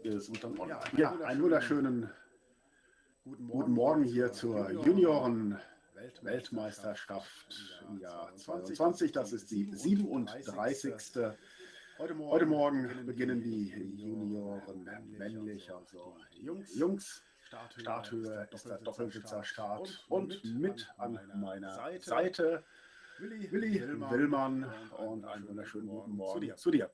ist. Ja, einen wunderschönen guten Morgen hier zur Junioren-Weltmeisterschaft im Jahr 2020. Das ist die 37. Heute Morgen beginnen die Junioren männlich, also die Jungs. Starthöhe ist der Doppelsitzerstart und mit an meiner Seite Willi Willmann und einen wunderschönen guten Morgen zu dir.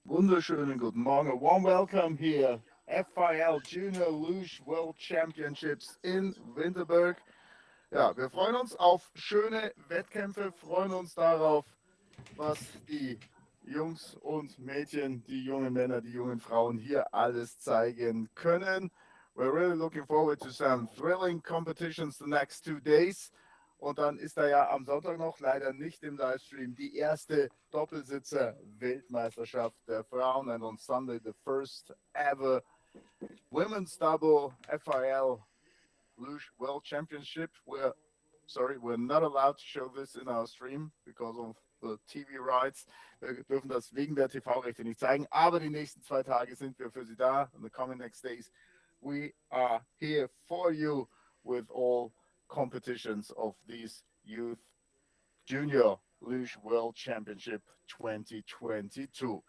Wunderschönen guten Morgen. A warm welcome here. FIL Junior Luge World Championships in Winterberg. Ja, wir freuen uns auf schöne Wettkämpfe, freuen uns darauf, was die Jungs und Mädchen, die jungen Männer, die jungen Frauen hier alles zeigen können. We're really looking forward to some thrilling competitions the next 2 days. Und dann ist da ja am Sonntag noch, leider nicht im Livestream, die erste Doppelsitzer-Weltmeisterschaft der Frauen. And on Sunday, the first ever Women's Double FIL Luge World Championship. We're not allowed to show this in our stream because of the TV rights. Wir dürfen das wegen der TV-Rechte nicht zeigen, aber die nächsten 2 Tage sind wir für Sie da. In the coming next days, we are here for you with all competitions of these Youth Junior Luge World Championship 2022.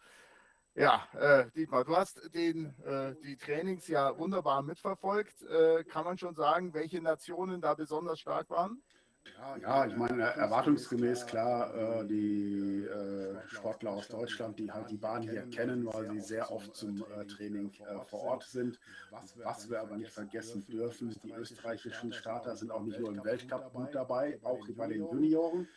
Ja, Dietmar, du hast die Trainings ja wunderbar mitverfolgt. Kann man schon sagen, welche Nationen da besonders stark waren? Ja, ich meine, erwartungsgemäß klar, die Sportler aus Deutschland, die halt die Bahn hier kennen, weil sie sehr oft zum Training vor Ort sind. Was wir aber nicht vergessen dürfen, die österreichischen Starter sind auch nicht nur im Weltcup gut dabei, auch bei den Junioren.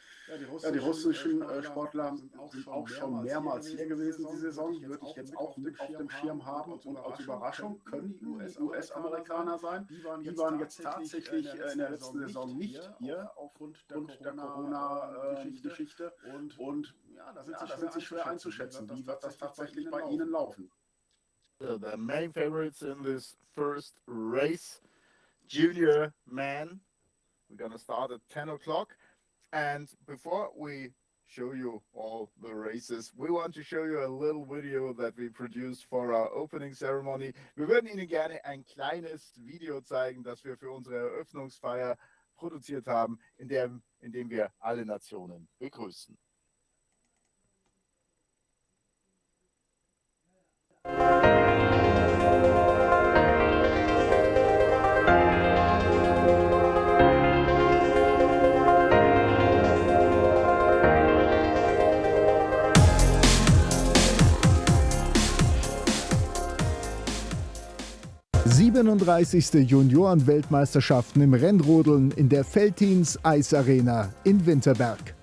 Ja, die russischen Sportler sind auch schon mehrmals hier gewesen die Saison, würde ich jetzt auch mit auf dem Schirm haben. Und als Überraschung könnten die US-Amerikaner sein. Die waren jetzt tatsächlich in der letzten Saison nicht hier aufgrund der Corona-Geschichte. Und ja, da sind sie schwer einzuschätzen. Wie wird das tatsächlich bei ihnen laufen? The main favorites in this first race, junior men. We're going to start at 10 o'clock. And before we show you all the races, we want to show you a little video that we produced for our opening ceremony. Wir würden Ihnen gerne ein kleines Video zeigen, das wir für unsere Eröffnungsfeier produziert haben, in dem wir alle Nationen begrüßen. ...37. Junioren-Weltmeisterschaften im Rennrodeln in der Veltins Eisarena in Winterberg.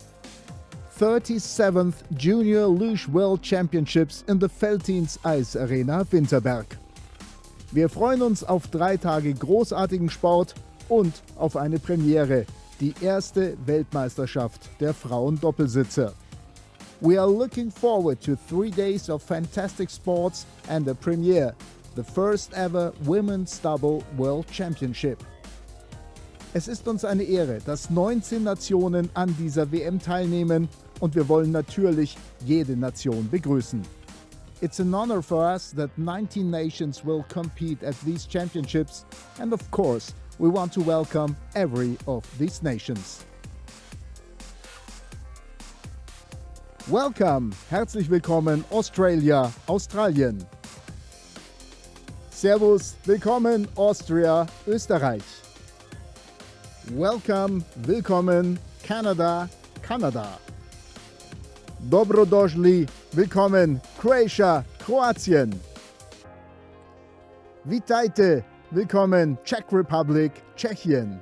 37th Junior Luge World Championships in the Veltins Eisarena Winterberg. Wir freuen uns auf 3 Tage großartigen Sport und auf eine Premiere, die erste Weltmeisterschaft der Frauen-Doppelsitzer. We are looking forward to 3 days of fantastic sports and a premiere. The first ever Women's Double World Championship. Es ist uns eine Ehre, dass 19 Nationen an dieser WM teilnehmen und wir wollen natürlich jede Nation begrüßen. It's an honor for us that 19 nations will compete at these championships and of course we want to welcome every of these nations. Welcome, herzlich willkommen Australia, Australien. Servus, willkommen Austria, Österreich. Welcome, willkommen Kanada, Kanada. Dobrodošli, willkommen Croatia, Kroatien. Witajte, willkommen Czech Republic, Tschechien.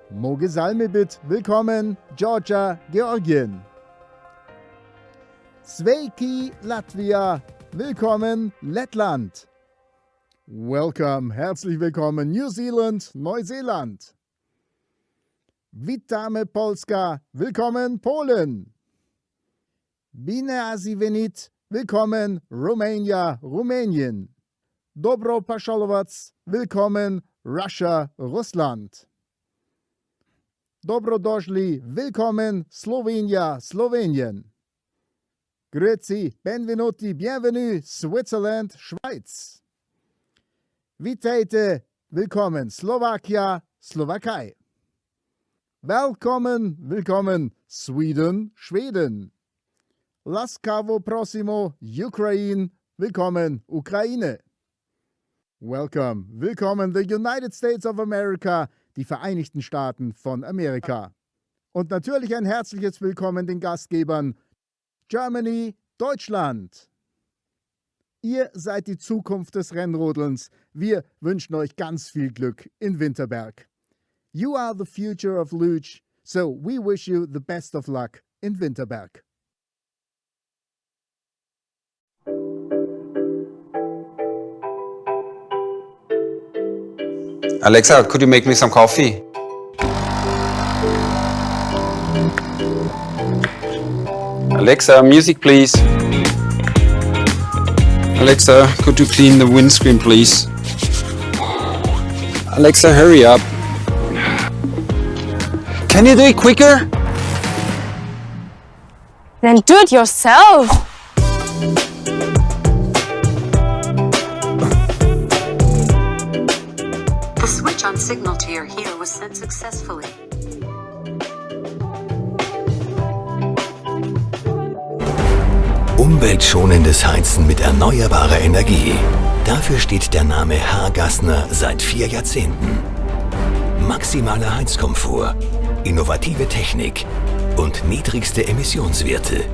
Moge salmibit, willkommen Georgia, Georgien. Sveiki, Latvia, willkommen Lettland. Welcome, herzlich willkommen New Zealand, Neuseeland. Witamy Polska, willkommen Polen. Bine azi venit, willkommen Romania, Rumänien. Dobro Pashalowats, willkommen Russia, Russland. Dobrodošli, willkommen Slovenia, Slowenien. Grüezi, benvenuti, bienvenue, Switzerland, Schweiz. Vítejte, willkommen, Slovakia, Slowakei. Willkommen, Sweden, Schweden. Laskavo prosimo, Ukraine, willkommen, Ukraine. Welcome, willkommen, the United States of America, die Vereinigten Staaten von Amerika. Und natürlich ein herzliches Willkommen den Gastgebern Germany, Deutschland. Ihr seid die Zukunft des Rennrodelns. Wir wünschen euch ganz viel Glück in Winterberg. You are the future of Luge, so we wish you the best of luck in Winterberg. Alexa, could you make me some coffee? Alexa, music please. Alexa, could you clean the windscreen please? Alexa, hurry up. Can you do it quicker? Then do it yourself. The switch on signal to your heater was sent successfully. Umweltschonendes Heizen mit erneuerbarer Energie. Dafür steht der Name H-Gassner seit 4 Jahrzehnten. Maximaler Heizkomfort, innovative Technik und niedrigste Emissionswerte.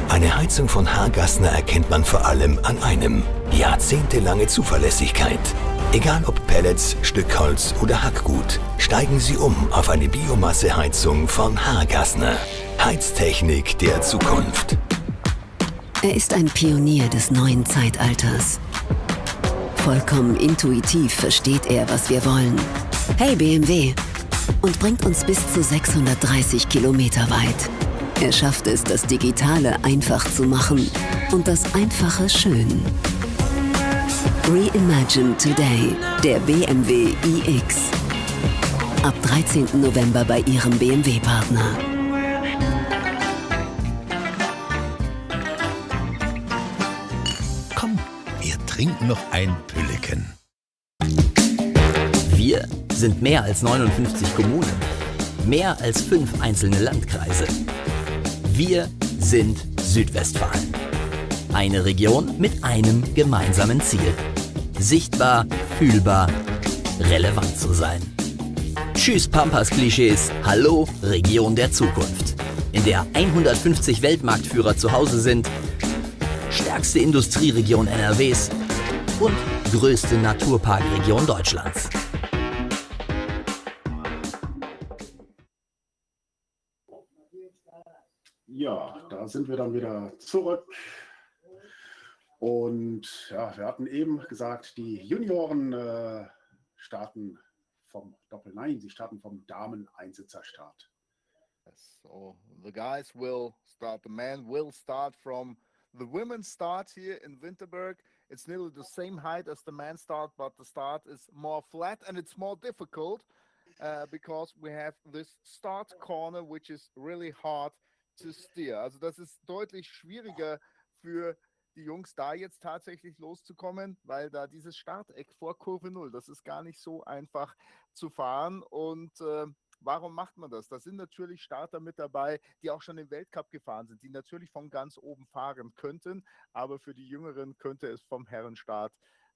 Eine Heizung von H-Gassner erkennt man vor allem an einem: jahrzehntelange Zuverlässigkeit. Egal ob Pellets, Stückholz oder Hackgut, steigen Sie um auf eine Biomasseheizung von H-Gassner. Heiztechnik der Zukunft. Er ist ein Pionier des neuen Zeitalters. Vollkommen intuitiv versteht er, was wir wollen. Hey BMW! Und bringt uns bis zu 630 Kilometer weit. Er schafft es, das Digitale einfach zu machen und das Einfache schön. Reimagine Today, der BMW iX. Ab 13. November bei Ihrem BMW-Partner. Komm, wir trinken noch ein Pülleken. Wir sind mehr als 59 Kommunen, mehr als 5 einzelne Landkreise. Wir sind Südwestfalen. Eine Region mit einem gemeinsamen Ziel: sichtbar, fühlbar, relevant zu sein. Tschüss Pampas-Klischees, hallo Region der Zukunft, in der 150 Weltmarktführer zu Hause sind, stärkste Industrieregion NRWs und größte Naturparkregion Deutschlands. Ja, da sind wir dann wieder zurück. Und ja, wir hatten eben gesagt, die Junioren starten vom Doppel-9, sie starten vom Damen-Einsitzerstart. So the guys will start, the men will start from the women's start here in Winterberg. It's nearly the same height as the men's start, but the start is more flat and it's more difficult because we have this start corner, which is really hard to steer. Also das ist deutlich schwieriger für die Jungs da jetzt tatsächlich loszukommen, weil da dieses Starteck vor Kurve 0, das ist gar nicht so einfach zu fahren. Und warum macht man das? Da sind natürlich Starter mit dabei, die auch schon im Weltcup gefahren sind, die natürlich von ganz oben fahren könnten, aber für die Jüngeren könnte es vom Herrenstart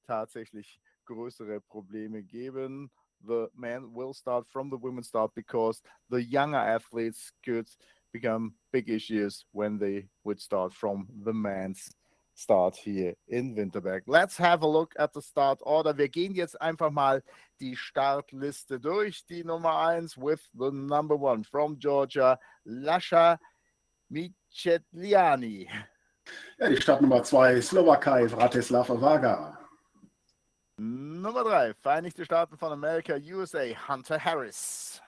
tatsächlich größere Probleme geben. The men will start from the women's start because the younger athletes could become big issues when they would start from the men's start here in Winterberg. Let's have a look at the start order. Wir gehen jetzt einfach mal die Startliste durch. Die Nummer 1 with the number 1 from Georgia, Luscia Micheliani. Ja, die Startnummer 2, Slowakei, Vratislav Varga. Nummer 3, Vereinigte Staaten von Amerika, USA, Hunter Harris.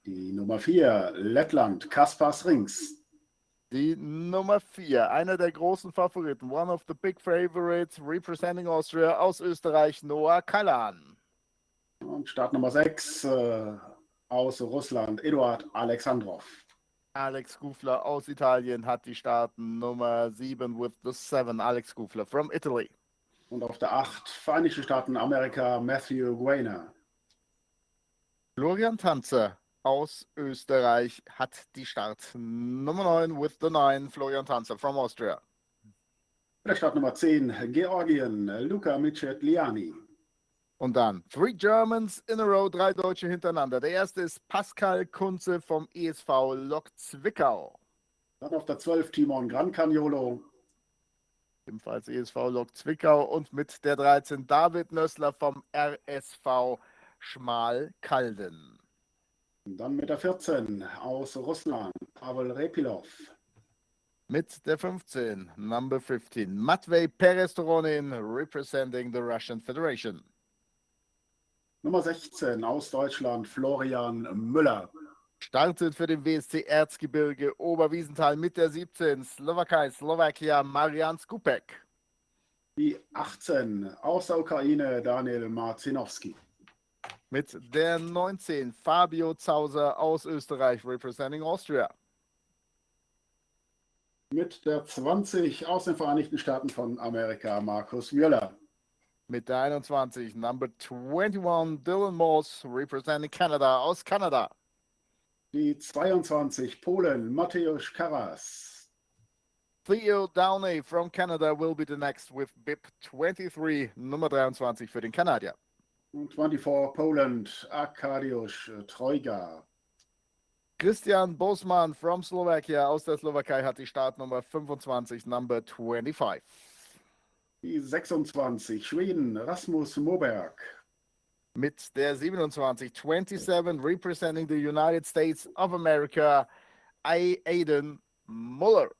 Die Nummer 4, Lettland, Kaspars Rings. Die Nummer 4, einer der großen Favoriten, one of the big favorites, representing Austria, aus Österreich, Noah Kalan. Und Start Nummer 6, aus Russland, Eduard Alexandrov. Alex Gufler aus Italien hat die Startnummer 7 with the 7. Alex Gufler from Italy. Und auf der 8 Vereinigte Staaten Amerika Matthew Guainer. Florian Tanza aus Österreich hat die Startnummer 9 with the 9. Florian Tanza from Austria. Der Startnummer 10 Georgien Luscia Micheliani. Und dann 3 Germans in a row, 3 Deutsche hintereinander. Der erste ist Pascal Kunze vom ESV Lok Zwickau. Dann auf der 12 Timon Grancagnolo. Ebenfalls ESV Lok Zwickau. Und mit der 13 David Nössler vom RSV Schmalkalden. Dann mit der 14 aus Russland Pavel Repilov. Mit der 15, Number 15, Matvei Perestoronin, representing the Russian Federation. Nummer 16 aus Deutschland Florian Müller. Startet für den WSC Erzgebirge Oberwiesenthal mit der 17, Slowakia, Marian Skupek. Die 18 aus der Ukraine Daniel Martinovsky. Mit der 19, Fabio Zauser aus Österreich, representing Austria. Mit der 20 aus den Vereinigten Staaten von Amerika Markus Müller. Mit der 21, Number 21, Dylan Moss, representing Canada, aus Kanada. Die 22, Polen, Mateusz Karas. Theo Downey from Canada will be the next with BIP 23, Nummer 23 für den Kanadier. Und 24, Poland, Arkadiusz Trojga. Christian Bosman from Slovakia aus der Slowakei hat die Startnummer 25, Number 25. Die 26, Schweden, Rasmus Moberg. Mit der 27, 27, representing the United States of America, Aiden Muller.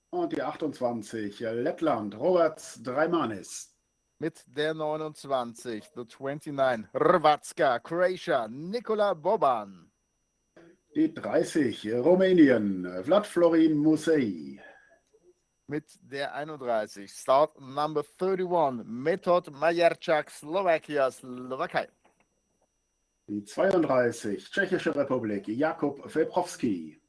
Und die 28, Lettland, Robert Dreimanis. Mit der 29, the 29, Hrvatska, Croatia, Nikola Boban. Die 30, Rumänien, Vlad Florin Musei. Mit der 31, Start Number 31, Metod Majerczak, Slowakia, Slowakei. Die 32, Tschechische Republik, Jakub Febrowski.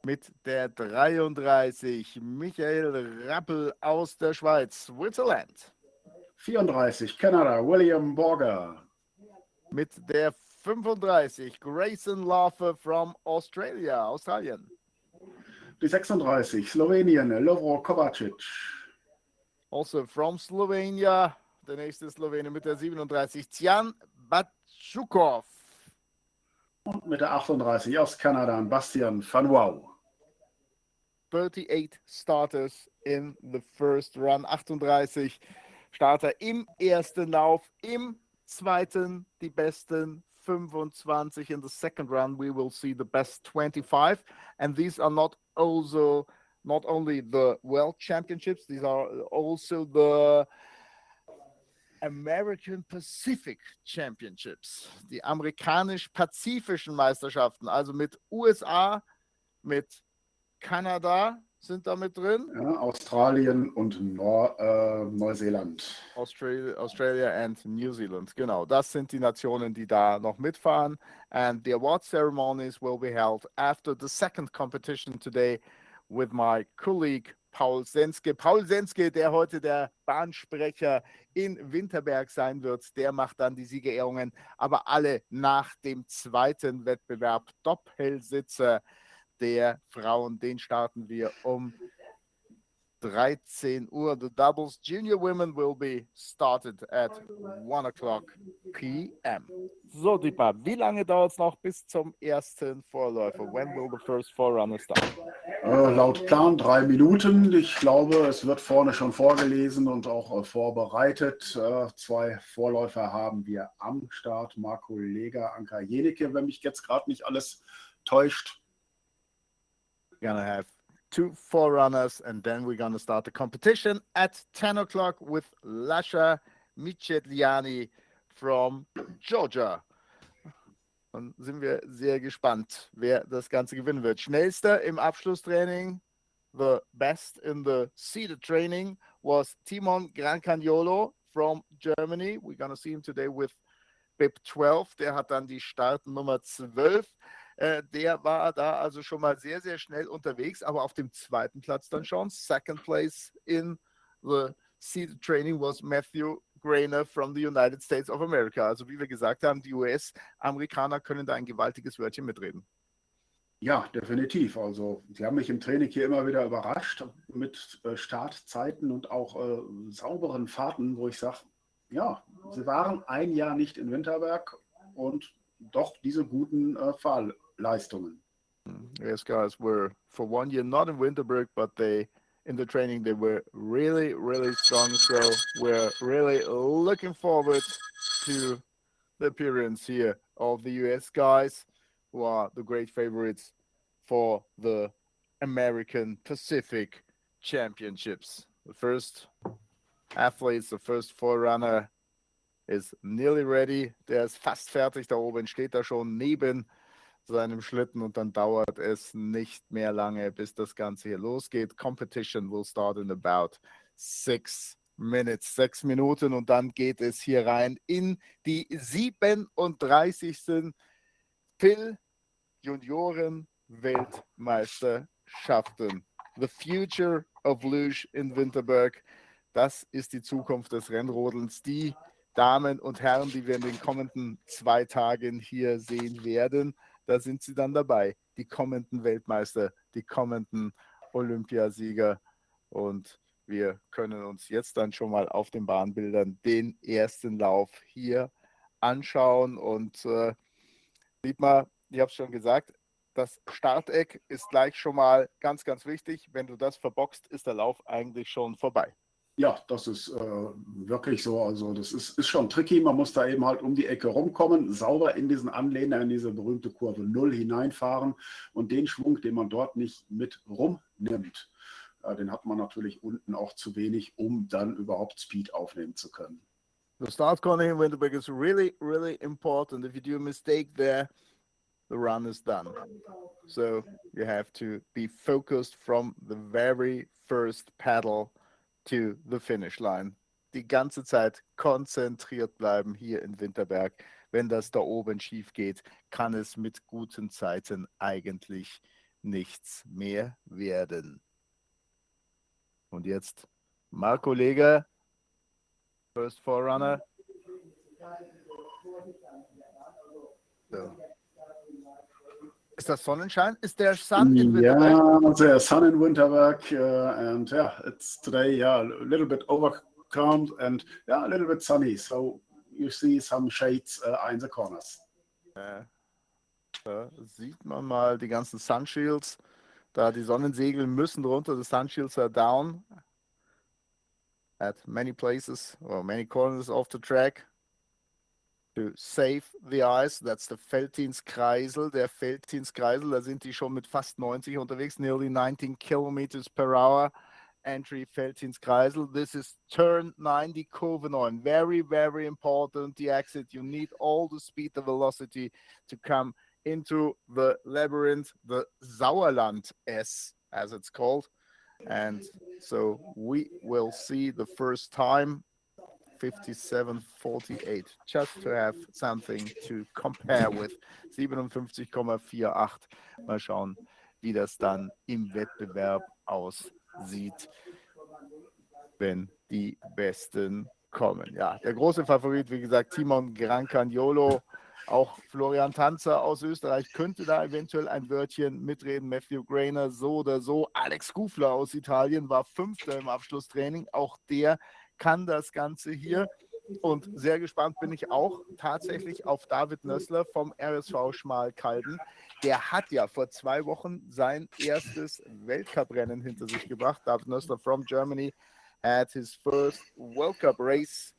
Mit der 33, Michael Rappel aus der Schweiz, Switzerland. 34, Kanada, William Borger. Mit der 35, Grayson Laffer from Australia, Australien. Die 36, Slowenien, Lovro Kovacic. Also from Slovenia, der nächste Slowene mit der 37, Tian Batschukov. Und mit der 38 aus Kanada, Bastian Fenwal. 38 starters in the first run, 38 Starter im ersten Lauf, im zweiten die besten 25 in the second run. We will see the best 25, and these are not only the World Championships, these are also the American Pacific Championships, die amerikanisch-pazifischen Meisterschaften, also mit USA, mit Kanada sind da mit drin. Ja, Australien und Neuseeland. Australia and New Zealand, genau. Das sind die Nationen, die da noch mitfahren. And the award ceremonies will be held after the second competition today with my colleague Paul Senske. Paul Senske, der heute der Bahnsprecher in Winterberg sein wird, der macht dann die Siegerehrungen, aber alle nach dem zweiten Wettbewerb. Doppelsitzer der Frauen, den starten wir um 13 Uhr. The doubles junior women will be started at 1 o'clock p.m. So, Dipa, wie lange dauert es noch bis zum ersten Vorläufer? When will the first forerunner start? Laut Plan 3 Minuten. Ich glaube, es wird vorne schon vorgelesen und auch vorbereitet. 2 Vorläufer haben wir am Start. Marco Lega, Anka Jenike, wenn mich jetzt gerade nicht alles täuscht. We're gonna have 2 forerunners, and then we're gonna start the competition at 10 o'clock with Luscia Micheliani from Georgia. Dann sind wir sehr gespannt, wer das Ganze gewinnen wird. Schnellster im Abschlusstraining, the best in the seated training, was Timon Grancagnolo from Germany. We're gonna see him today with BIP 12. Der hat dann die Startnummer 12. Der war da also schon mal sehr, sehr schnell unterwegs, aber auf dem zweiten Platz dann schon. Second place in the seated training was Matthew Grainer from the United States of America. Also wie wir gesagt haben, die US-Amerikaner können da ein gewaltiges Wörtchen mitreden. Ja, definitiv. Also sie haben mich im Training hier immer wieder überrascht mit Startzeiten und auch sauberen Fahrten, wo ich sage, ja, sie waren ein Jahr nicht in Winterberg und doch diese guten Fahrleistungen. Yes, guys were for 1 year not in Winterberg, but in the training they were really, really strong. So we're really looking forward to the appearance here of the US guys, who are the great favorites for the American Pacific Championships. The first athletes, the first Forerunner is nearly ready. Der ist fast fertig da oben, steht da schon neben seinem Schlitten und dann dauert es nicht mehr lange, bis das Ganze hier losgeht. Competition will start in about 6 minutes, 6 Minuten und dann geht es hier rein in die 37. FIL Junioren Weltmeisterschaften. The future of Luge in Winterberg. Das ist die Zukunft des Rennrodelns. Die Damen und Herren, die wir in den kommenden 2 Tagen hier sehen werden, da sind sie dann dabei. Die kommenden Weltmeister, die kommenden Olympiasieger. Und wir können uns jetzt dann schon mal auf den Bahnbildern den ersten Lauf hier anschauen. Und sieht man, ich habe es schon gesagt, das Starteck ist gleich schon mal ganz, ganz wichtig. Wenn du das verboxt, ist der Lauf eigentlich schon vorbei. Ja, das ist wirklich so. Also das ist schon tricky. Man muss da eben halt um die Ecke rumkommen, sauber in diesen Anlehner, in diese berühmte Kurve 0 hineinfahren und den Schwung, den man dort nicht mit rumnimmt, den hat man natürlich unten auch zu wenig, um dann überhaupt Speed aufnehmen zu können. The start corner in Winterberg is really, really important. If you do a mistake there, the run is done. So you have to be focused from the very first pedal to the finish line. Die ganze Zeit konzentriert bleiben hier in Winterberg. Wenn das da oben schief geht, kann es mit guten Zeiten eigentlich nichts mehr werden. Und jetzt Marco Leger, First Forerunner. So. Ist das Sonnenschein? Ist der Sun in Winterberg? Yeah, there's sun in Winterberg, and yeah, it's today, a little bit overcast and a little bit sunny. So you see some shades in the corners. Da sieht man mal die ganzen Sunshields. Da die Sonnensegel müssen runter. The sunshields are down at many places or many corners of the track. To save the ice, that's the Veltinskreisel. Der Veltinskreisel, da sind die schon mit fast 90 unterwegs, nearly 19 kilometers per hour. Entry Veltinskreisel. This is turn 90, Kurve 9. Very, very important. The exit, you need all the speed, the velocity to come into the labyrinth, the Sauerland S, as it's called. And so we will see the first time. 57,48, just to have something to compare with. 57,48. Mal schauen, wie das dann im Wettbewerb aussieht, wenn die Besten kommen. Ja, der große Favorit, wie gesagt, Timon Grancagnolo. Auch Florian Tanza aus Österreich könnte da eventuell ein Wörtchen mitreden. Matthew Grainer so oder so. Alex Gufler aus Italien war 5. im Abschlusstraining. Auch der kann das Ganze hier. Und sehr gespannt bin ich auch tatsächlich auf David Nisler vom RSV Schmalkalden. Der hat ja vor 2 Wochen sein erstes Weltcuprennen hinter sich gebracht. David Nisler from Germany had his first World Cup race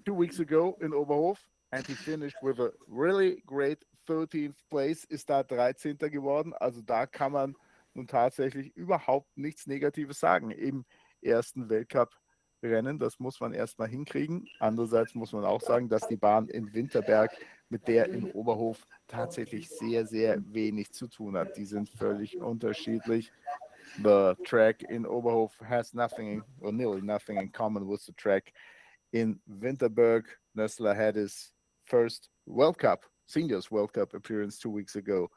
2 weeks ago in Oberhof. And he finished with a really great 13th place. Ist da 13. geworden. Also da kann man nun tatsächlich überhaupt nichts Negatives sagen im ersten Weltcup-Rennen. Das muss man erstmal hinkriegen. Andererseits muss man auch sagen, dass die Bahn in Winterberg mit der in Oberhof tatsächlich sehr, sehr wenig zu tun hat. Die sind völlig unterschiedlich. The track in Oberhof has nothing or nearly nothing in common with the track in Winterberg. Nisler had his first World Cup Seniors World Cup appearance 2 weeks ago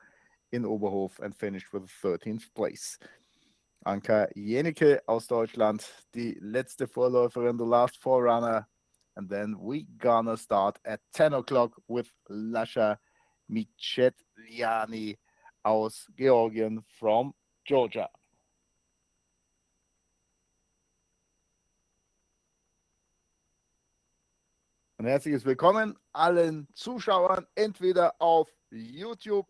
in Oberhof and finished with 13th place. Anka Jenike aus Deutschland, die letzte Vorläuferin, the last forerunner. And then we gonna start at 10 o'clock with Luscia Micheliani aus Georgien from Georgia. Ein herzliches Willkommen allen Zuschauern, entweder auf YouTube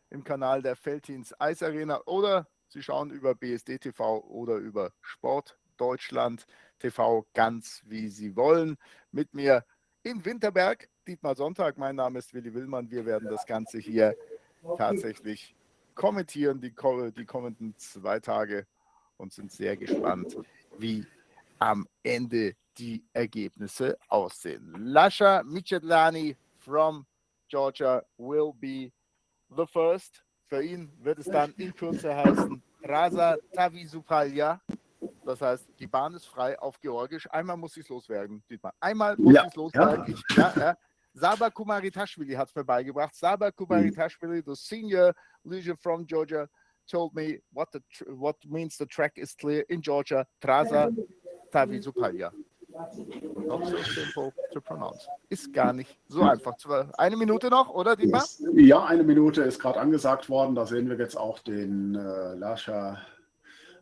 im Kanal der Feldteams Eisarena oder Sie schauen über BSD TV oder über Sport Deutschland TV, ganz wie Sie wollen. Mit mir in Winterberg, Dietmar Sonntag. Mein Name ist Willi Willmann. Wir werden das Ganze hier tatsächlich kommentieren, die kommenden 2 Tage, und sind sehr gespannt, wie am Ende die Ergebnisse aussehen. Luscia Micheliani from Georgia will be the first. Für ihn wird es dann in Kürze heißen Trasa Tavisupalya. Das heißt, die Bahn ist frei auf Georgisch. Einmal muss ich es loswerden, Dietmar. Einmal muss ich es loswerden. Saba Kumaritashvili hat es mir beigebracht. Saba Kumaritashvili, the senior Luge from Georgia, told me what means the track is clear in Georgia. Trasa Tavisupalya. Not so simple to pronounce. Ist gar nicht so einfach. 1 Minute noch, oder Dietmar? Ja, 1 Minute ist gerade angesagt worden. Da sehen wir jetzt auch den Luscia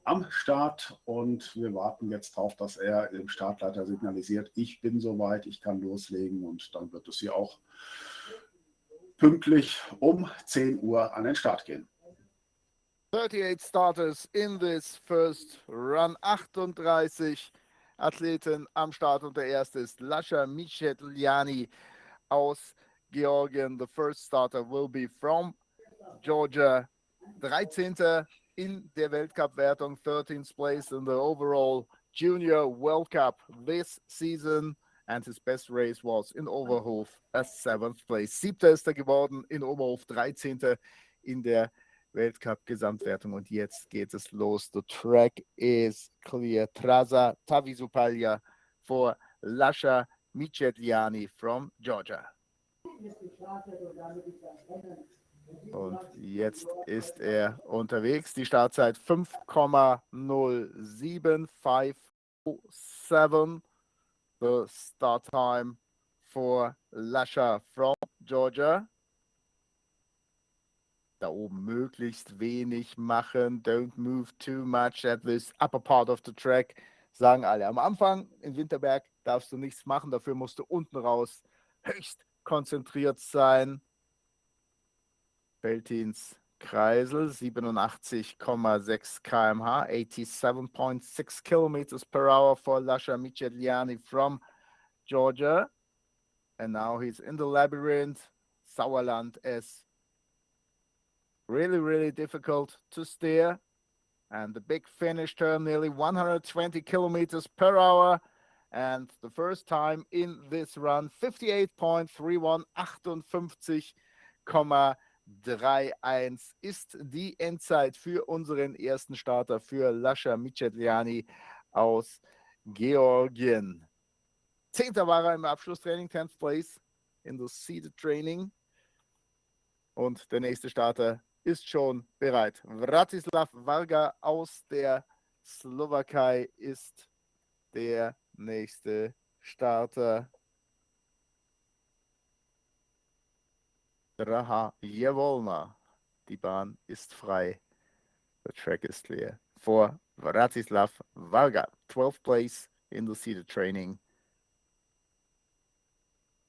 am Start, und wir warten jetzt darauf, dass er im Startleiter signalisiert, ich bin soweit, ich kann loslegen, und dann wird es hier auch pünktlich um 10 Uhr an den Start gehen. 38 starters in this first run, 38 Athleten am Start, und der erste ist Luscia Micheliani aus Georgien. The first starter will be from Georgia. 13. in der Weltcup-Wertung, 13th place in the overall Junior World Cup this season, and his best race was in Oberhof, a 7th place. 7. ist er geworden in Oberhof, 13. in der Weltcup-Gesamtwertung, und jetzt geht es los. The track is clear. Trasa Tavisupalya for Luscia Micheliani from Georgia. Und jetzt ist er unterwegs. Die Startzeit 5,07,507. The start time for Luscia from Georgia. Da oben möglichst wenig machen. Don't move too much at this upper part of the track. Sagen alle. Am Anfang in Winterberg darfst du nichts machen. Dafür musst du unten raus höchst konzentriert sein. Feldteams Kreisel 87,6 km/h, 87.6 km/h for Luscia Micheliani from Georgia. And now he's in the labyrinth. Sauerland is really, really difficult to steer. And the big finish turn, nearly 120 km/h. And the first time in this run, 58.31, 58,31 ist die Endzeit für unseren ersten Starter, für Luscia Micheliani aus Georgien. 10. war er im Abschlusstraining, 10th place in the seated training. Und der nächste Starter ist schon bereit. Vratislav Varga aus der Slowakei ist der nächste Starter. Draha Jewolna. Die Bahn ist frei. The track is clear for Vratislav Varga. 12th place in the seated training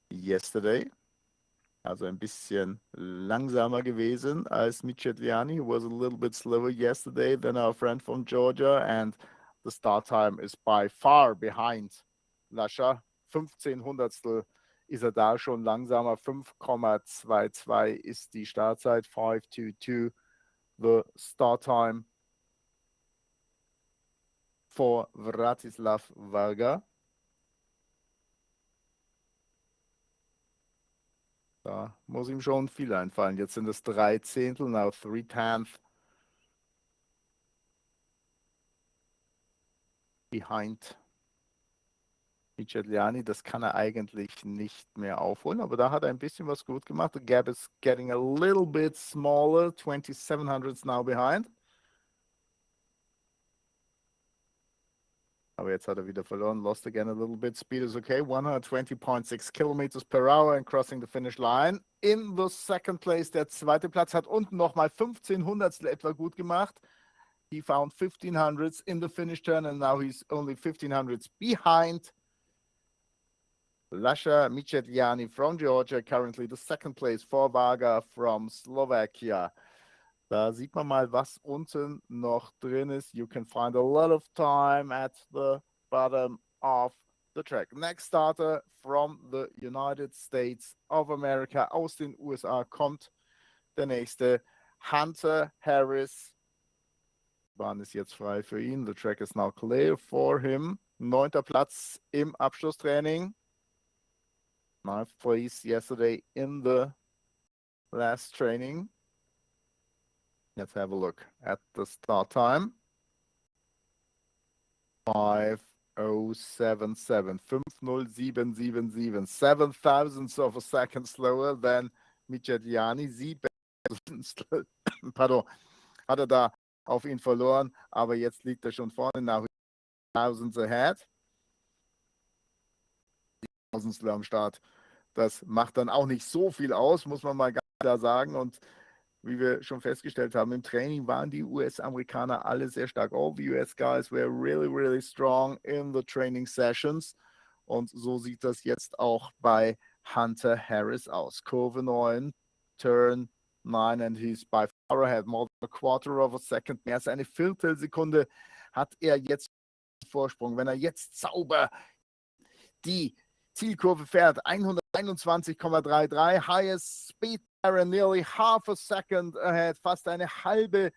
yesterday. Also ein bisschen langsamer gewesen als Micheliani, who was a little bit slower yesterday than our friend from Georgia, and the start time is by far behind Luscia. 15 Hundertstel ist er da schon langsamer. 5,22 ist die Startzeit. 5:22 the start time for Vratislav Varga. Da muss ihm schon viel einfallen. Jetzt sind es 3 Zehntel, now 3/10 behind Micheliani, das kann er eigentlich nicht mehr aufholen, aber da hat er ein bisschen was gut gemacht. The gap is getting a little bit smaller, 2700s now behind. Aber jetzt hat er wieder verloren, lost again a little bit. Speed is okay, 120.6 kilometers per hour and crossing the finish line. In the second place, der zweite Platz, hat unten nochmal 1500stel etwa gut gemacht. He found 1500s in the finish turn and now he's only 1500s behind Luscia Micheliani from Georgia, currently the second place for Varga from Slovakia. Da sieht man mal, was unten noch drin ist. You can find a lot of time at the bottom of the track. Next starter from the United States of America. Aus den USA kommt der nächste, Hunter Harris. Die Bahn ist jetzt frei für ihn. The track is now clear for him. 9. Platz im Abschlusstraining. 9th place yesterday in the last training. Let's have a look at the start time. 5:07.7, 5:07.77, 7 thousandths of a second slower than Micheliani. 7 pardon, hat er da auf ihn verloren, aber jetzt liegt er schon vorne, now thousands ahead. Die Tausendstel am Start, das macht dann auch nicht so viel aus, muss man mal ganz klar sagen. Und wie wir schon festgestellt haben, im Training waren die US-Amerikaner alle sehr stark. All the US guys were really, really strong in the training sessions. Und so sieht das jetzt auch bei Hunter Harris aus. Kurve 9, Turn 9, and he's by far ahead, more than a quarter of a second. Mehr als eine Viertelsekunde hat er jetzt Vorsprung. Wenn er jetzt sauber die Zielkurve fährt, 121,33, highest speed and nearly half a second ahead, fast eine halbe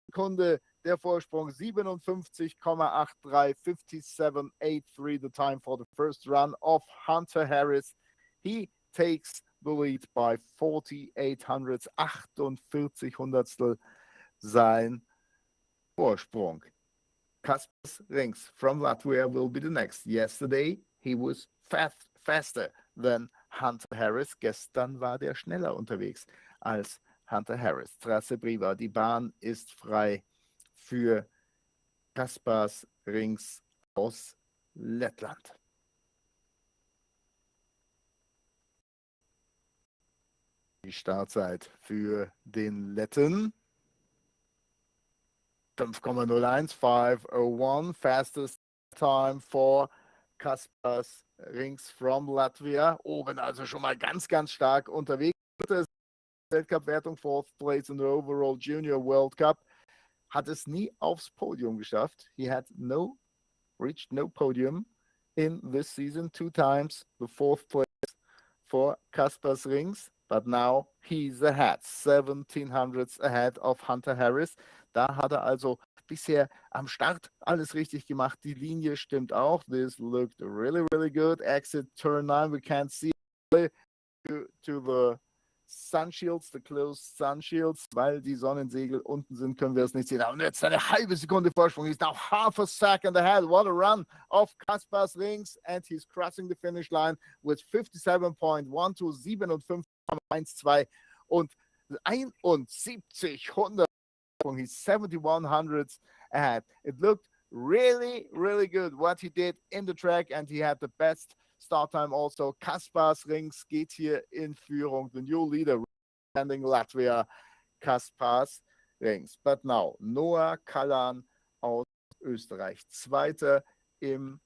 Sekunde der Vorsprung, 57,83, 57.83 the time for the first run of Hunter Harris. He takes the lead by 4800, 48 Hundertstel sein Vorsprung. Kaspars Rings from Latvia will be the next. Yesterday he was faster than Hunter Harris. Gestern war der schneller unterwegs als Hunter Harris. Trasse Briva, die Bahn ist frei für Kaspars Rings aus Lettland. Die Startzeit für den Letten 5,01, 5:01, fastest time for Kaspars Rings from Latvia. Oben also schon mal ganz, ganz stark unterwegs. Weltcup-Wertung, 4th place in the overall Junior World Cup. Hat es nie aufs Podium geschafft. He had reached no podium in this season. 2 times the 4th place for Kaspars Rings. But now he's ahead. 1700ths ahead of Hunter Harris. Da hat er also bisher am Start alles richtig gemacht. Die Linie stimmt auch. This looked really, really good. Exit turn 9. We can't see to the sun shields, the closed sun shields. Weil die Sonnensegel unten sind, können wir es nicht sehen. Und jetzt eine halbe Sekunde Vorsprung. He's now half a second ahead. What a run of Kaspars Rings. And he's crossing the finish line with 57.1 to 57,12 und 71 Hundertstel. He's 7100ths ahead. It looked really, really good what he did in the track, and he had the best start time also. Kaspars Rings geht hier in Führung. The new leader representing Latvia, Kaspars Rings. But now, Noah Kallan aus Österreich. Zweiter im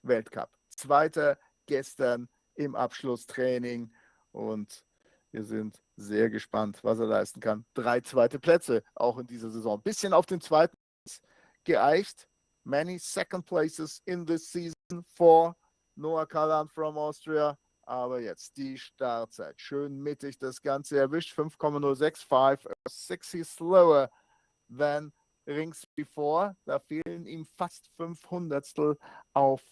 Weltcup. Zweiter gestern im Abschlusstraining. Und wir sind sehr gespannt, was er leisten kann. 3 zweite Plätze auch in dieser Saison. Bisschen auf den zweiten Platz geeicht. Many second places in this season for Noah Kallan from Austria. Aber jetzt die Startzeit. Schön mittig das Ganze erwischt. 5,06, 5:60 slower than Rings before. Da fehlen ihm fast 500stel auf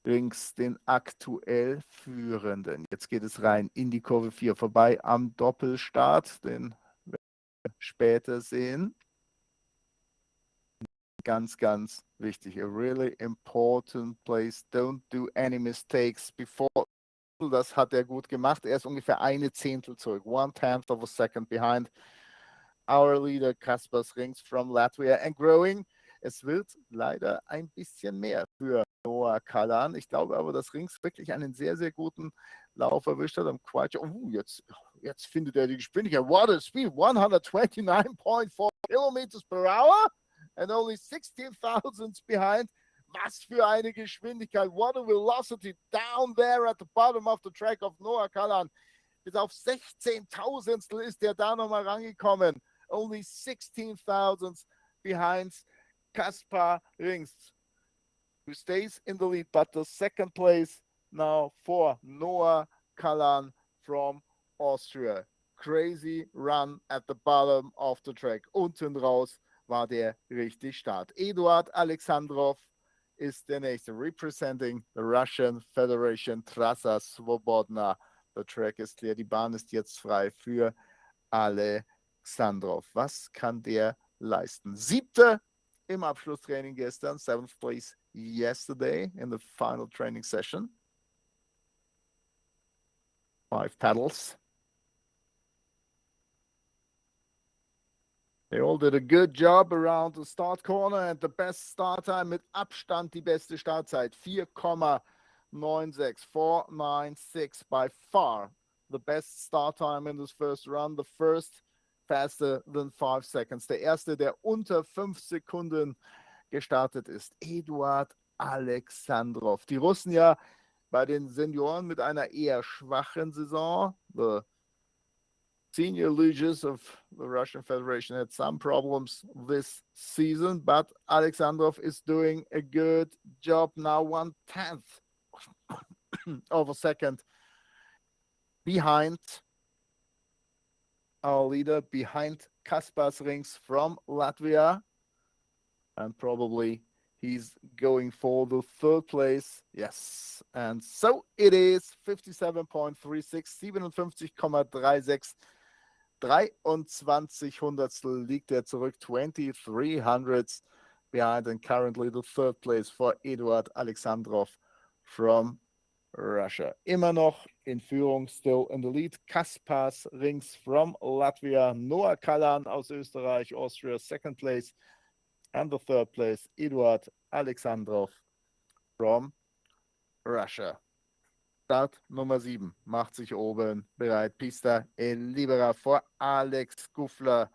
Rings, den aktuell Führenden. Jetzt geht es rein in die Kurve 4, vorbei am Doppelstart, den werden wir später sehen. Ganz, ganz wichtig. A really important place. Don't do any mistakes before. Das hat er gut gemacht. Er ist ungefähr eine Zehntel zurück. 1/10 of a second behind our leader Kaspars Rings from Latvia and growing. Es wird leider ein bisschen mehr für Noah Kalan. Ich glaube aber, dass Rings wirklich einen sehr, sehr guten Lauf erwischt hat. Jetzt findet er die Geschwindigkeit. What a speed! 129.4 kilometers per hour and only 16 thousandths behind. Was für eine Geschwindigkeit. What a velocity down there at the bottom of the track of Noah Kalan. Bis auf 16 Tausendstel ist er da nochmal rangekommen. Only 16 thousandths behind Kaspar Rings, who stays in the lead, but the second place now for Noah Kalan from Austria. Crazy run at the bottom of the track. Unten raus war der richtig stark. Eduard Alexandrov ist der nächste, representing the Russian Federation, Trasa Svobodna. The track ist clear, die Bahn ist jetzt frei für Alexandrov. Was kann der leisten? 7. im Abschlusstraining gestern, 7th place yesterday in the final training session. 5 pedals. They all did a good job around the start corner and the best start time mit Abstand die beste Startzeit. 4,96. 4,96 by far the best start time in this first run. The first faster than 5 seconds. Der erste, der unter 5 Sekunden gestartet ist. Eduard Alexandrov. Die Russen ja bei den Senioren mit einer eher schwachen Saison. The senior luges of the Russian Federation had some problems this season, but Alexandrov is doing a good job now, 1/10 of a second behind our leader, behind Kaspars Rings from Latvia, and probably he's going for the 3rd place. Yes, and so it is. 57.36, 57,36. 23 Hundertstel liegt er zurück, 23 hundredths behind, and currently the 3rd place for Eduard Alexandrov from Russia. Immer noch in Führung, still in the lead. Kaspars Rings from Latvia, Noah Kalan aus Österreich, Austria, 2nd place, and the 3rd place, Eduard Alexandrov from Russia. Start Nummer 7 macht sich oben bereit. Pista e libera vor Alex Gufler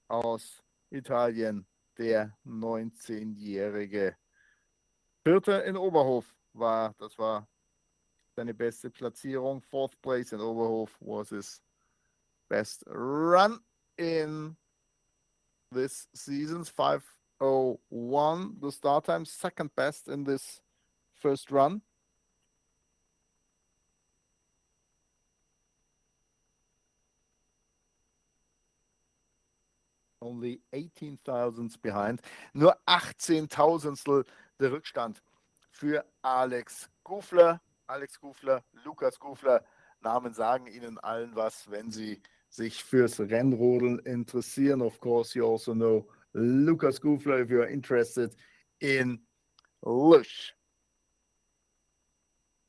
aus Italien, der 19-Jährige. 4. in Oberhof das war seine beste Platzierung. 4th place in Oberhof was his best run in this season's 5:01. The start time, 2nd best in this first run. Only 18 thousandths behind. Nur 18 Tausendstel der Rückstand für Alex Gufler. Alex Gufler, Lukas Gufler, Namen sagen Ihnen allen was, wenn Sie sich fürs Rennrodeln interessieren. Of course, you also know Lukas Gufler if you're interested in Luge.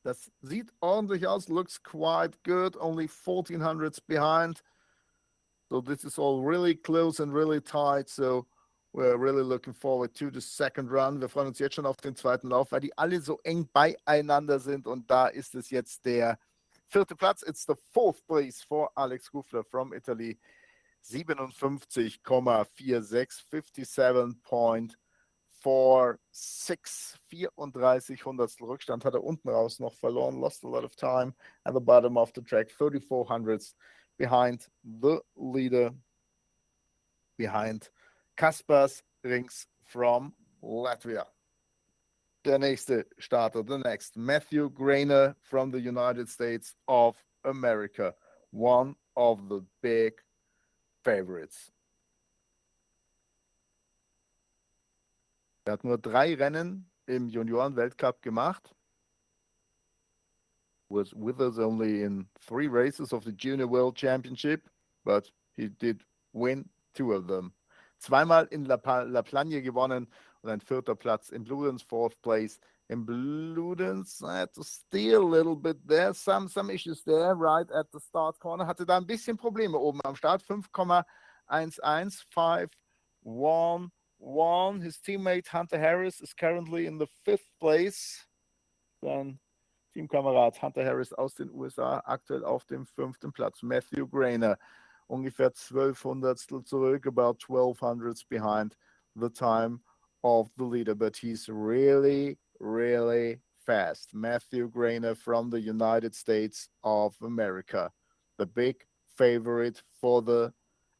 Das sieht ordentlich aus, looks quite good, only 14 hundredths behind. So this is all really close and really tight. So we're really looking forward to the second run. Wir freuen uns jetzt schon auf den zweiten Lauf, weil die alle so eng beieinander sind. Und da ist es jetzt der 4. Platz. It's the 4th place for Alex Gufler from Italy. 57,46, 57.46, 34 Hundertstel Rückstand hat er unten raus noch verloren. Lost a lot of time at the bottom of the track. 34 hundredths behind the leader, behind Kaspars Rings from Latvia. Der nächste Starter, the next, Matthew Grainer from the United States of America, one of the big favorites. Er hat nur 3 Rennen im Junioren-Weltcup gemacht. Was with us only in 3 races of the Junior World Championship, but he did win 2 of them. zweimal in La Plagne gewonnen und ein 4. Platz in Bludenz, 4th place in Bludenz. I had to steal a little bit there, some issues there right at the start corner. Hatte da ein bisschen Probleme oben am Start, 5,11,5,1,1. His teammate Hunter Harris is currently in the 5th place. Sein Teamkamerad Hunter Harris aus den USA aktuell auf dem 5. Platz. Matthew Grainer ungefähr 1200 zurück, about 1200 behind the time of the leader, but he's really, really fast. Matthew Grainer from the United States of America, the big favorite for the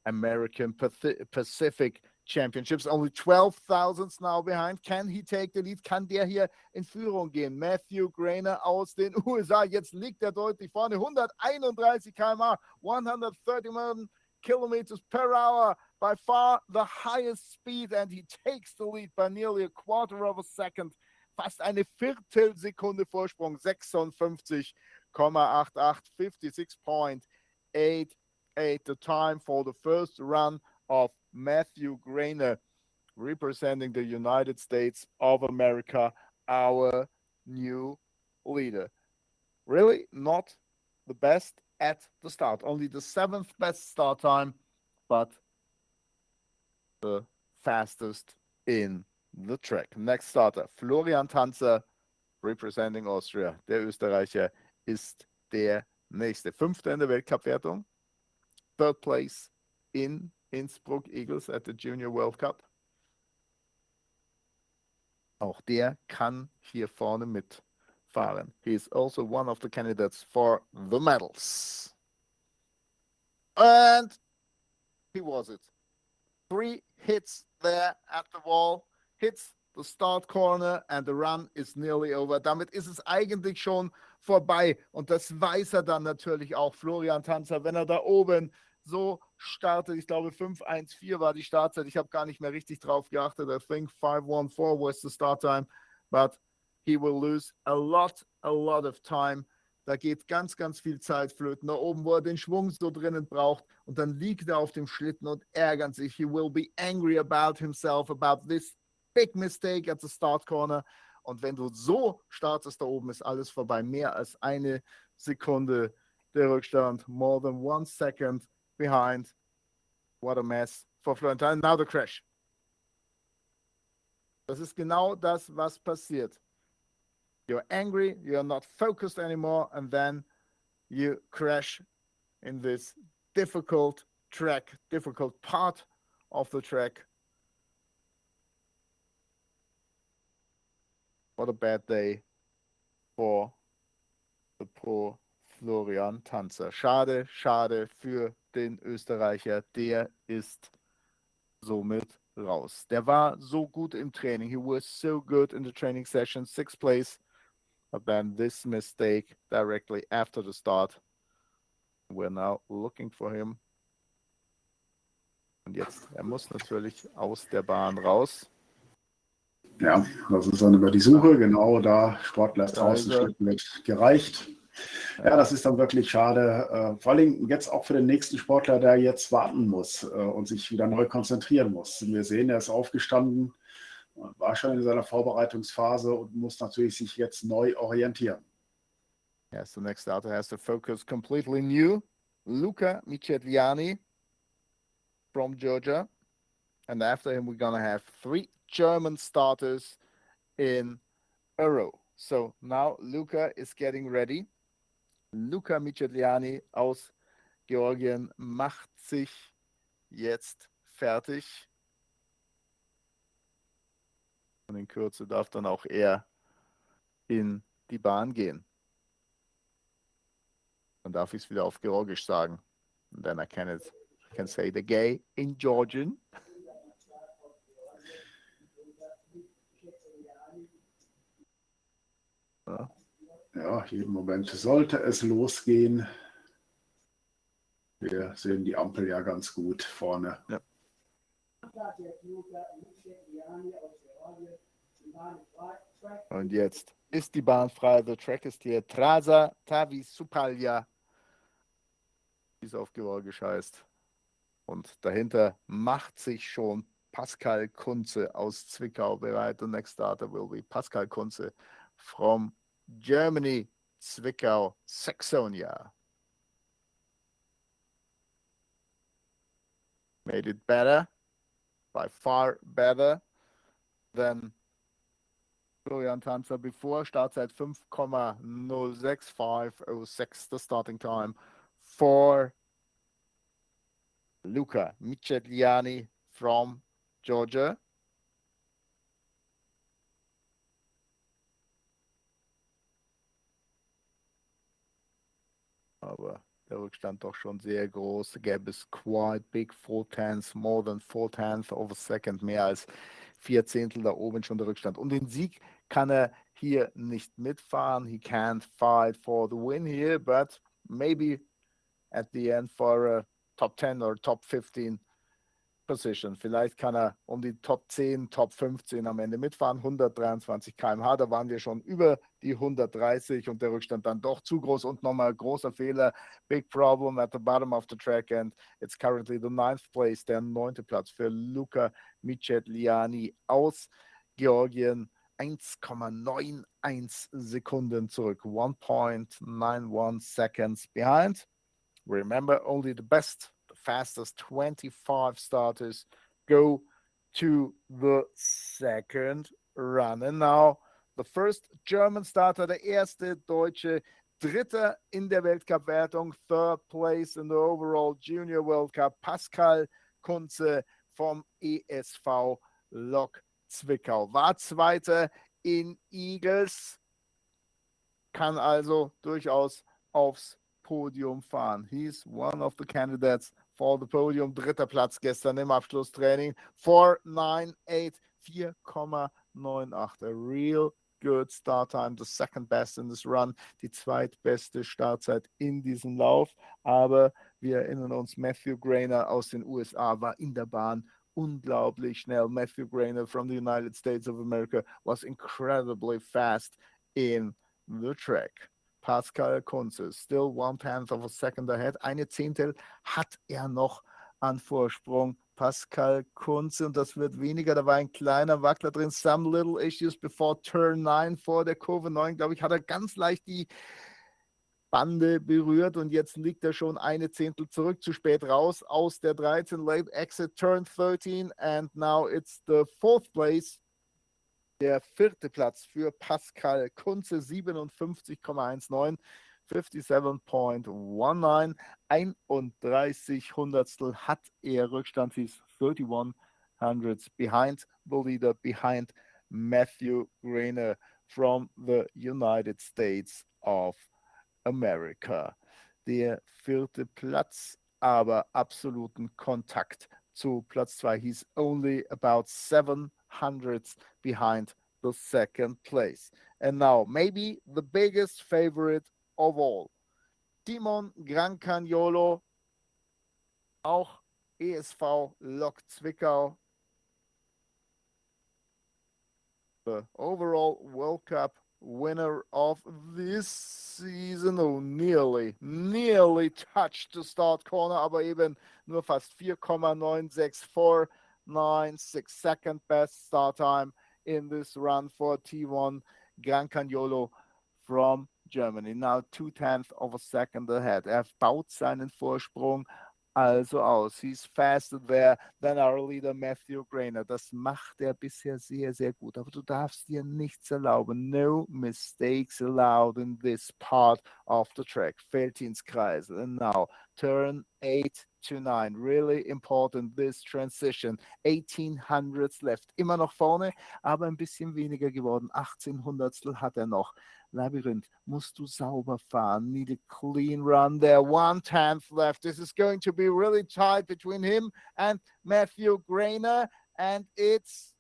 American Pacific Championships. Only 12 thousandths now behind. Can he take the lead? Kann der hier in Führung gehen? Matthew Grainer aus den USA. Jetzt liegt er deutlich vorne. 131 km/h, 131 kilometers per hour. By far the highest speed, and he takes the lead by nearly a quarter of a second. Fast eine Viertelsekunde Vorsprung. 56,88, 56.88 the time for the first run of Matthew Grainer, representing the United States of America, our new leader. Really not the best at the start. Only the 7th best start time, but the fastest in the track. Next starter, Florian Tanza, representing Austria. Der Österreicher ist der nächste. 5. in der Weltcup-Wertung. 3rd place in Innsbruck Eagles at the Junior World Cup. Auch der kann hier vorne mitfahren. He is also one of the candidates for the medals. And he was it. 3 hits there at the wall, hits the start corner, and the run is nearly over. Damit ist es eigentlich schon vorbei. Und das weiß er dann natürlich auch, Florian Tanza, wenn er da oben so startet. Ich glaube 5:14 war die Startzeit. Ich habe gar nicht mehr richtig drauf geachtet. I think 5:14 was the start time, but he will lose a lot of time. Da geht ganz viel Zeit flöten. Da oben, wo er den Schwung so drinnen braucht, und dann liegt er auf dem Schlitten und ärgert sich. He will be angry about himself, about this big mistake at the start corner. Und wenn du so startest, da oben ist alles vorbei. Mehr als eine Sekunde der Rückstand. More than 1 second behind. What a mess for Florian Tanza. Now the crash. Das ist genau das, was passiert. You're angry, you're not focused anymore, and then you crash in this difficult track, difficult part of the track. What a bad day for the poor Florian Tanza. Schade für den Österreicher. Der ist somit raus. Der war so gut im Training. He was so good in the training session. 6th place. But then this mistake directly after the start. We're now looking for him. Und jetzt, er muss natürlich aus der Bahn raus. Ja, das ist dann über die Suche. Genau, da Sportler ist draußen, Schlitten wird gereicht. Ja, das ist dann wirklich schade. Vor allem jetzt auch für den nächsten Sportler, der jetzt warten muss und sich wieder neu konzentrieren muss. Wir sehen, er ist aufgestanden, war schon in seiner Vorbereitungsphase und muss natürlich sich jetzt neu orientieren. Yes, the next starter has to focus completely new. Luscia Micheliani from Georgia. And after him, we're going to have 3 German starters in a row. So now Luscia is getting ready. Luscia Micheliani aus Georgien macht sich jetzt fertig. Und in Kürze darf dann auch er in die Bahn gehen. Dann darf ich es wieder auf Georgisch sagen. And then I can say the gay in Georgian. Ja, jeden Moment sollte es losgehen. Wir sehen die Ampel ja ganz gut vorne. Ja. Und jetzt ist die Bahn frei. The track is clear. Trasa Tavisupalya, wie es auf Georgisch heißt. Und dahinter macht sich schon Pascal Kunze aus Zwickau bereit. The next starter will be Pascal Kunze from Germany, Zwickau, Saxonia. Made it better, by far better than Florian Tanza before. Startzeit 5,06506, the starting time for Luscia Micheliani from Georgia. Aber der Rückstand doch schon sehr groß. The gap is quite big, 4/10, more than 4/10 of a second, mehr als 4 Zehntel da oben schon der Rückstand. Und den Sieg kann er hier nicht mitfahren. He can't fight for the win here, but maybe at the end for a top 10 or top 15 position. Vielleicht kann er um die Top 10, Top 15 am Ende mitfahren. 123 km/h, da waren wir schon über die 130 und der Rückstand dann doch zu groß und nochmal großer Fehler. Big problem at the bottom of the track and it's currently the 9th place, der 9. Platz für Luscia Micheliani aus Georgien. 1,91 Sekunden zurück. 1.91 seconds behind. Remember, only the best, the fastest 25 starters go to the second run. And now the first German starter, der erste Deutsche, Dritter in der Weltcup-Wertung, 3rd place in the overall Junior World Cup, Pascal Kunze vom ESV Lok Zwickau. War Zweiter in Eagles, kann also durchaus aufs Podium fahren. He's one of the candidates for the podium. 3. Platz gestern im Abschlusstraining. 4,98, 4,98. A real good start time. The second best in this run. Die zweitbeste Startzeit in diesem Lauf. Aber wir erinnern uns, Matthew Grainer aus den USA war in der Bahn unglaublich schnell. Matthew Grainer from the United States of America was incredibly fast in the track. Pascal Kunze, still 1/10 of a second ahead. Eine Zehntel hat er noch an Vorsprung. Pascal Kunze, und das wird weniger. Da war ein kleiner Wackler drin. Some little issues before turn 9. Vor der Kurve 9, glaube ich, hat er ganz leicht die Bande berührt und jetzt liegt er schon eine Zehntel zurück, zu spät raus aus der 13. Late exit turn 13 and now it's the 4th place. Der 4. Platz für Pascal Kunze, 57,19, 57.19, 31 Hundertstel hat er Rückstand. He's 31 hundredths behind the leader, behind Matthew Grainer from the United States of America. Der 4. Platz, aber absoluten Kontakt zu Platz 2. He's only about 7 hundredths behind the 2nd place. And now, maybe the biggest favorite of all, Timon Grancagnolo, auch ESV Lok Zwickau. The overall World Cup winner of this season. Oh, nearly touched the start corner, aber eben nur fast 4,9646, second best start time in this run for T1 Grancagnolo from Germany. Now 2/10 of a second ahead. Er baut seinen Vorsprung also aus. He's faster there than our leader Matthew Grainer. Das macht er bisher sehr, sehr gut. Aber du darfst dir nichts erlauben. No mistakes allowed in this part of the track. Veltinskreisel. And now turn 8 to 9. Really important, this transition. 18 hundredths left. Immer noch vorne, aber ein bisschen weniger geworden. 18 Hundertstel hat er noch. Labyrinth, musst du sauber fahren. Need a clean run there. 1/10 left. This is going to be really tight between him and Matthew Grainer. And it's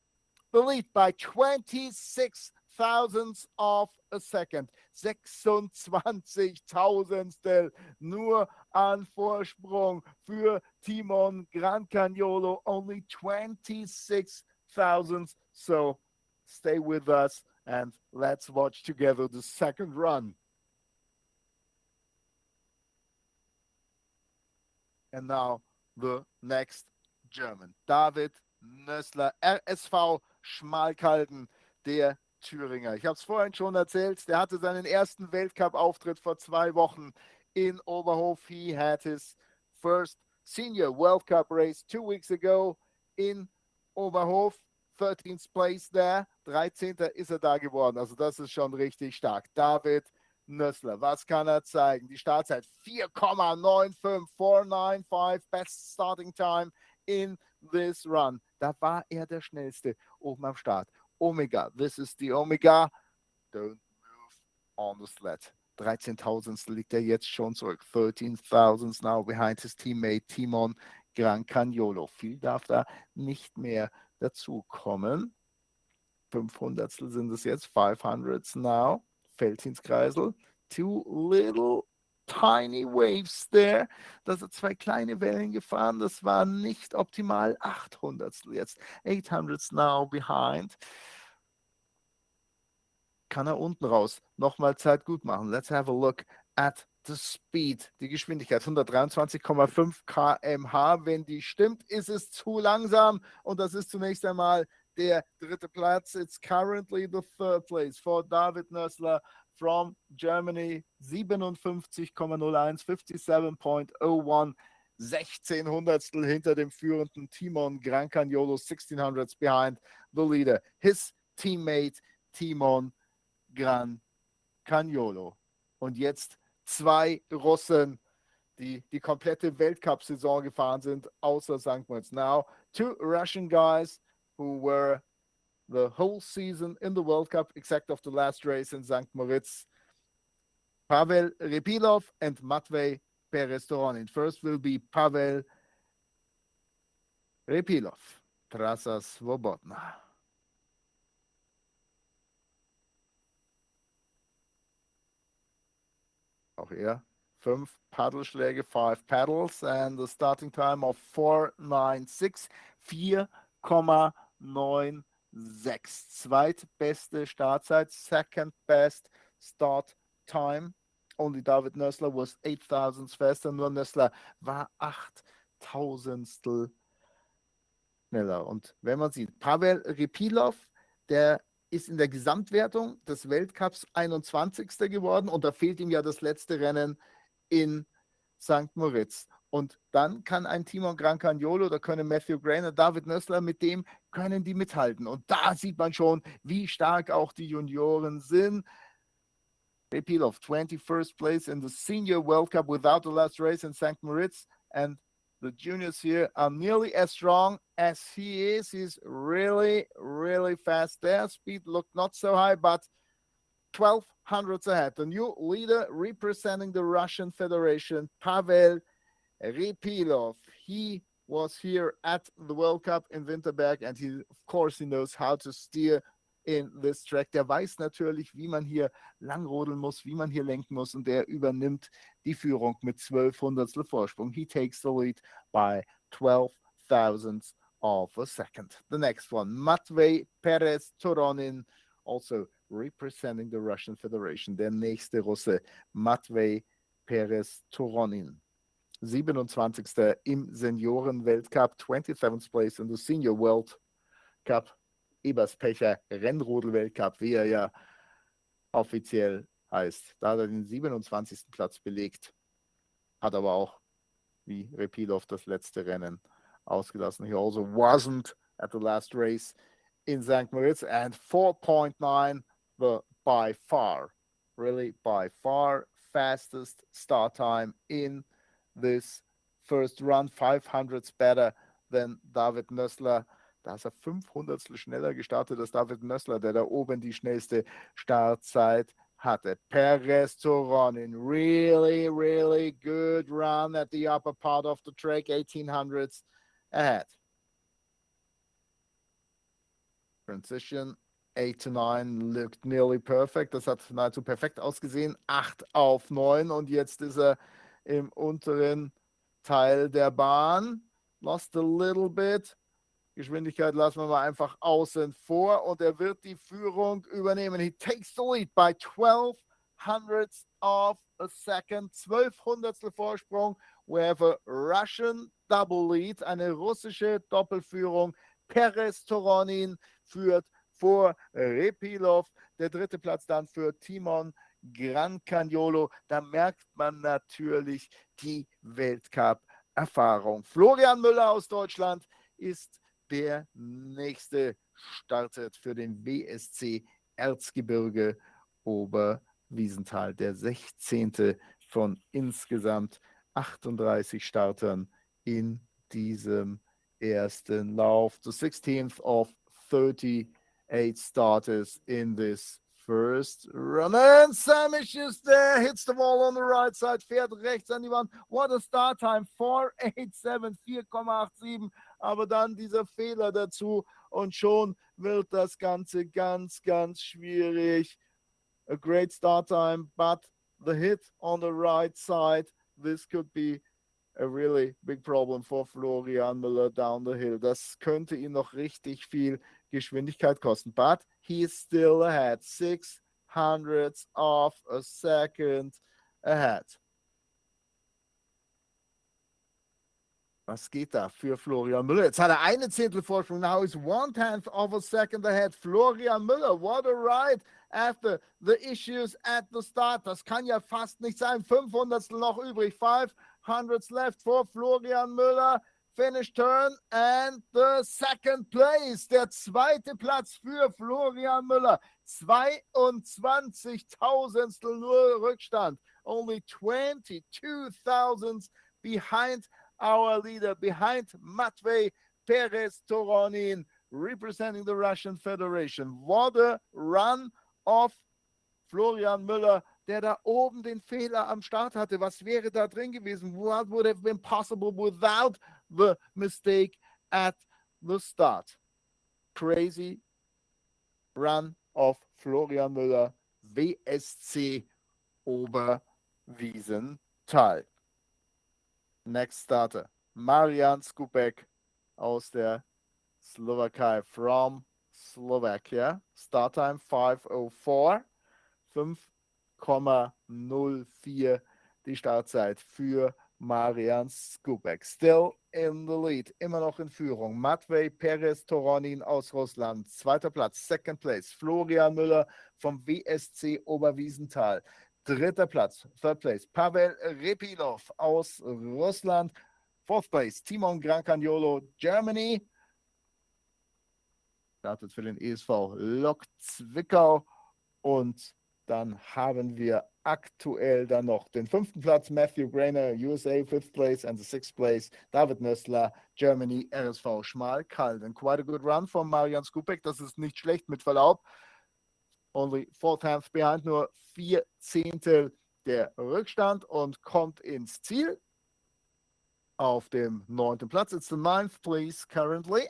the lead by 26 thousandths of a second. 26 Tausendstel nur an Vorsprung für Timon Grancagnolo. Only 26 thousandths. So stay with us and let's watch together the second run. And now the next German, David Nisler, RSV Schmalkalden, der Thüringer. Ich habe es vorhin schon erzählt, der hatte seinen ersten Weltcup-Auftritt vor 2 Wochen in Oberhof. He had his first senior World Cup race 2 weeks ago in Oberhof. 13th place there. 13. ist er da geworden. Also das ist schon richtig stark. David Nisler, was kann er zeigen? Die Startzeit 4,95, 495, best starting time in this run. Da war er der Schnellste oben am Start. Omega, this is the Omega. Don't move on the sled. 13.000 liegt er jetzt schon zurück. 13,000 now behind his teammate Timon Grancagnolo. Viel darf da nicht mehr dazukommen. 500 sind es jetzt. 500s now. Feldhinskreisel. 2 little tiny waves there. Da sind 2 kleine Wellen gefahren. Das war nicht optimal. 800 jetzt. 800s now behind. Kann er unten raus nochmal Zeit gut machen. Let's have a look at the speed. Die Geschwindigkeit 123,5 km/h. Wenn die stimmt, ist es zu langsam. Und das ist zunächst einmal der 3. Platz. It's currently the 3rd place for David Nisler from Germany. 57,01, 57.01. 16 Hundertstel hinter dem führenden Timon Grancagnolo. 1600s behind the leader. His teammate Timon Grancagnolo. Und jetzt 2 Russen, die die komplette Weltcup-Saison gefahren sind, außer St. Moritz. Now, 2 Russian guys who were the whole season in the World Cup, except of the last race in St. Moritz. Pavel Repilov and Matvey Perez-Toronin. First will be Pavel Repilov. Trasa Svobodna. Auch er 5 Paddelschläge, 5 paddles and the starting time of 4,96, 4,96. Zweitbeste Startzeit, second best start time. Only David Nisler was 8,000 faster. Nur Nisler war 8,000 schneller. Und wenn man sieht, Pavel Repilov, der ist in der Gesamtwertung des Weltcups 21. geworden und da fehlt ihm ja das letzte Rennen in St. Moritz. Und dann kann ein Timon Grancagnolo, da können Matthew Grainer, David Nisler, mit dem können die mithalten. Und da sieht man schon, wie stark auch die Junioren sind. Repilov, 21st place in the Senior World Cup without the last race in St. Moritz. And the juniors here are nearly as strong as he is. He's really, really fast there. Speed looked not so high, but 1,200s ahead. The new leader representing the Russian Federation, Pavel Repilov. He was here at the World Cup in Winterberg and he, of course, he knows how to steer in this track. Der weiß natürlich, wie man hier langrodeln muss, wie man hier lenken muss und der übernimmt die Führung mit 12 Hundertstel Vorsprung. He takes the lead by 12 thousandths of a second. The next one, Matvey Perez-Toronin, also representing the Russian Federation. Der nächste Russe, Matvey Perez-Toronin. 27. im Senioren-Weltcup, 27th place in the Senior World Cup. Eberspecher Rennrodel-Weltcup, wie er ja offiziell heißt. Da hat er den 27. Platz belegt, hat aber auch, wie Repilov, das letzte Rennen ausgelassen. He also wasn't at the last race in St. Moritz and 4.9, the by far, really by far fastest start time in this first run. 500s better than David Nisler. Da ist er 500 schneller gestartet als David Nisler, der da oben die schnellste Startzeit hatte. Perez-Toronin, really, really good run at the upper part of the track, 1800s ahead. Transition 8 to 9 looked nearly perfect. Das hat nahezu perfekt ausgesehen. 8 auf 9 und jetzt ist er im unteren Teil der Bahn. Lost a little bit. Geschwindigkeit lassen wir mal einfach außen vor und er wird die Führung übernehmen. He takes the lead by 12 hundredths of a second. 12 Hundertstel Vorsprung. We have a Russian double lead, eine russische Doppelführung Perez Toronin führt vor Repilov. Der dritte Platz dann für Timon Grancagnolo. Da merkt man natürlich die Weltcup-Erfahrung. Florian Müller aus Deutschland ist der nächste, startet für den WSC Erzgebirge Oberwiesenthal. Der 16. von insgesamt 38 Startern in diesem ersten Lauf. The 16th of 38 starters in this first run. And Samish is there, hits the ball on the right side, fährt rechts an die Wand. What a start time, 4,87, 4,87. Aber dann dieser Fehler dazu und schon wird das Ganze ganz, ganz schwierig. A great start time, but the hit on the right side, this could be a really big problem for Florian Müller down the hill. Das könnte ihn noch richtig viel Geschwindigkeit kosten. But he is still ahead. 600ths of a second ahead. Was geht da für Florian Müller? Jetzt hat er eine Zehntel Vorsprung. Now he's 1/10 of a second ahead. Florian Müller, what a ride after the issues at the start. Das kann ja fast nicht sein. 500stel noch übrig. 500ths left for Florian Müller. Finish turn and the second place. Der zweite Platz für Florian Müller. 22.000stel nur Rückstand. Only 22,000 behind our leader, behind Matvei Perez Toronin, representing the Russian Federation. What a run of Florian Müller, der da oben den Fehler am Start hatte. Was wäre da drin gewesen? What would have been possible without the mistake at the start? Crazy run of Florian Müller, WSC Oberwiesenthal. Next starter, Marian Skupek aus der Slowakei, from Slovakia. Start time 5:04, 5,04 die Startzeit für Marian Skupek. Still in the lead, immer noch in Führung. Matvei Perez Toronin aus Russland, zweiter Platz, second place. Florian Müller vom WSC Oberwiesenthal. Dritter Platz, third place, Pavel Repilov aus Russland. Fourth place, Timon Grancagnolo, Germany. Startet für den ESV Lok Zwickau. Und dann haben wir aktuell dann noch den fünften Platz, Matthew Grainer, USA, fifth place, and the sixth place, David Nisler, Germany, RSV Schmalkalden. Quite a good run von Marian Skupek, das ist nicht schlecht, mit Verlaub. Only 4/10 behind, nur 4 Zehntel der Rückstand und kommt ins Ziel auf dem 9. Platz. It's the 9th place currently.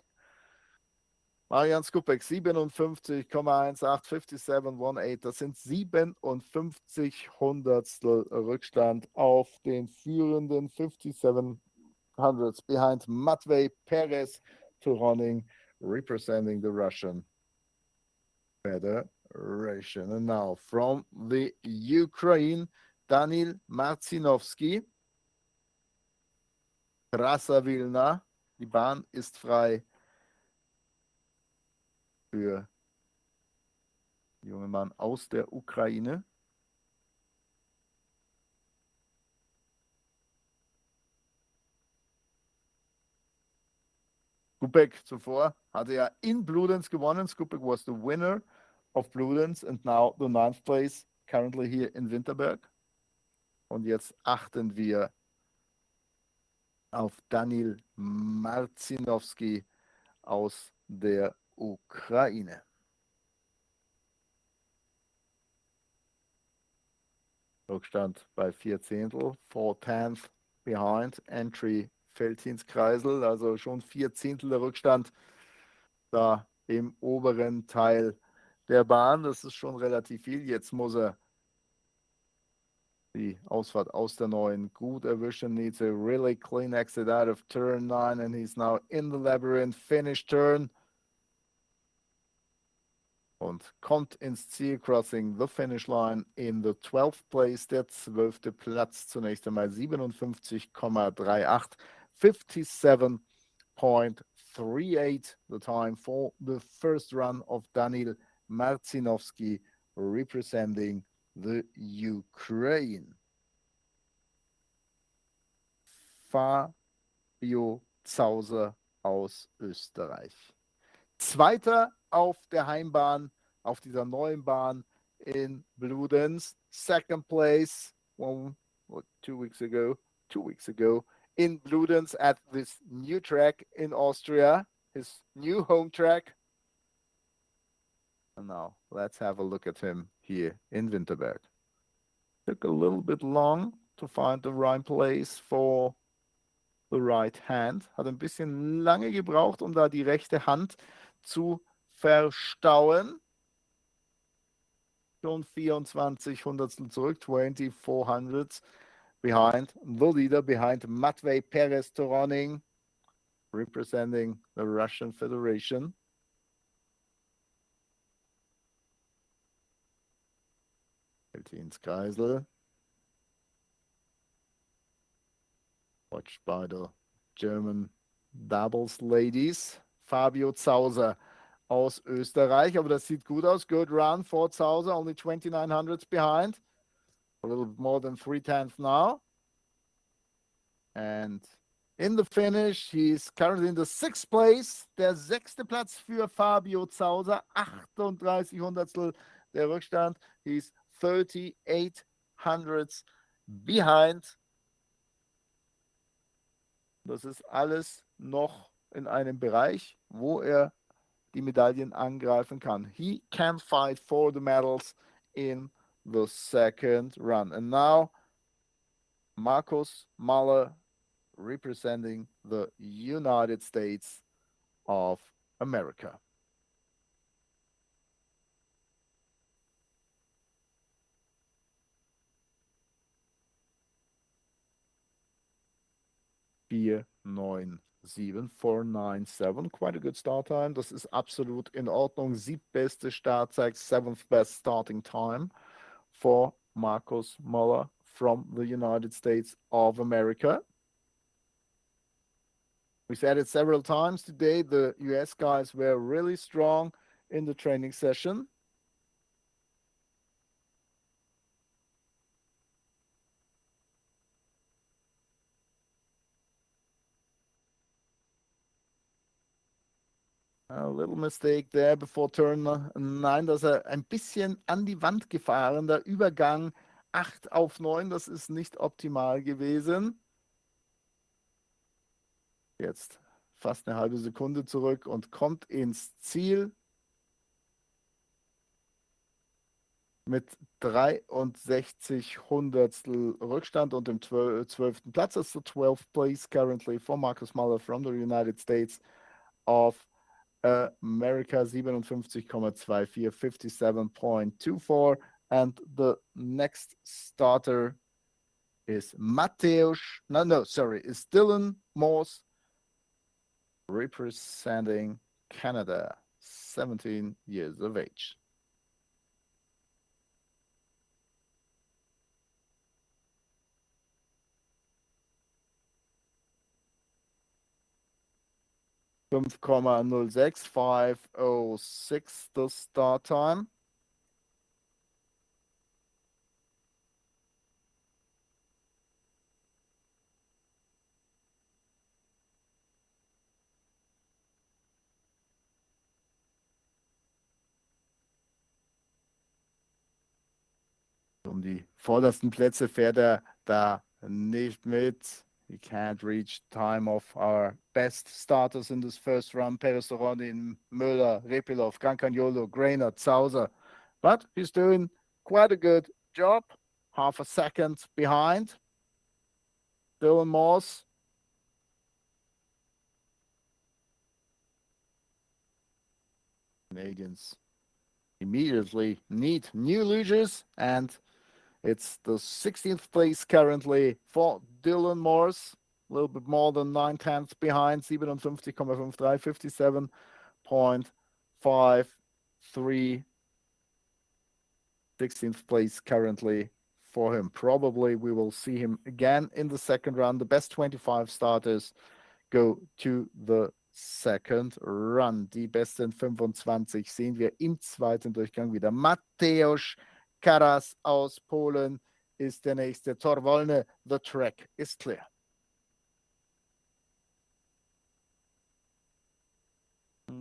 Marian Skupek 57,18, 57,18. Das sind 57 Hundertstel Rückstand auf den führenden 5700s behind Matvei Perez Toronin, representing the Russian Federation. And now from the Ukraine, Danil Martinovsky. Trasa Vilna. Die Bahn ist frei für den jungen Mann aus der Ukraine. Skupek zuvor hatte ja in Bludenz gewonnen. Skupek was the winner of Bludenz and now the 9th place currently here in Winterberg. Und jetzt achten wir auf Danil Martinovsky aus der Ukraine. Rückstand bei 4 Zehntel, 4/10 behind, Entry Veltinskreisel, also schon 4 Zehntel der Rückstand da im oberen Teil der Bahn. Das ist schon relativ viel. Jetzt muss er die Ausfahrt aus der neuen gut erwischen. Needs a really clean exit out of turn 9 and he's now in the labyrinth. Finish turn. Und kommt ins Ziel, crossing the finish line in the 12th place. Der 12. Platz zunächst einmal 57,38, 57.38. 3:08 the time for the first run of Daniil Martinovsky representing the Ukraine. Fabio Zauser aus Österreich. Zweiter auf der Heimbahn, auf dieser neuen Bahn in Bludenz. Second place 2 weeks ago in Bludenz at this new track in Austria, his new home track. And now let's have a look at him here in Winterberg. Took a little bit long to find the right place for the right hand. Hat ein bisschen lange gebraucht, um da die rechte Hand zu verstauen. Schon 24 Hundertstel zurück, 24 hundredths behind the leader, behind Matvey Perez-Toroning, representing the Russian Federation. Kreisel. Watched by the German doubles ladies. Fabio Zauser aus Österreich, aber das sieht gut aus. Good run for Zauser, only 29 hundredths behind. A little bit more than 3/10 now. And in the finish, he's currently in the 6th place. Der 6. Platz für Fabio Zauser, 38 Hundertstel der Rückstand. He's 38 hundredths behind. Das ist alles noch in einem Bereich, wo er die Medaillen angreifen kann. He can fight for the medals in the second run. And now, Markus Muller representing the United States of America. Vier, 9, 7, 497. Quite a good start time. Das ist absolut in Ordnung. 7. Startzeit, 7th best starting time for Markus Muller from the United States of America. We said it several times today. The US guys were really strong in the training session. A little mistake there before turn 9, dass er ein bisschen an die Wand gefahren. Der Übergang 8 auf 9, das ist nicht optimal gewesen. Jetzt fast eine halbe Sekunde zurück und kommt ins Ziel mit 63 Hundertstel Rückstand und dem 12. Platz. Das ist the 12th place currently for Markus Muller from the United States of America, 57,24, 57.24. And the next starter is is Dylan Morse, representing Canada, 17 years of age. .06, 5:06 the start time. Um die vordersten Plätze fährt er da nicht mit. We can't reach time of our best starters in this first run. Perez-Toroning, Muller, Repilov, Cancagnolo, Grainer, Zauser. But he's doing quite a good job. Half a second behind. Dylan Morse. Canadians immediately need new luges, and it's the 16th place currently for Dylan Morse. A little bit more than 9/10 behind. 57,53, 57.53. 16th place currently for him. Probably we will see him again in the second round. The best 25 starters go to the second run. Die besten 25 sehen wir im zweiten Durchgang wieder. Mateusz Karas aus Polen ist der nächste. Tor Wolny, the track is clear.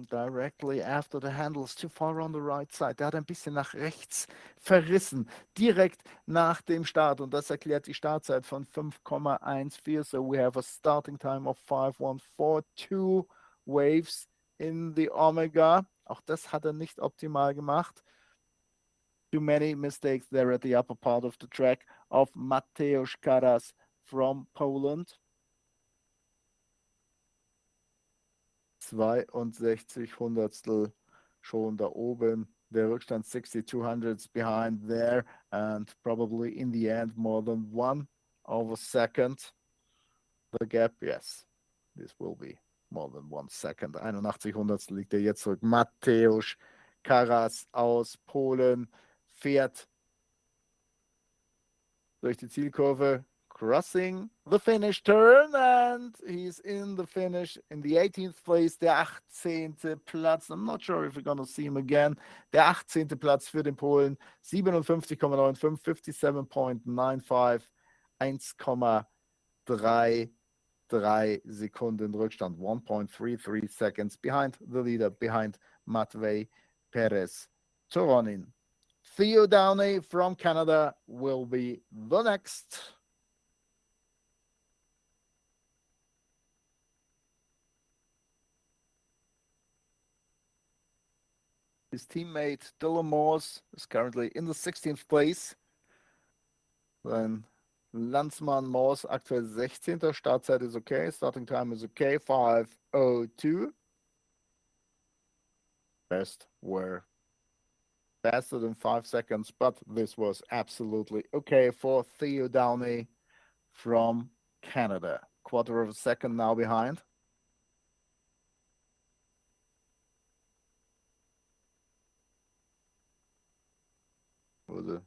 Directly after the handles, too far on the right side. Der hat ein bisschen nach rechts verrissen, direkt nach dem Start. Und das erklärt die Startzeit von 5,14. So we have a starting time of 5:142 waves in the Omega. Auch das hat er nicht optimal gemacht. Too many mistakes there at the upper part of the track of Mateusz Karas from Poland. 62 Hundertstel schon da oben. Der Rückstand 62 hundredths behind there and probably in the end more than 1 second. The gap, yes, this will be more than 1 second. 81 Hundertstel liegt er jetzt zurück. Mateusz Karas aus Polen fährt durch die Zielkurve, crossing the finish turn, and he's in the finish in the 18th place, der 18. Platz. I'm not sure if we're going to see him again. Der 18. Platz für den Polen, 57,95, 57.95, 1,33 Sekunden Rückstand, 1.33 seconds behind the leader, behind Matvei Perez Toronin. Theo Downey from Canada will be the next. His teammate Dylan Morse is currently in the 16th place. Then Landsmann Morse aktuell 16. Startzeit is okay. Starting time is okay. 5:02. Best were faster than 5 seconds, but this was absolutely okay for Theo Downey from Canada. Quarter of a second now behind. Was a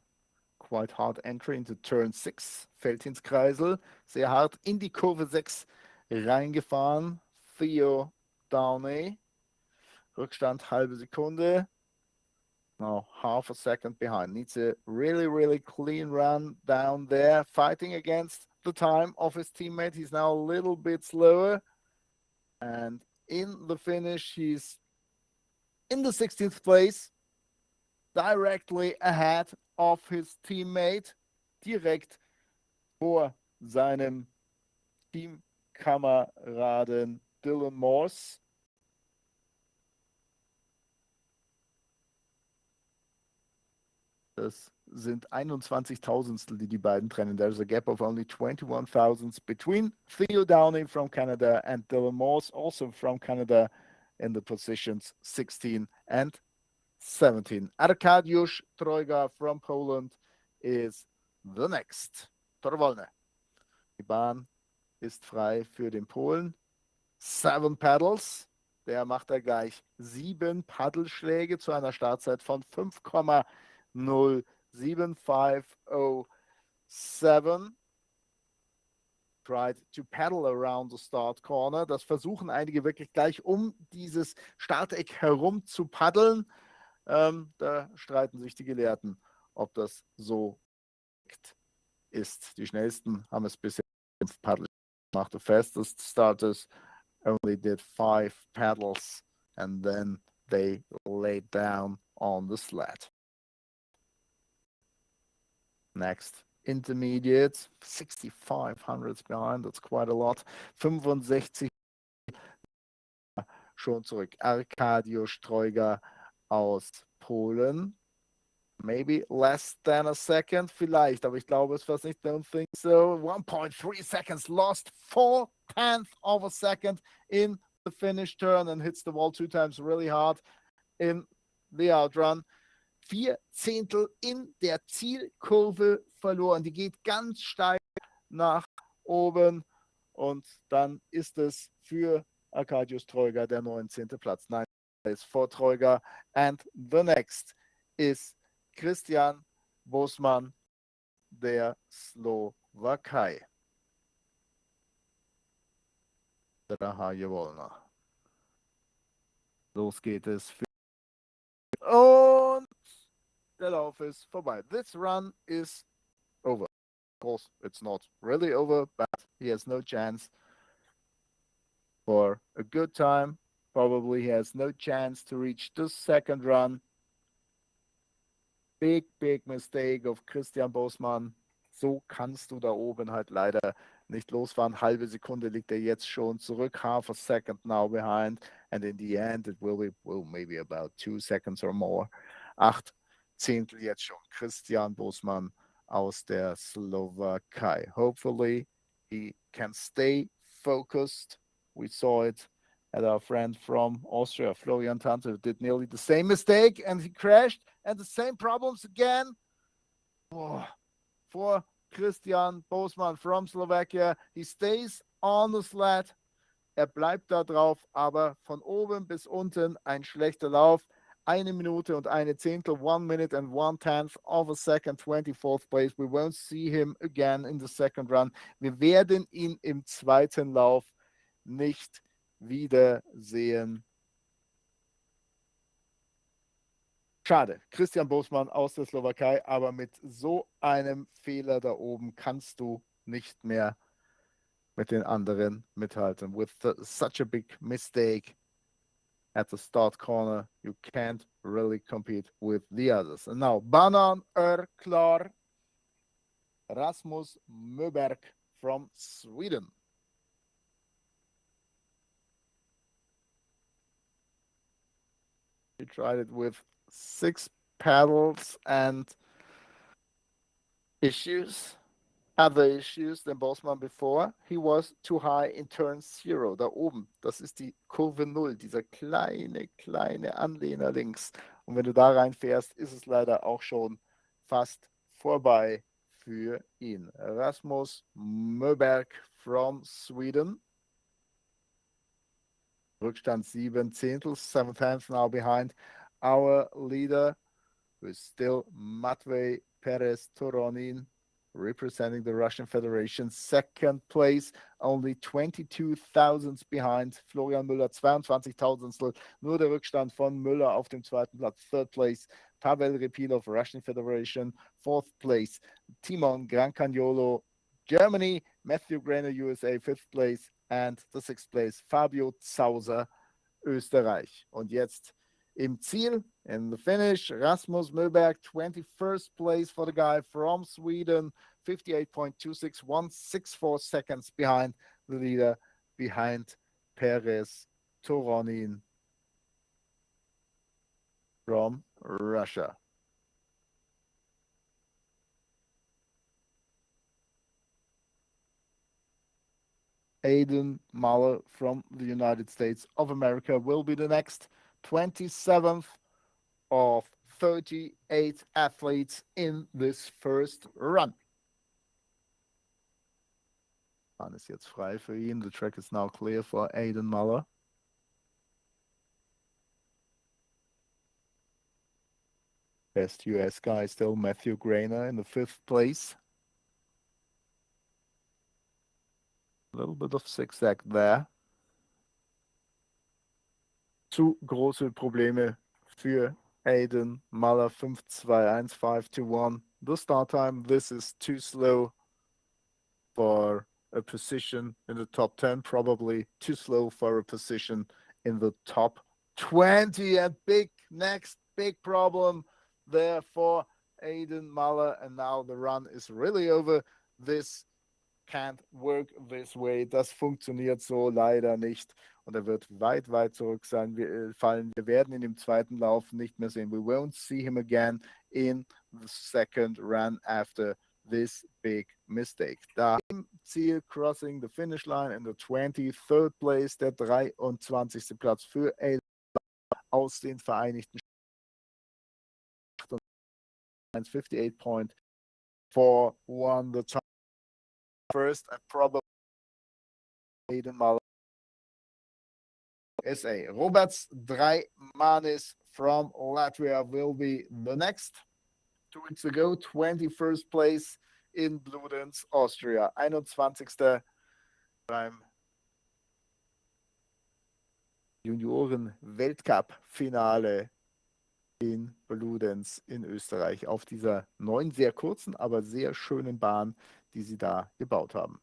quite hard entry into turn 6. Fällt ins Kreisel. Sehr hart in die Kurve 6 reingefahren. Theo Downey. Rückstand halbe Sekunde. Now half a second behind. Needs a really, really clean run down there. Fighting against the time of his teammate. He's now a little bit slower. And in the finish, he's in the 16th place. Directly ahead of his teammate, direkt vor seinem Teamkameraden Dylan Morse. Das sind 21 Tausendstel, die beiden trennen. There's a gap of only 21 thousandths between Theo Downey from Canada and Dylan Morse, also from Canada, in the positions 16 and 17. Arkadiusz Trojga from Poland is the next. Tor Wolny. Die Bahn ist frei für den Polen. 7 paddles. Der macht da gleich 7 Paddelschläge zu einer Startzeit von 5,07507. Tried to paddle around the start corner. Das versuchen einige wirklich gleich um dieses Starteck herum zu paddeln. Da streiten sich die Gelehrten, ob das so ist. Die schnellsten haben es bisher 5 Paddles gemacht. The fastest starters only did 5 paddles and then they laid down on the sled. Next intermediate, 6,500 hundredths behind, that's quite a lot. 65 schon zurück. Arkadiusz Trojga aus Polen. Maybe less than a second, vielleicht, aber ich glaube es fast nicht. Don't think so. 1.3 seconds lost, 4/10 of a second in the finish turn and hits the wall 2 times really hard in the outrun. 4 Zehntel in der Zielkurve verloren. Die geht ganz steil nach oben und dann ist es für Arkadiusz Trojga der 19. Platz. Nein, is for Trojga, and the next is Christian Bosman der Slowakei. Draha Wolna. Los geht es. Und der Lauf ist vorbei. This run is over. Of course, it's not really over, but he has no chance for a good time. Probably he has no chance to reach the second run. Big mistake of Christian Bosman. So kannst du da oben halt leider nicht losfahren. Halbe Sekunde liegt er jetzt schon zurück. Half a second now behind. And in the end, it will be, maybe about 2 seconds or more. 8 Zehntel jetzt schon. Christian Bosman aus der Slowakei. Hopefully, he can stay focused. We saw it at our friend from Austria, Florian Tanza, who did nearly the same mistake, and he crashed, and the same problems again. For Christian Bosman from Slovakia. He stays on the sled. Bleibt da drauf, aber von oben bis unten ein schlechter Lauf. 1 Minute und 1 Zehntel, 1 minute and 1/10 of a second, 24th place. We won't see him again in the second run. Wir werden ihn im zweiten Lauf nicht wiedersehen. Schade, Christian Bosman aus der Slowakei, aber mit so einem Fehler da oben kannst du nicht mehr mit den anderen mithalten. With such a big mistake at the start corner, you can't really compete with the others. And now, Banan klar, Rasmus Möberg from Sweden. He tried it with 6 paddles and other issues than Bosman before. He was too high in turn 0. Da oben, das ist die Kurve 0, dieser kleine Anlehner links. Und wenn du da reinfährst, ist es leider auch schon fast vorbei für ihn. Rasmus Möberg from Sweden. Rückstand 7 Zehntel, 7/10 now behind our leader, who is still Matvei Perez Toronin, representing the Russian Federation. Second place, only 22 thousandths behind Florian Müller, 22 Tausendstel. Nur der Rückstand von Müller auf dem zweiten Platz. Third place, Pavel Repilov, Russian Federation. Fourth place, Timon Grancagnolo, Germany. Matthew Grainer, USA, 5th place. And the 6th place, Fabio Zauser, Österreich. Und jetzt im Ziel, in the finish, Rasmus Möberg, 21st place for the guy from Sweden, 58.26, 164 seconds behind the leader, behind Perez Toronin from Russia. Aiden Muller from the United States of America will be the next 27th of 38 athletes in this first run. Bahn ist jetzt frei für ihn. The track is now clear for Aiden Muller. Best US guy still Matthew Grainer in the 5th place. A little bit of zigzag there. Zu große Probleme für Aiden Muller. 5-2-1, 5-2-1. The start time, this is too slow for a position in the top 10. Probably too slow for a position in the top 20. And next big problem there for Aiden Muller. And now the run is really over. This can't work this way. Das funktioniert so leider nicht. Und er wird weit zurückfallen. Wir werden ihn im zweiten Lauf nicht mehr sehen. We won't see him again in the second run after this big mistake. Da im Ziel, crossing the finish line in the 23rd place, der 23. Platz für Aiden aus den Vereinigten Staaten. 58.41 the time. First and probably Aiden Muller. SA. Roberts Dreimanis from Latvia will be the next. 2 weeks ago, 21st place in Bludenz, Austria. 21. beim Junioren-Weltcup-Finale in Bludenz in Österreich auf dieser neuen, sehr kurzen, aber sehr schönen Bahn, die sie da gebaut haben.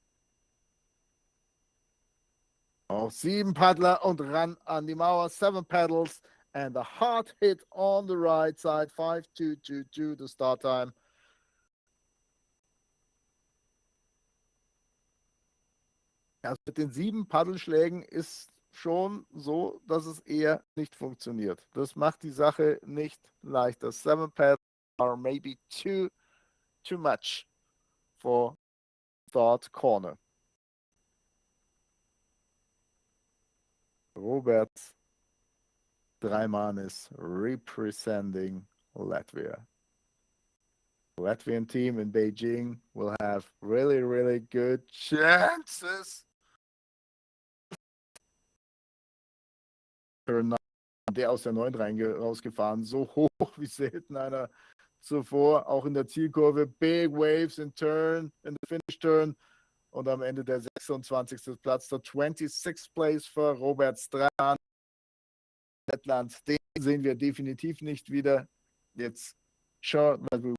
Auch 7 Paddler und ran an die Mauer, 7 pedals and a hard hit on the right side, 5-2-2-2 the start time. Also mit den 7 Paddelschlägen ist schon so, dass es eher nicht funktioniert. Das macht die Sache nicht leichter. 7 paddles are maybe too much for start corner. Robert Dreimanis representing Latvia. The Latvian team in Beijing will have really, really good chances. Der aus der 9 rausgefahren, so hoch wie selten einer zuvor, auch in der Zielkurve, big waves in the finish turn und am Ende der 26. Platz, der 26th place für Robert Strahan. Lettland, den sehen wir definitiv nicht wieder. Jetzt sure that we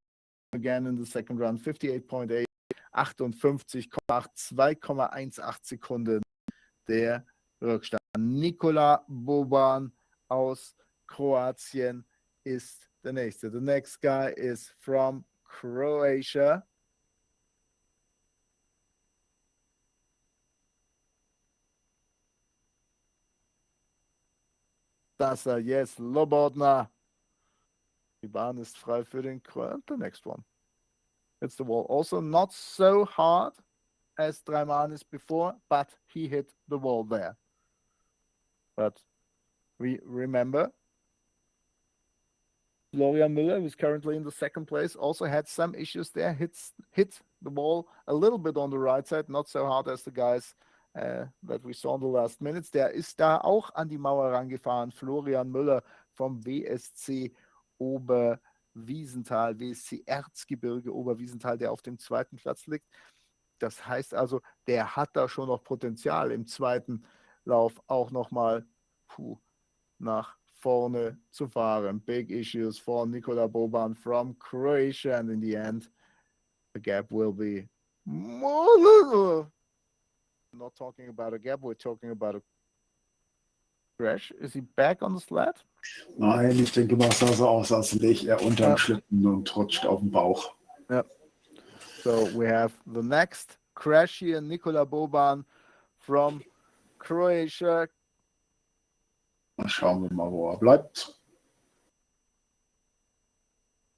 again in the second round, 58.8, 58,8, 2,18 Sekunden der Rückstand. Nikola Boban aus Kroatien ist der nächste. The next guy is from Croatia. Das yes, Lobodna. Die Bahn ist frei für den the next one. It's the wall. Also not so hard as Dreimanis before, but he hit the wall there. But we remember Florian Muller, who's currently in the second place, also had some issues there. Hit the wall a little bit on the right side, not so hard as the guys that we saw in the last minutes. Der ist da auch an die Mauer rangefahren. Florian Müller vom WSC Oberwiesenthal, WSC Erzgebirge Oberwiesenthal, der auf dem 2. Platz liegt. Das heißt also, der hat da schon noch Potenzial im zweiten Lauf auch nochmal nach vorne zu fahren. Big issues for Nikola Boban from Croatia, and in the end, the gap will be more. Not talking about a gap, we're talking about a crash. Is he back on the sled? Nein, ich denke mal, es sah so aus, als legt er unterm Schlitten und rutscht auf den Bauch. Ja. So we have the next crash here, Nikola Boban from Croatia. Dann schauen wir mal, wo er bleibt.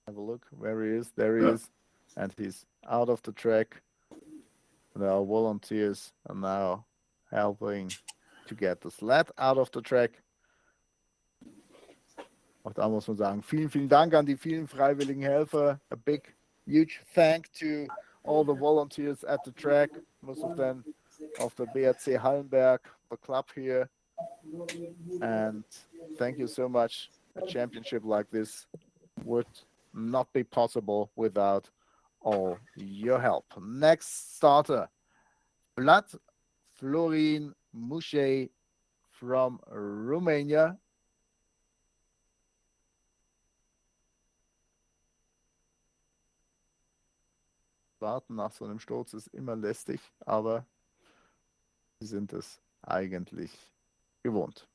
Have a look where he is. There he is. And he's out of the track. There are volunteers and now helping to get the sled out of the track. Auch da muss man sagen, vielen, vielen Dank an die vielen freiwilligen Helfer. A big, huge thank to all the volunteers at the track. Most of them of the BRC Hallenberg, the club here. And thank you so much. A championship like this would not be possible without all your help. Next starter, Florian Mucheliani from Romania. Warten nach so einem Sturz ist immer lästig, aber sie sind es eigentlich gewohnt.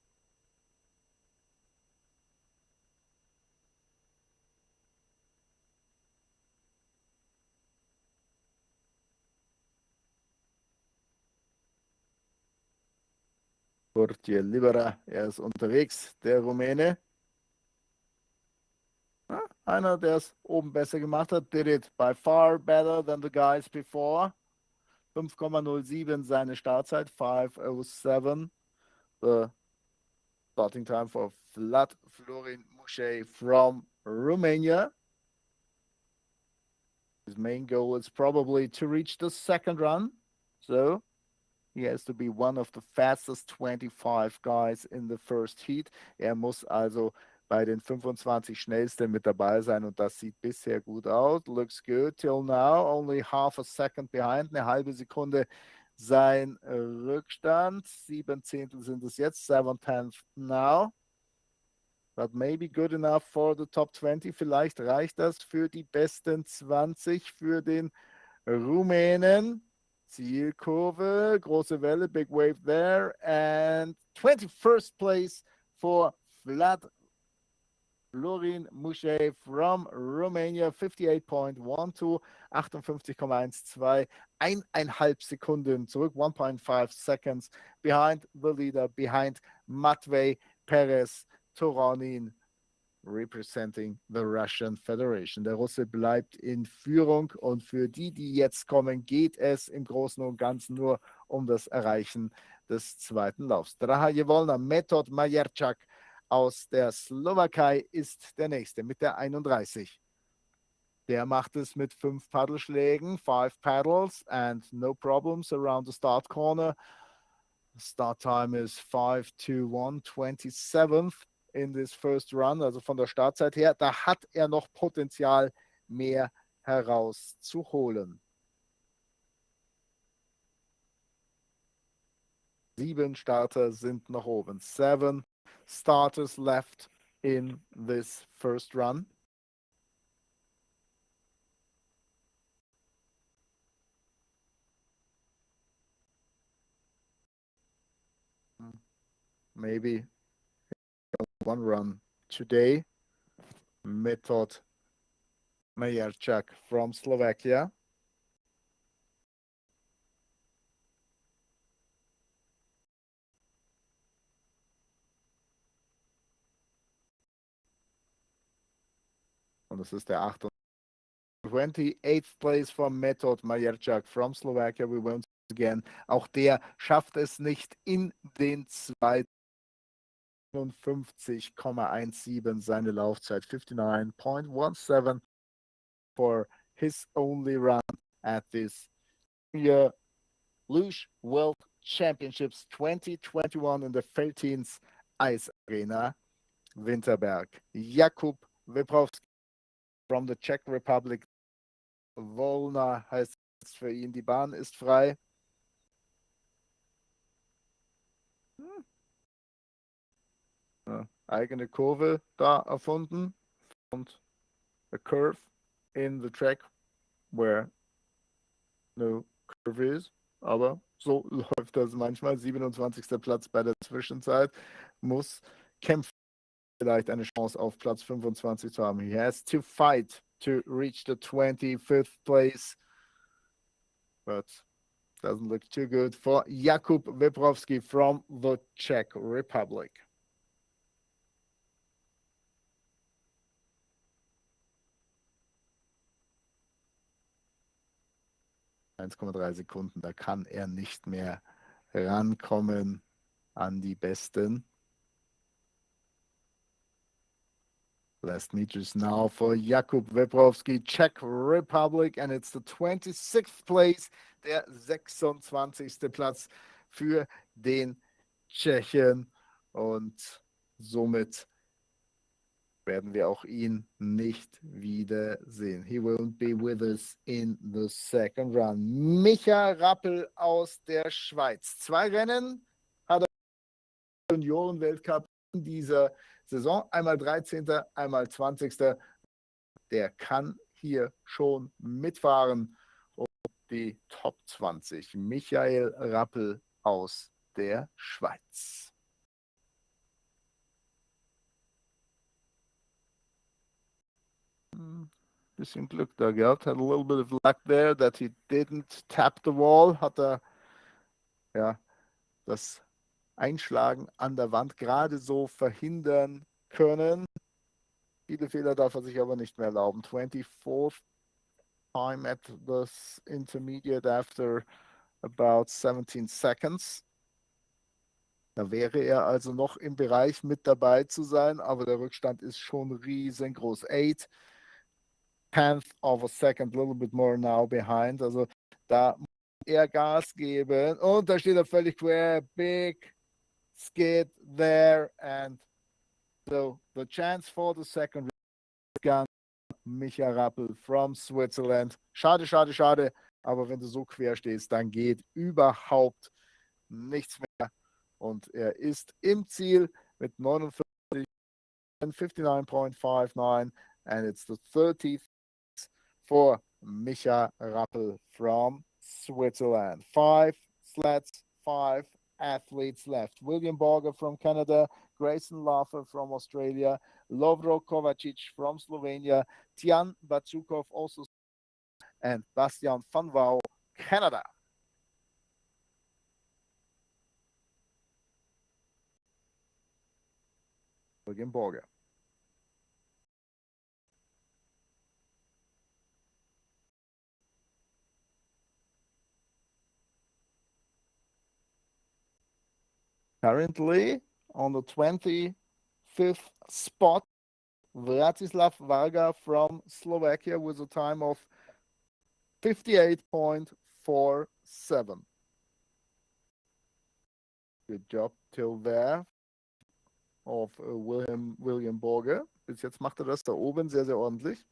Portier Libera, er ist unterwegs, der Rumäne. Einer, der es oben besser gemacht hat, did it by far better than the guys before. 5,07 seine Startzeit, 5:07. The starting time for Florian Mucheliani from Romania. His main goal is probably to reach the second run. So he has to be one of the fastest 25 guys in the first heat. Er muss also bei den 25 schnellsten mit dabei sein und das sieht bisher gut aus. Looks good till now. Only half a second behind. Eine halbe Sekunde sein Rückstand. 7 Zehntel sind es jetzt, 7/10 now. But maybe good enough for the top 20. Vielleicht reicht das für die besten 20 für den Rumänen. Zielkurve, große Welle, big wave there. And 21st place for Florian Muche from Romania, 58.12, 58,12, 1,5 Sekunden zurück, 1.5 seconds behind the leader, behind Matvei Perez Toronin, representing the Russian Federation. Der Russe bleibt in Führung und für die jetzt kommen, geht es im Großen und Ganzen nur um das Erreichen des zweiten Laufs. Draha Wolna, Metod Majerczak aus der Slowakei ist der nächste mit der 31. Der macht es mit 5 Paddelschlägen, 5 paddles and no problems around the start corner. Start time is 5:21, 27th in this first run, also von der Startzeit her. Da hat er noch Potenzial, mehr herauszuholen. 7 Starter sind noch oben. 7 starters left in this first run. Maybe one run today. Metod Majerczak from Slovakia. Und das ist der 28th place for Metod Majerczak from Slovakia. We won't again. Auch der schafft es nicht in den zweiten. 59,17 seine Laufzeit. 59.17 for his only run at this Junior Luge World Championships 2021 in the Feldins Ice Arena, Winterberg. Jakub Weprowski from the Czech Republic. Wolna heißt es für ihn. Die Bahn ist frei. Eigene Kurve da erfunden und a curve in the track where no curve is, aber so läuft das manchmal. 27. Platz bei der Zwischenzeit, muss kämpfen, vielleicht eine Chance auf Platz 25 zu haben. He has to fight to reach the 25th place, but doesn't look too good for Jakub Weprowski from the Czech Republic. 1,3 Sekunden, da kann er nicht mehr rankommen an die Besten. Last meters now for Jakub Weprowski, Czech Republic, and it's the 26th place, der 26. Platz für den Tschechen, und somit werden wir auch ihn nicht wiedersehen. He won't be with us in the second run. Micha Rappel aus der Schweiz. 2 Rennen hat er im Junioren-Weltcup in dieser Saison. Einmal 13., einmal 20. Der kann hier schon mitfahren um die Top 20. Michael Rappel aus der Schweiz. Bisschen Glück da gehabt, had a little bit of luck there that he didn't tap the wall, hat er das Einschlagen an der Wand gerade so verhindern können. Viele Fehler darf er sich aber nicht mehr erlauben. 24th time at this intermediate after about 17 seconds. Da wäre er also noch im Bereich mit dabei zu sein, aber der Rückstand ist schon riesengroß. 8/10 of a second, a little bit more now behind. Also da muss er Gas geben. Und da steht er völlig quer. Big skid there. And so the chance for the second gun, Micha Rappel from Switzerland. Schade, schade, schade. aber wenn du so quer stehst, dann geht überhaupt nichts mehr. Und er ist im Ziel mit 59.59, and it's the 30th for Micha Rappel from Switzerland. 5 sleds, 5 athletes left. William Borger from Canada, Grayson Laffer from Australia, Lovro Kovacic from Slovenia, Tian Batsukov also, and Bastian Fenwal, Canada. William Borger. Currently on the 25th spot, Vratislav Varga from Slovakia with a time of 58.47. Good job till there of William Borger. Bis jetzt macht er das da oben sehr, sehr ordentlich.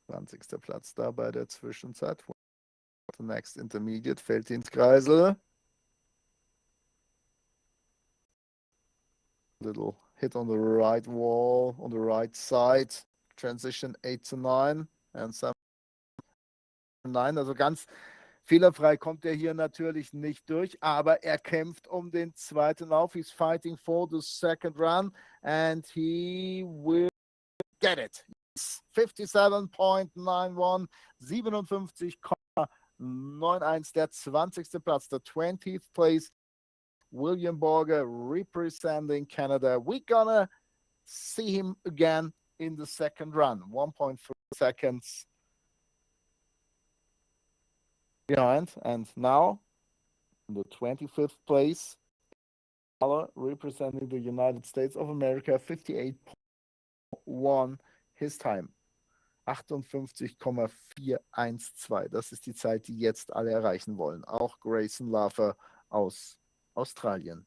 20. Platz da bei der Zwischenzeit. The next intermediate, Felddienstkreisel. Little hit on the right wall, on the right side. Transition 8 to 9 and 7 to 9. Also ganz fehlerfrei kommt er hier natürlich nicht durch, aber er kämpft um den zweiten Lauf. He's fighting for the second run and he will get it. 57.91, 57,91, der 20. Platz, the 20th place. William Borger representing Canada. We're gonna see him again in the second run. 1.3 seconds behind. And now, in the 25th place, Muller representing the United States of America, 58.1 his time. 58,412. Das ist die Zeit, die jetzt alle erreichen wollen. Auch Grayson Laffer aus Australien.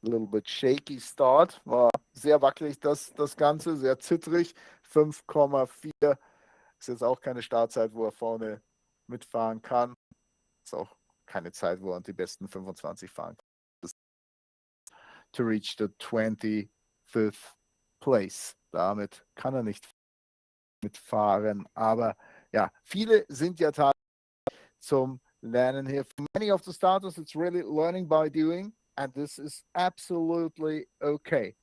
A little bit shaky start. War sehr wackelig das Ganze, sehr zittrig. 5,4 ist jetzt auch keine Startzeit, wo er vorne mitfahren kann. Ist auch keine Zeit, wo er die besten 25 fahren kann. To reach the 25th place. Damit kann er nicht mitfahren. Aber ja, viele sind ja tatsächlich zum Lernen hier. For many of the starters, it's really learning by doing, and this is absolutely okay.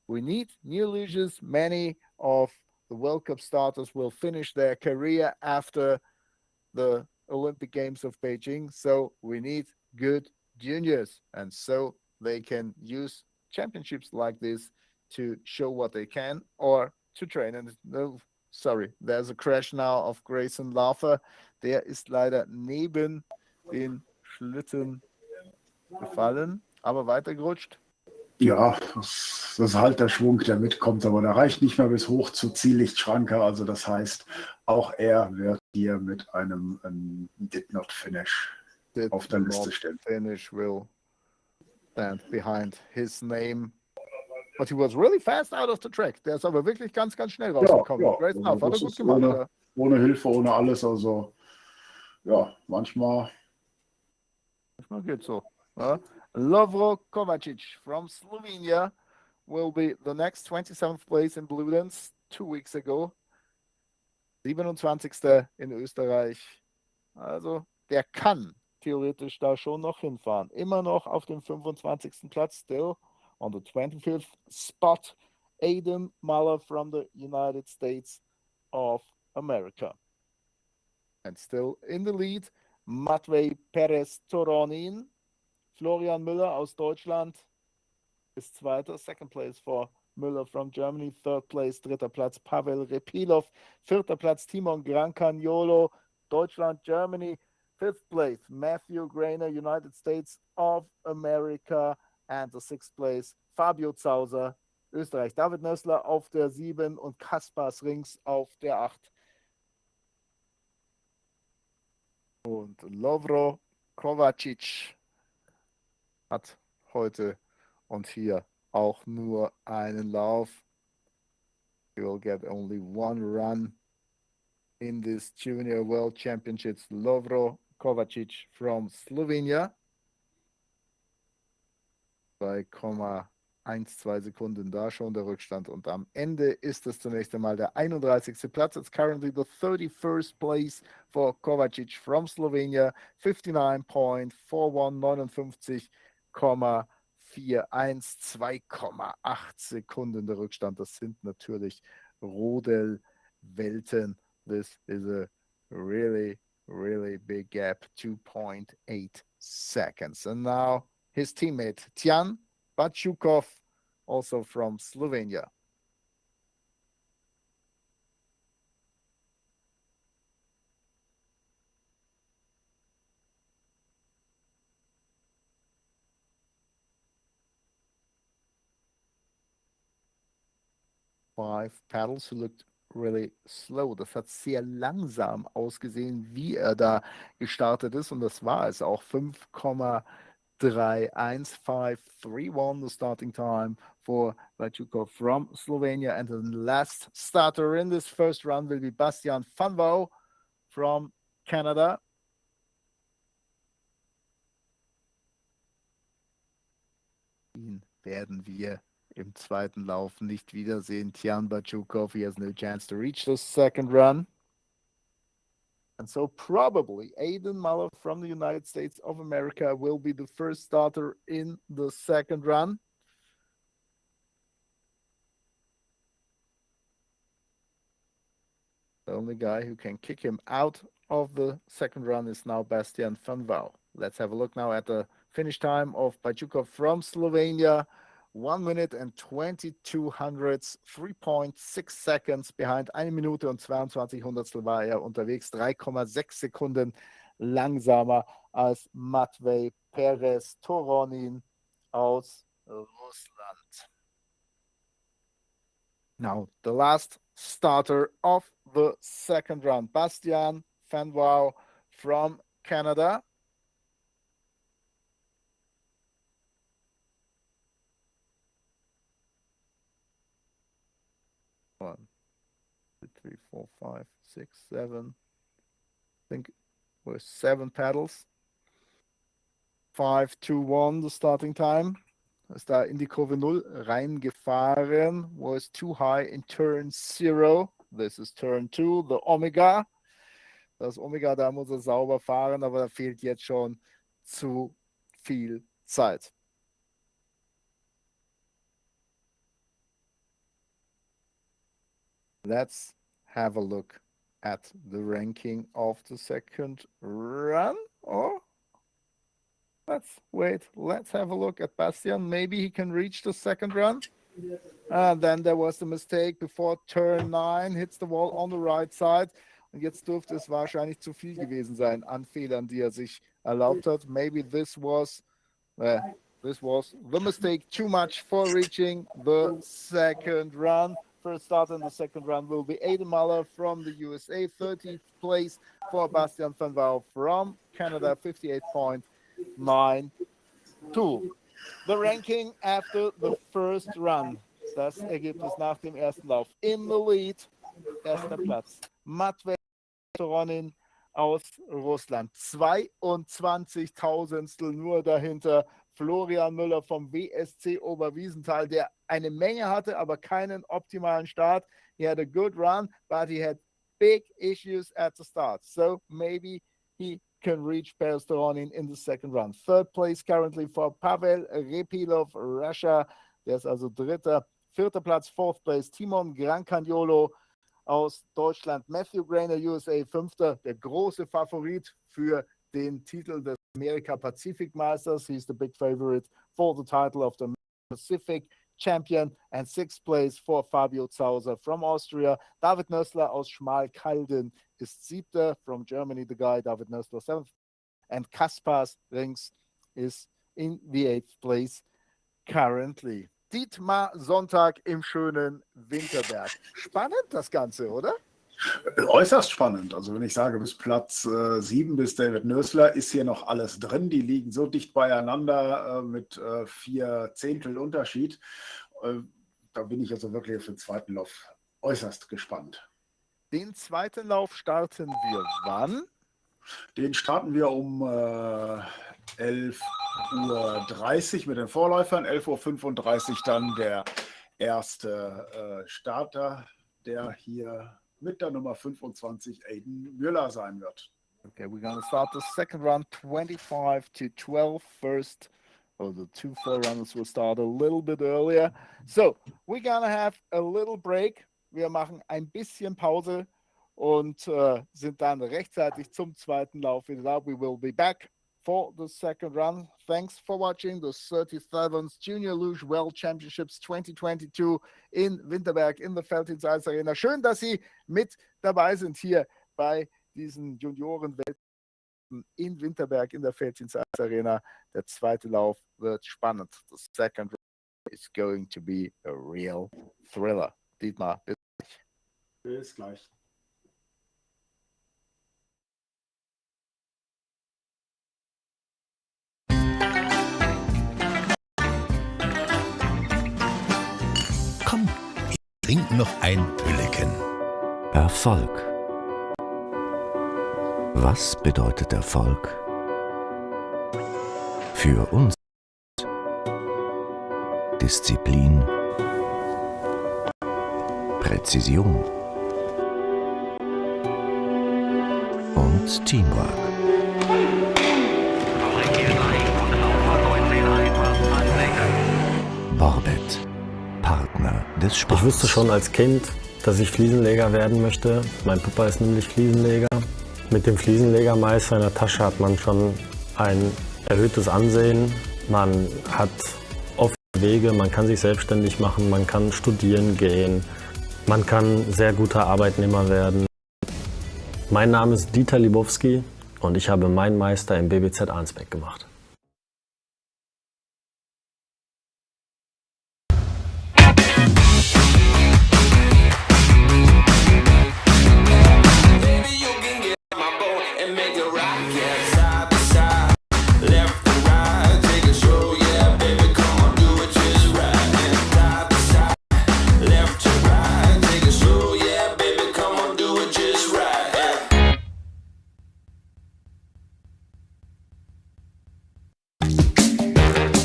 We need new luges. Many of the World Cup starters will finish their career after the Olympic Games of Beijing, so we need good juniors, and so they can use championships like this to show what they can or to train. And no, sorry, there's a crash now of Grayson Laffer. Der ist leider neben den Schlitten gefallen, aber weitergerutscht. Ja, das ist halt der Schwung, der mitkommt, aber der reicht nicht mehr bis hoch zur Ziellichtschranke. Also das heißt, auch er wird hier mit einem Did Not Finish auf der Liste stehen. Finish will stand behind his name. But he was really fast out of the track. Der ist aber wirklich ganz, ganz schnell rausgekommen. Ja, Grayson also Laffer hat er gut gemacht. Ohne Hilfe, ohne alles. Also ja, manchmal geht's so. Ja. Lovro Kovacic from Slovenia will be the next 27th place in Blue Dance 2 weeks ago. 27. in Österreich. Also der kann theoretisch da schon noch hinfahren. Immer noch auf dem 25. Platz, still on the 25th spot. Aiden Muller from the United States of America. And still in the lead, Matvei Perez-Toronin. Florian Müller aus Deutschland ist Zweiter. Second place for Müller from Germany. Third place, dritter Platz, Pavel Repilov. Vierter Platz, Timon Grancagnolo, Deutschland, Germany. Fifth place, Matthew Grainer, United States of America. And the sixth place, Fabio Zauser, Österreich. David Nisler auf der 7 und Kaspars Rings auf der 8. Und Lovro Kovacic hat heute und hier auch nur einen Lauf. He will get only one run in this Junior World Championships. Lovro Kovacic from Slovenia. 2,12 Sekunden da schon der Rückstand. Und am Ende ist es zunächst einmal der 31. Platz. It's currently the 31st place for Kovacic from Slovenia. 59.41, 59,41, 2,8 Sekunden der Rückstand. Das sind natürlich Rodelwelten. This is a really, really big gap. 2.8 seconds. And now his teammate, Tian Bachukov, also from Slovenia. Five paddles who looked really slow. Das hat sehr langsam ausgesehen, wie er da gestartet ist. Und das war es auch. 5,31531, the starting time for Bachukov from Slovenia. And the last starter in this first run will be Bastian Fenwal from Canada. Ihn werden wir im zweiten Lauf nicht wiedersehen. Tian Bachukov, he has no chance to reach the second run. And so probably Aiden Muller from the United States of America will be the first starter in the second run. The only guy who can kick him out of the second run is now Bastian Fenwal. Let's have a look now at the finish time of Bachukov from Slovenia. 1 minute and 22 hundredths, 3.6 seconds behind. 1 Minute und 22 Hundertstel war er unterwegs. 3,6 Sekunden langsamer als Matvej Perez Toronin aus Russland. Now, the last starter of the second round, Bastian Fenwal from Canada. 1, 2, 3, 4, 5, 6, 7. I think we're 7 paddles. 5-2-1, the starting time. Ist da in die Kurve 0 reingefahren. Was too high in turn 0. This is turn 2, the Omega. Das Omega, da muss er sauber fahren, aber da fehlt jetzt schon zu viel Zeit. Let's have a look at the ranking of the second run. Or let's wait. Let's have a look at Bastian. Maybe he can reach the second run. And then there was a mistake before turn 9. Hits the wall on the right side. Und jetzt dürfte es wahrscheinlich zu viel gewesen sein an Fehlern, die er sich erlaubt hat. Maybe this was the mistake. Too much for reaching the second run. First start in the second run will be Aiden Muller from the USA. 30th place for Bastian Fenwal from Canada. 58.92. The ranking after the first run. Das Ergebnis nach dem ersten Lauf. In the lead, erster Platz. Matvej Toronin aus Russland. 22.000 nur dahinter. Florian Müller vom WSC Oberwiesenthal, der eine Menge hatte, aber keinen optimalen Start. He had a good run, but he had big issues at the start. So maybe he can reach Toronin in the second run. Third place currently for Pavel Repilov, Russia. Der ist also dritter. Vierter Platz, fourth place, Timon Grancagnolo aus Deutschland. Matthew Grainer, USA, fünfter. Der große Favorit für den Titel des America-Pacific Masters. He's the big favorite for the title of the Pacific Champion. And sixth place for Fabio Zauser from Austria. David Nisler aus Schmalkalden ist siebter. From Germany, the guy, David Nisler, seventh. And Kaspars Rings is in the eighth place currently. Dietmar Sonntag im schönen Winterberg. Spannend das Ganze, oder? Äußerst spannend. Also wenn ich sage, bis Platz 7 bis David Nisler ist hier noch alles drin. Die liegen so dicht beieinander mit 4 Zehntel Unterschied. Da bin ich also wirklich für den zweiten Lauf äußerst gespannt. Den zweiten Lauf starten wir wann? Den starten wir um 11:30 Uhr mit den Vorläufern, 11:35 Uhr dann der erste Starter, der hier mit der Nummer 25 Aiden Muller sein wird. Okay, we're going to start the second run 25 to 12 first. The 2 forerunners will start a little bit earlier. So, we're going to have a little break. Wir machen ein bisschen Pause und sind dann rechtzeitig zum zweiten Lauf wieder da. We will be back for the second run. Thanks for watching the 37th Junior Luge World Championships 2022 in Winterberg in der Feldins Eis Arena. Schön, dass Sie mit dabei sind hier bei diesen Juniorenwelt in Winterberg in der Feldins Eis Arena. Der zweite Lauf wird spannend. The second run is going to be a real thriller. Dietmar, bis gleich. Bis gleich. Komm, wir trinken noch ein Pülleken. Erfolg. Was bedeutet Erfolg? Für uns Disziplin, Präzision und Teamwork. Borbet, Partner des Sports. Ich wusste schon als Kind, dass ich Fliesenleger werden möchte. Mein Papa ist nämlich Fliesenleger. Mit dem Fliesenlegermeister in der Tasche hat man schon ein erhöhtes Ansehen. Man hat offene Wege, man kann sich selbstständig machen, man kann studieren gehen, man kann sehr guter Arbeitnehmer werden. Mein Name ist Dieter Libowski und ich habe meinen Meister im BBZ Arnsbeck gemacht.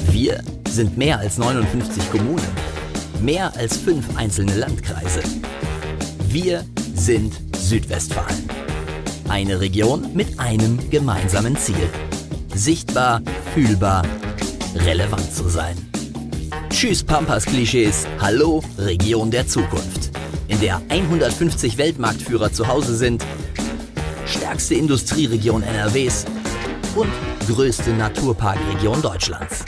Wir sind mehr als 59 Kommunen, mehr als 5 einzelne Landkreise. Wir sind Südwestfalen. Eine Region mit einem gemeinsamen Ziel. Sichtbar, fühlbar, relevant zu sein. Tschüss Pampas-Klischees, hallo Region der Zukunft. In der 150 Weltmarktführer zu Hause sind, stärkste Industrieregion NRWs und größte Naturparkregion Deutschlands.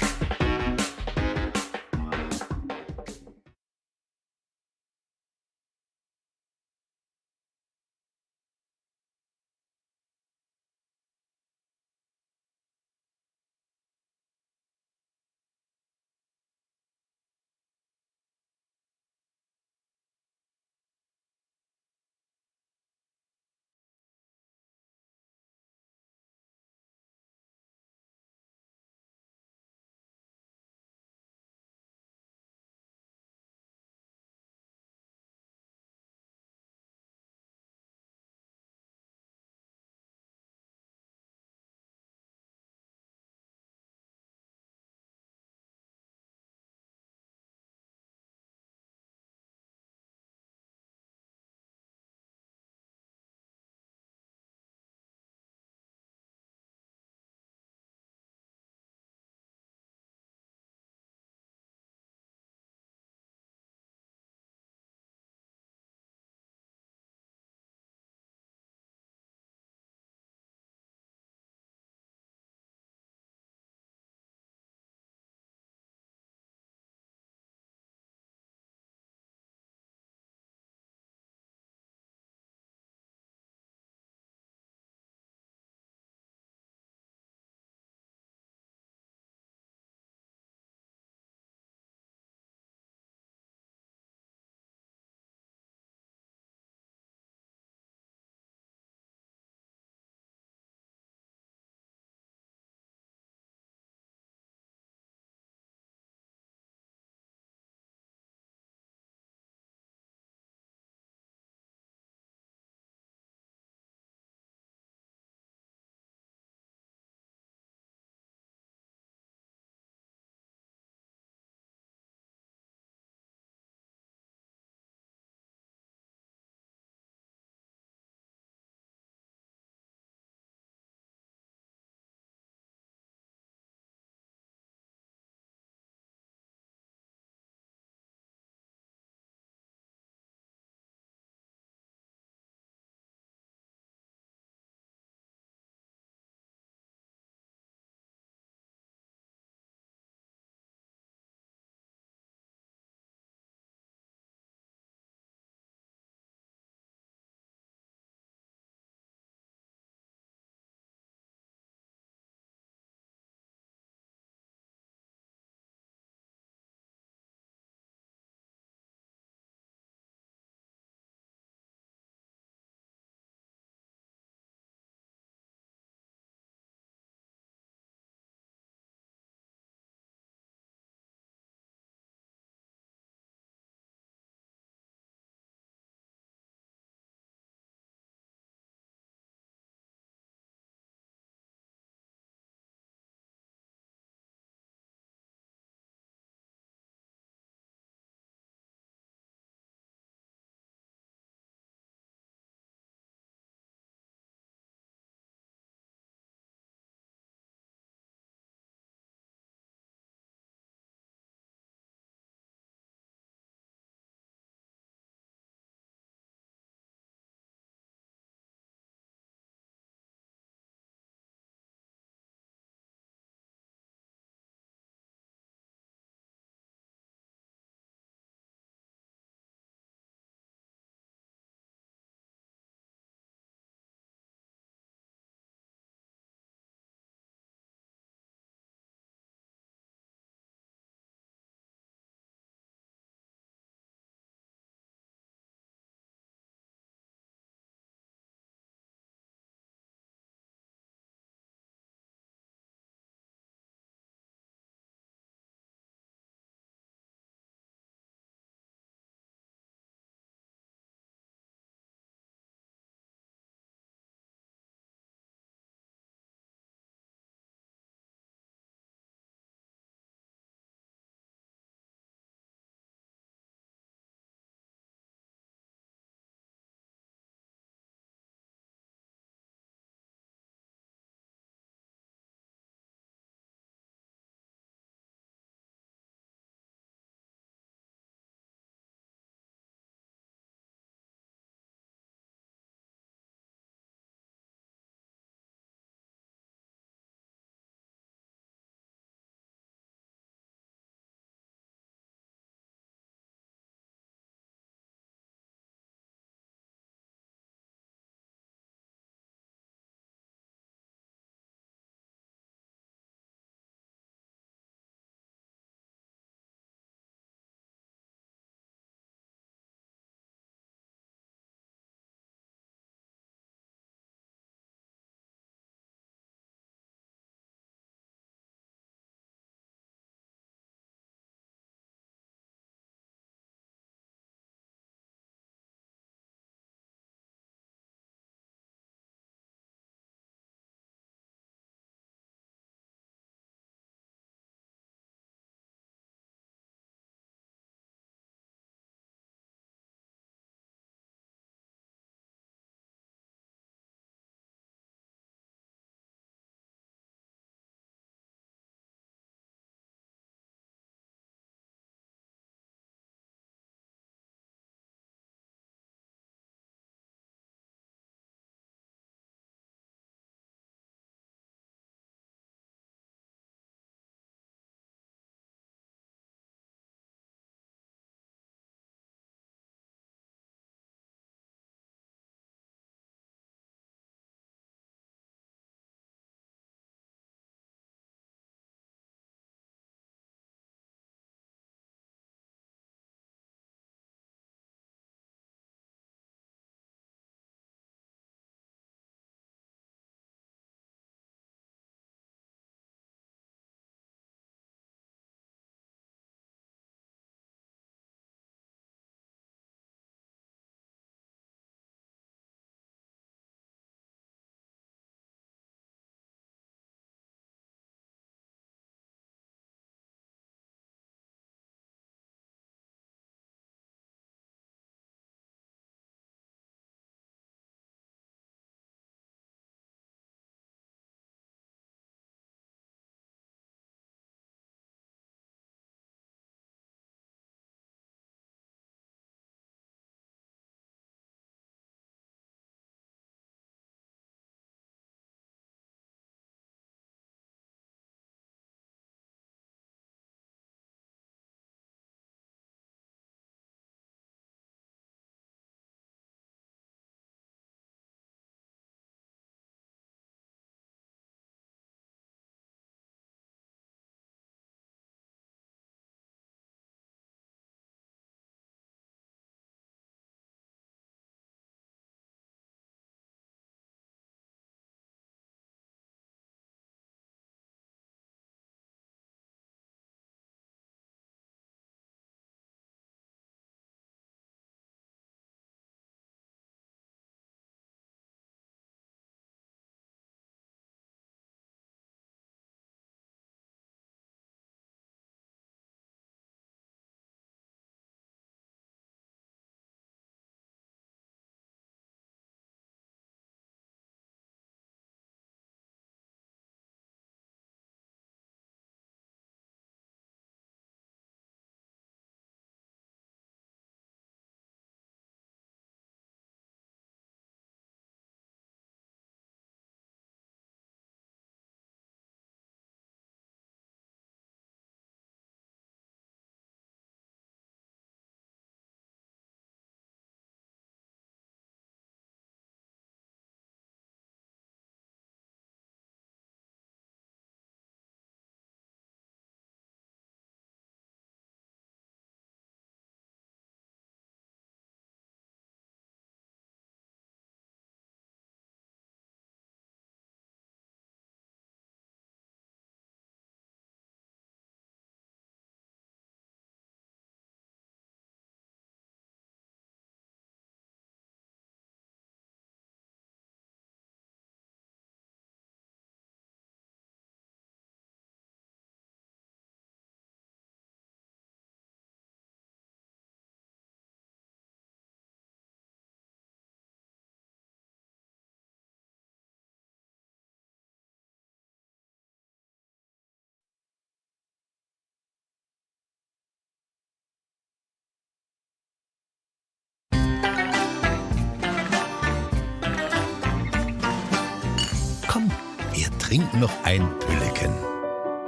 trinken noch ein Pülleken.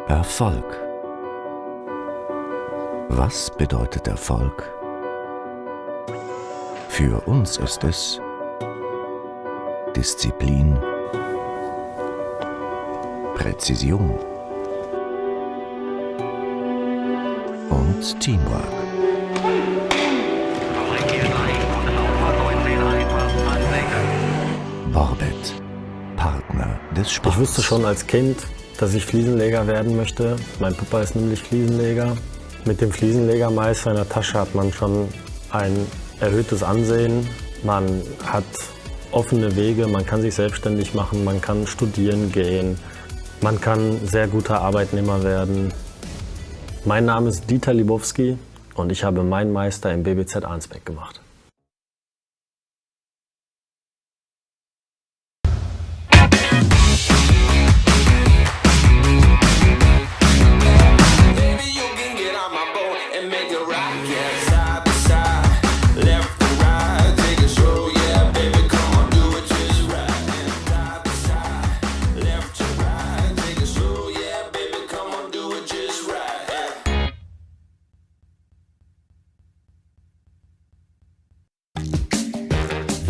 Erfolg. Was bedeutet Erfolg? Für uns ist es Disziplin, Präzision und Teamwork. Borbet, Partner des Sports. Ich wusste schon als Kind, dass ich Fliesenleger werden möchte. Mein Papa ist nämlich Fliesenleger. Mit dem Fliesenlegermeister in der Tasche hat man schon ein erhöhtes Ansehen. Man hat offene Wege, man kann sich selbstständig machen, man kann studieren gehen, man kann sehr guter Arbeitnehmer werden. Mein Name ist Dieter Libowski und ich habe meinen Meister im BBZ Arnsberg gemacht.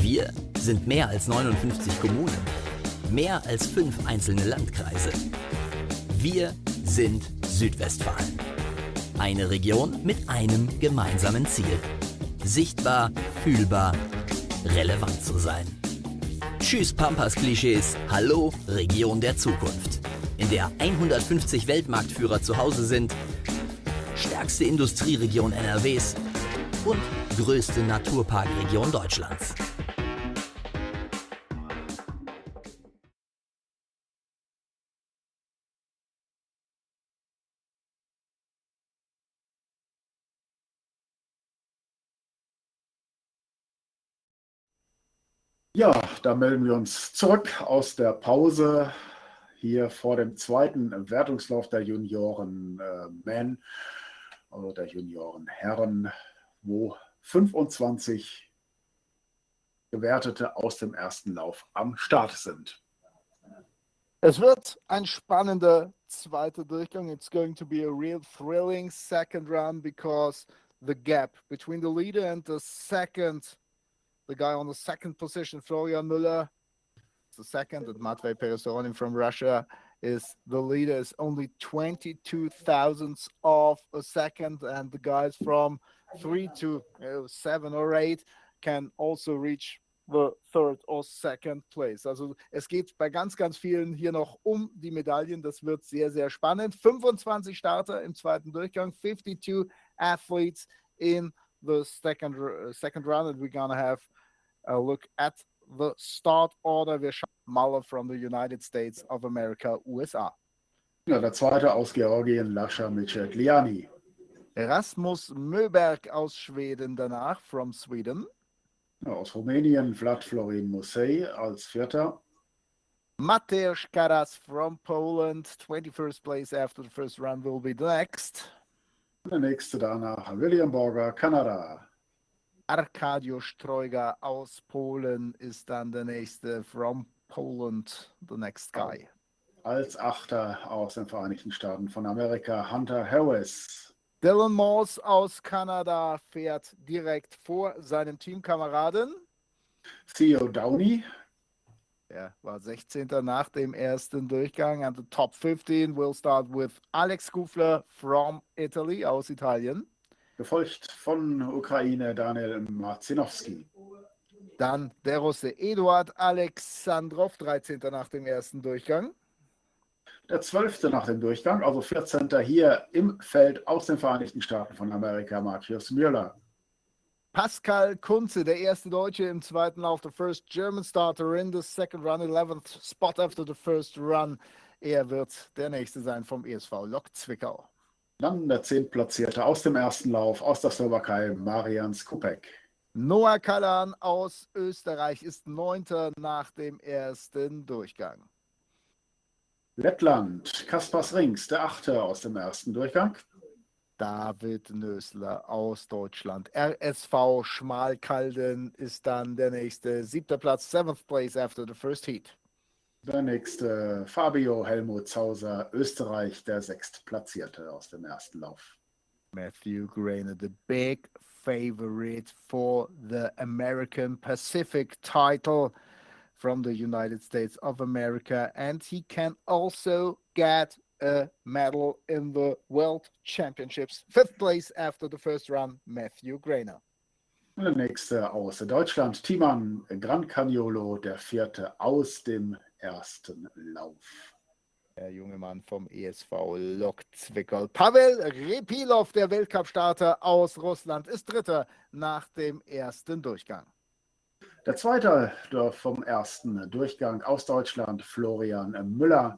Wir sind mehr als 59 Kommunen, mehr als 5 einzelne Landkreise. Wir sind Südwestfalen. Eine Region mit einem gemeinsamen Ziel. Sichtbar, fühlbar, relevant zu sein. Tschüss Pampas-Klischees, hallo Region der Zukunft. In der 150 Weltmarktführer zu Hause sind, stärkste Industrieregion NRWs und größte Naturparkregion Deutschlands. Ja, da melden wir uns zurück aus der Pause hier vor dem zweiten Wertungslauf der Junioren Men, also der Junioren Herren, wo 25 Gewertete aus dem ersten Lauf am Start sind. Es wird ein spannender zweiter Durchgang. It's going to be a real thrilling second run because the gap between the leader and the guy on the second position, Florian Muller, the second, and Matvey Peresonin from Russia is the leader, is only 22 thousandths of a second, and the guys from 3 to 7 or 8 can also reach the third or second place. Also es geht bei ganz, ganz vielen hier noch um die Medaillen. Das wird sehr, sehr spannend. 25 Starter im zweiten Durchgang, 52 athletes in the second run, and we're gonna have a look at the start order. Wir schauen Muller from the United States of America, USA. Ja, der zweite aus Georgien, Luscia Micheliani. Rasmus Möberg aus Schweden danach, from Sweden. Ja, aus Rumänien, Florin Musei als Vierter. Mateusz Karas from Poland, 21st place after the first run will be the next. Der nächste danach, William Borger, Kanada. Arkadio Strojga aus Polen ist dann der nächste, from Poland, the next guy. Als Achter aus den Vereinigten Staaten von Amerika, Hunter Harris. Dylan Moss aus Kanada fährt direkt vor seinem Teamkameraden. Theo Downey. Er war 16. nach dem ersten Durchgang. And the top 15 will start with Alex Kufler from Italy, aus Italien. Gefolgt von Ukraine Daniel Martinovsky. Dann der Russe Eduard Alexandrov, 13. nach dem ersten Durchgang. Der 12. nach dem Durchgang, also 14. hier im Feld aus den Vereinigten Staaten von Amerika, Aiden Muller. Pascal Kunze, der erste Deutsche im zweiten Lauf, the first German starter in the second run, 11th spot after the first run. Er wird der nächste sein vom ESV Lok Zwickau. Dann der 10. Platzierte aus dem ersten Lauf aus der Slowakei, Marian Skupek. Noah Kallan aus Österreich ist 9. nach dem ersten Durchgang. Lettland, Kaspars Rings, der 8. aus dem ersten Durchgang. David Nösler aus Deutschland. RSV Schmalkalden ist dann der nächste. 7. Platz, 7th place after the first heat. Der nächste Fabio Helmut Zauser, Österreich, der Sechstplatzierte aus dem ersten Lauf. Matthew Grainer, the big favorite for the American Pacific title from the United States of America, and he can also get a medal in the World Championships. 5th place after the first run, Matthew Grainer. Der nächste aus Deutschland, Timan Grancaniolo, der vierte aus dem ersten Lauf. Der junge Mann vom ESV Lok Zwickau. Pavel Repilov, der Weltcup-Starter aus Russland, ist Dritter nach dem ersten Durchgang. Der zweite vom ersten Durchgang aus Deutschland, Florian Müller.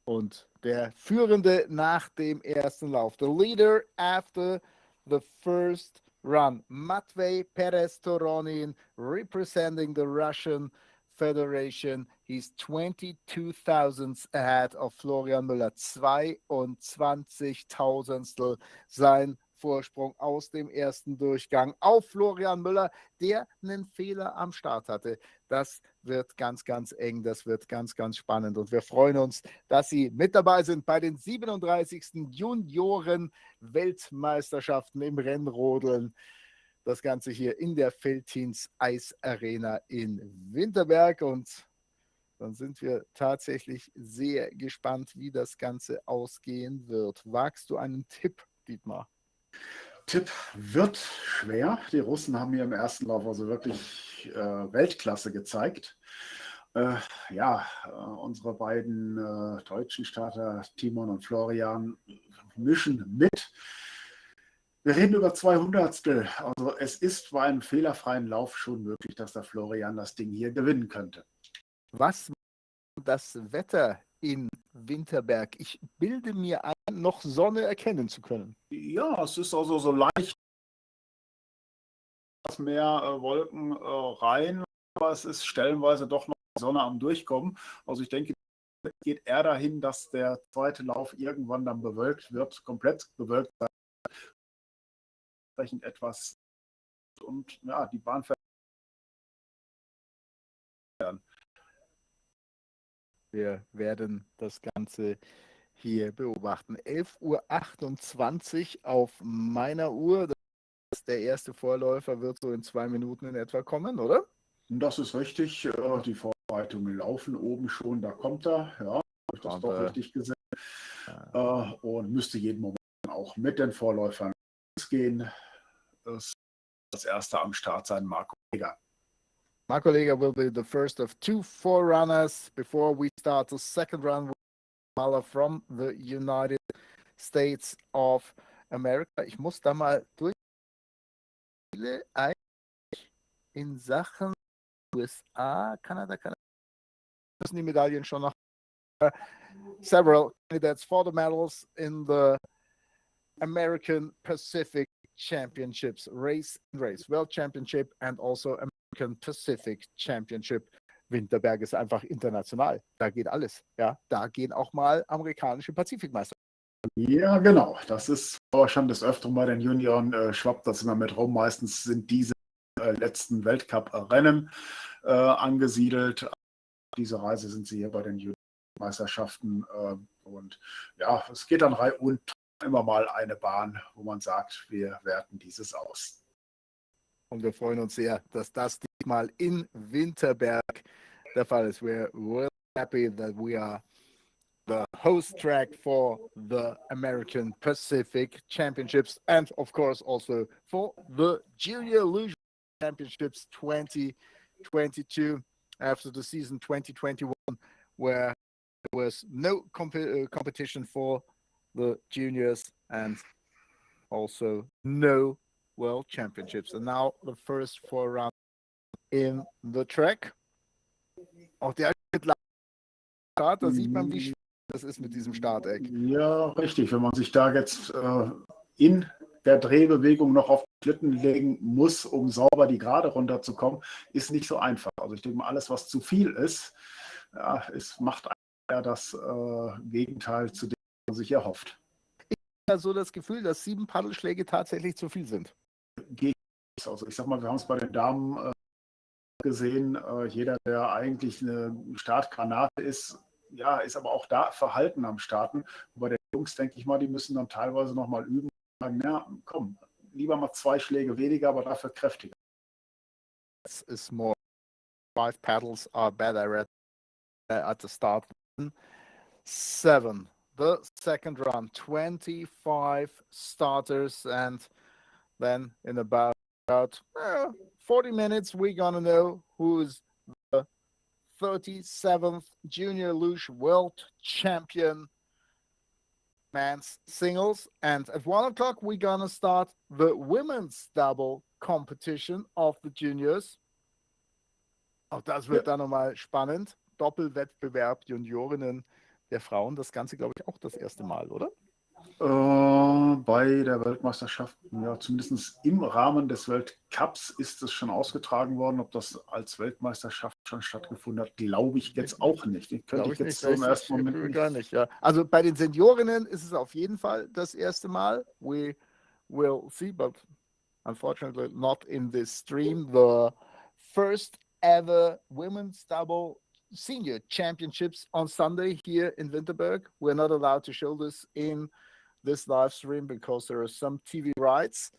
Und der Führende nach dem ersten Lauf. The leader after the first run, Matvey Perez-Toronin, representing the Russian Federation. He's 22 thousandths ahead of Florian Müller. 22 Tausendstel sein Vorsprung aus dem ersten Durchgang auf Florian Müller, der einen Fehler am Start hatte. Das wird ganz, ganz eng, das wird ganz, ganz spannend und wir freuen uns, dass Sie mit dabei sind bei den 37. Junioren-Weltmeisterschaften im Rennrodeln. Das Ganze hier in der Veltins Eisarena in Winterberg und dann sind wir tatsächlich sehr gespannt, wie das Ganze ausgehen wird. Wagst du einen Tipp, Dietmar? Tipp wird schwer. Die Russen haben hier im ersten Lauf also wirklich Weltklasse gezeigt. Unsere beiden deutschen Starter, Timon und Florian, mischen mit. Wir reden über 200stel. Also es ist bei einem fehlerfreien Lauf schon möglich, dass der Florian das Ding hier gewinnen könnte. Was das Wetter in Winterberg? Ich bilde mir ein, noch Sonne erkennen zu können. Ja, es ist also so leicht mehr Wolken rein, aber es ist stellenweise doch noch die Sonne am Durchkommen. Also ich denke, es geht eher dahin, dass der zweite Lauf irgendwann dann bewölkt wird, komplett bewölkt sein. Entsprechend etwas und ja, die Bahn werden. Wir werden das Ganze hier beobachten. 11:28 Uhr auf meiner Uhr. Der erste Vorläufer wird so in 2 Minuten in etwa kommen, oder? Das ist richtig. Die Vorbereitungen laufen oben schon. Da kommt er. Ja, habe ich das doch richtig gesehen. Und müsste jeden Moment auch mit den Vorläufern gehen. Das erste am Start sein, Marco Leger. Marco Leger will be the first of 2 forerunners before we start the second run with Muller from the United States of America. Ich muss da mal durch. In Sachen USA, Kanada, müssen die Medaillen schon noch. Several candidates for the medals in the American Pacific Championships, race, World Championship and also American Pacific Championship. Winterberg ist einfach international. Da geht alles. Ja, da gehen auch mal amerikanische Pazifikmeister. Ja, genau. Das ist schon des Öfteren bei den Junioren, schwappt das immer mit rum. Meistens sind diese letzten Weltcup-Rennen angesiedelt. Diese Reise sind sie hier bei den Juniorenmeisterschaften. Und ja, es geht dann Reihe und immer mal eine Bahn, wo man sagt, wir werten dieses aus. Und wir freuen uns sehr, dass das diesmal in Winterberg der Fall ist. We're really happy that we are the host track for the American Pacific Championships and of course also for the Junior Luge Championships 2022 after the season 2021 where there was no competition for the juniors and also no World Championships. And now the first 4 rounds in the track. Auch der Start, da sieht man, wie schwer das ist mit diesem Starteck. Ja, richtig. Wenn man sich da jetzt in der Drehbewegung noch auf den Schlitten legen muss, um sauber die Gerade runterzukommen, ist nicht so einfach. Also ich denke mal, alles, was zu viel ist, ja, es macht eher das Gegenteil zu dem, was man sich erhofft. Ich habe so das Gefühl, dass 7 Paddelschläge tatsächlich zu viel sind. Also ich sag mal, wir haben es bei den Damen gesehen, jeder, der eigentlich eine Startgranate ist, ja, ist aber auch da verhalten am Starten. Und bei den Jungs, denke ich mal, die müssen dann teilweise nochmal üben und sagen, ja, komm, lieber mal 2 Schläge weniger, aber dafür kräftiger. Is more 5 paddles are better at the start. 7. The second run, 25 starters, and then in about 40 minutes, we're gonna know who's the 37th Junior Luge World Champion men's singles. And at 1 o'clock, we're gonna start the women's double competition of the juniors. Auch das wird dann nochmal spannend. Doppelwettbewerb Juniorinnen der Frauen. Das Ganze, glaube ich, auch das erste Mal, oder? Bei der Weltmeisterschaft, ja, zumindest im Rahmen des Weltcups ist es schon ausgetragen worden. Ob das als Weltmeisterschaft schon stattgefunden hat, glaube ich jetzt auch nicht. Könnte ich jetzt so im ersten Moment nicht. Gar nicht, ja. Also bei den Seniorinnen ist es auf jeden Fall das erste Mal. We will see, but unfortunately not in this stream. The first ever women's double senior championships on Sunday here in Winterberg. We're not allowed to show this in this live stream because there are some TV rights.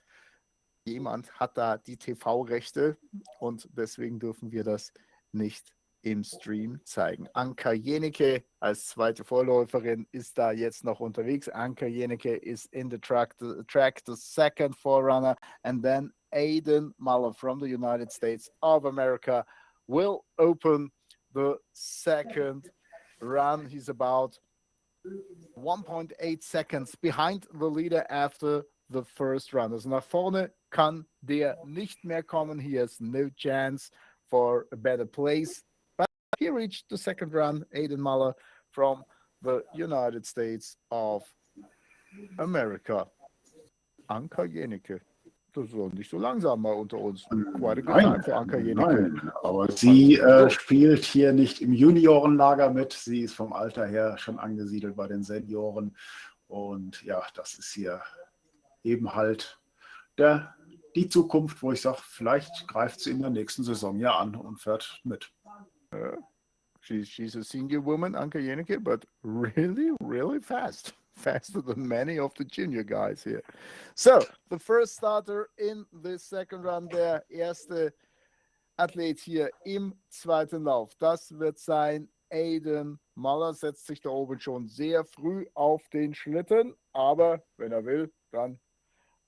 Jemand hat da die TV-Rechte und deswegen dürfen wir das nicht im Stream zeigen. Anka Jenike als zweite Vorläuferin ist da jetzt noch unterwegs. Anka Jenike is in the track, the second forerunner, and then Aiden Muller from the United States of America will open the second run. He's about 1.8 seconds behind the leader after the first run. Also nach vorne kann der nicht mehr kommen. He has no chance for a better place. But he reached the second run, Aiden Muller from the United States of America. Anka Jenike. Das ist doch nicht so langsam mal unter uns. Nein, aber sie spielt hier nicht im Juniorenlager mit. Sie ist vom Alter her schon angesiedelt bei den Senioren. Und ja, das ist hier eben halt die Zukunft, wo ich sage, vielleicht greift sie in der nächsten Saison ja an und fährt mit. She's a senior woman, Anka Jenike, but really, really fast. Faster than many of the junior guys here. So, the first starter in the second run, der erste Athlet hier im zweiten Lauf. Das wird sein Aiden Muller, setzt sich da oben schon sehr früh auf den Schlitten, aber wenn er will, dann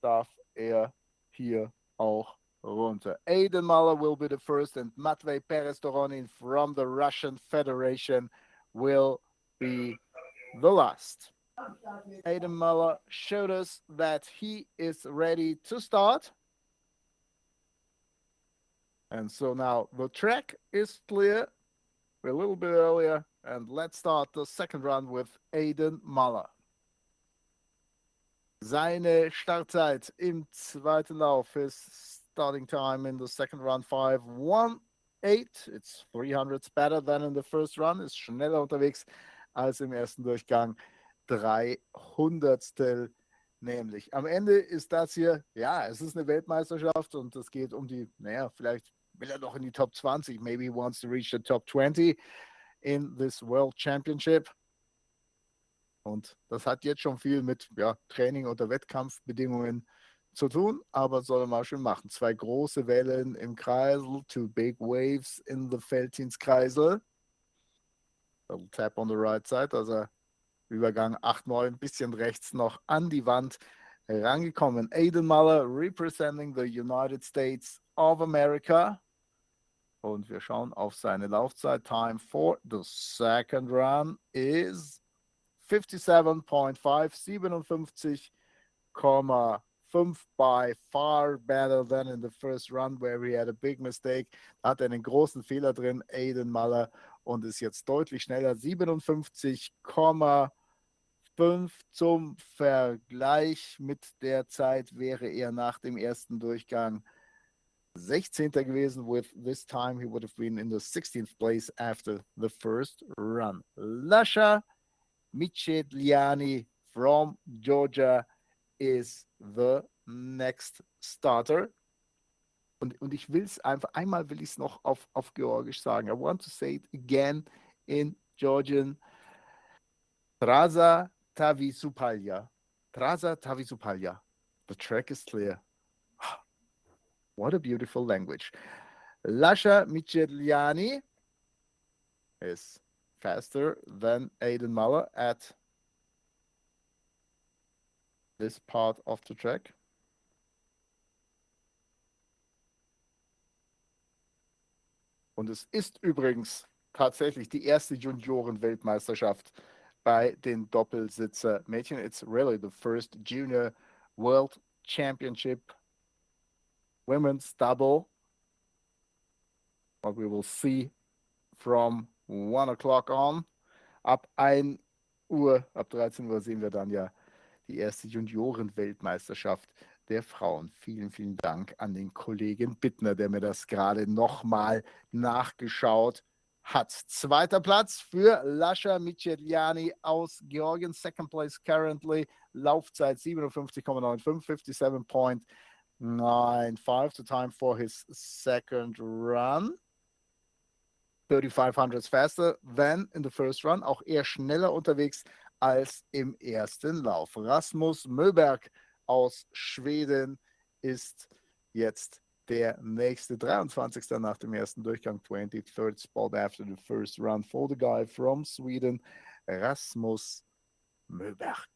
darf er hier auch runter. Aiden Muller will be the first and Matvey Perez-Doronin from the Russian Federation will be the last. Aiden Muller showed us that he is ready to start. And so now the track is clear. We're a little bit earlier. And let's start the second run with Aiden Muller. Seine Startzeit im zweiten Lauf, his starting time in the second run, 5:18. It's 300s better than in the first run. Ist schneller unterwegs als im ersten Durchgang. 300stel nämlich. Am Ende ist das hier, ja, es ist eine Weltmeisterschaft und es geht um die, naja, vielleicht will er noch in die Top 20. Maybe he wants to reach the Top 20 in this World Championship. Und das hat jetzt schon viel mit Training unter Wettkampfbedingungen zu tun, aber soll er mal schön machen. 2 große Wellen im Kreisel, 2 big waves in the Felddienstkreisel. Little tap on the right side, also Übergang 8-9, ein bisschen rechts noch an die Wand rangekommen. Aiden Muller representing the United States of America. Und wir schauen auf seine Laufzeit. Time for the second run is 57.5, 57,5 by far better than in the first run where he had a big mistake. Hat einen großen Fehler drin, Aiden Muller, und ist jetzt deutlich schneller. 57,5 zum Vergleich mit der Zeit wäre er nach dem ersten Durchgang 16. gewesen. With this time he would have been in the 16th place after the first run. Luscia Micheliani from Georgia is the next starter. und ich will es einfach, einmal will ich es noch auf Georgisch sagen. I want to say it again in Georgian. Traza Tavisupalya. Traza Tavisupalya. The track is clear. What a beautiful language. Luscia Micheliani is faster than Aiden Muller at this part of the track. Und es ist übrigens tatsächlich die erste Junioren-Weltmeisterschaft bei den Doppelsitzer-Mädchen. It's really the first Junior World Championship Women's Double. What we will see from 1 o'clock on. Ab 1 Uhr, ab 13 Uhr sehen wir dann ja die erste Junioren-Weltmeisterschaft der Frauen. Vielen, vielen Dank an den Kollegen Bittner, der mir das gerade nochmal nachgeschaut hat. Zweiter Platz für Luscia Micheliani aus Georgien. Second place currently. Laufzeit 57,95, 57.95. The time for his second run. 3500 faster than in the first run. Auch eher schneller unterwegs als im ersten Lauf. Rasmus Möberg aus Schweden ist jetzt der nächste 23. nach dem ersten Durchgang. 23rd spot after the first run for the guy from Sweden, Rasmus Möberg.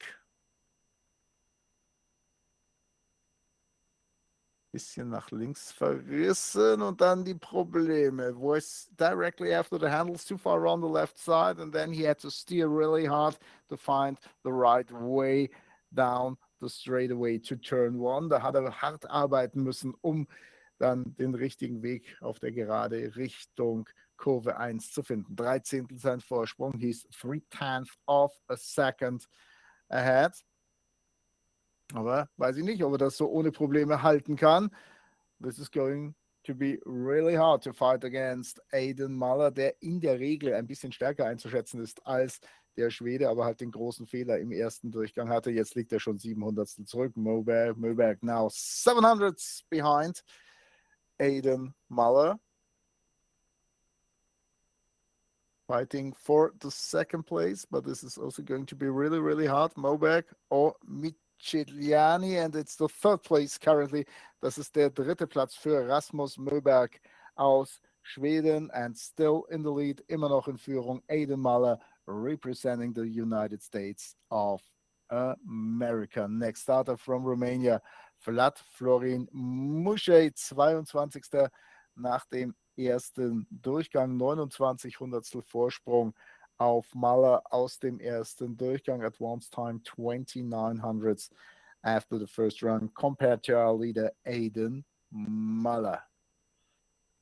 Bisschen nach links verrissen und dann die Probleme. Was directly after the handles, too far on the left side, and then he had to steer really hard to find the right way down the straightaway to turn 1. Da hat er hart arbeiten müssen, um dann den richtigen Weg auf der Gerade Richtung Kurve 1 zu finden. 13 sein Vorsprung. He's 0.3 of a second ahead. Aber weiß ich nicht, ob er das so ohne Probleme halten kann. This is going to be really hard to fight against Aiden Muller, der in der Regel ein bisschen stärker einzuschätzen ist als der Schwede, aber halt den großen Fehler im ersten Durchgang hatte. Jetzt liegt er schon 700 zurück. Möberg now 700 behind Aiden Muller. Fighting for the second place, but this is also going to be really, really hard. Möberg or Micheliani, and it's the third place currently. Das ist der dritte Platz für Rasmus Möberg aus Schweden, and still in the lead, immer noch in Führung, Aiden Muller representing the United States of America. Next starter from Romania, Florian Muschei, 22. nach dem ersten Durchgang, 29 Hundertstel Vorsprung auf Muller aus dem ersten Durchgang. Advanced time 29 hundredths after the first run compared to our leader Aiden Muller.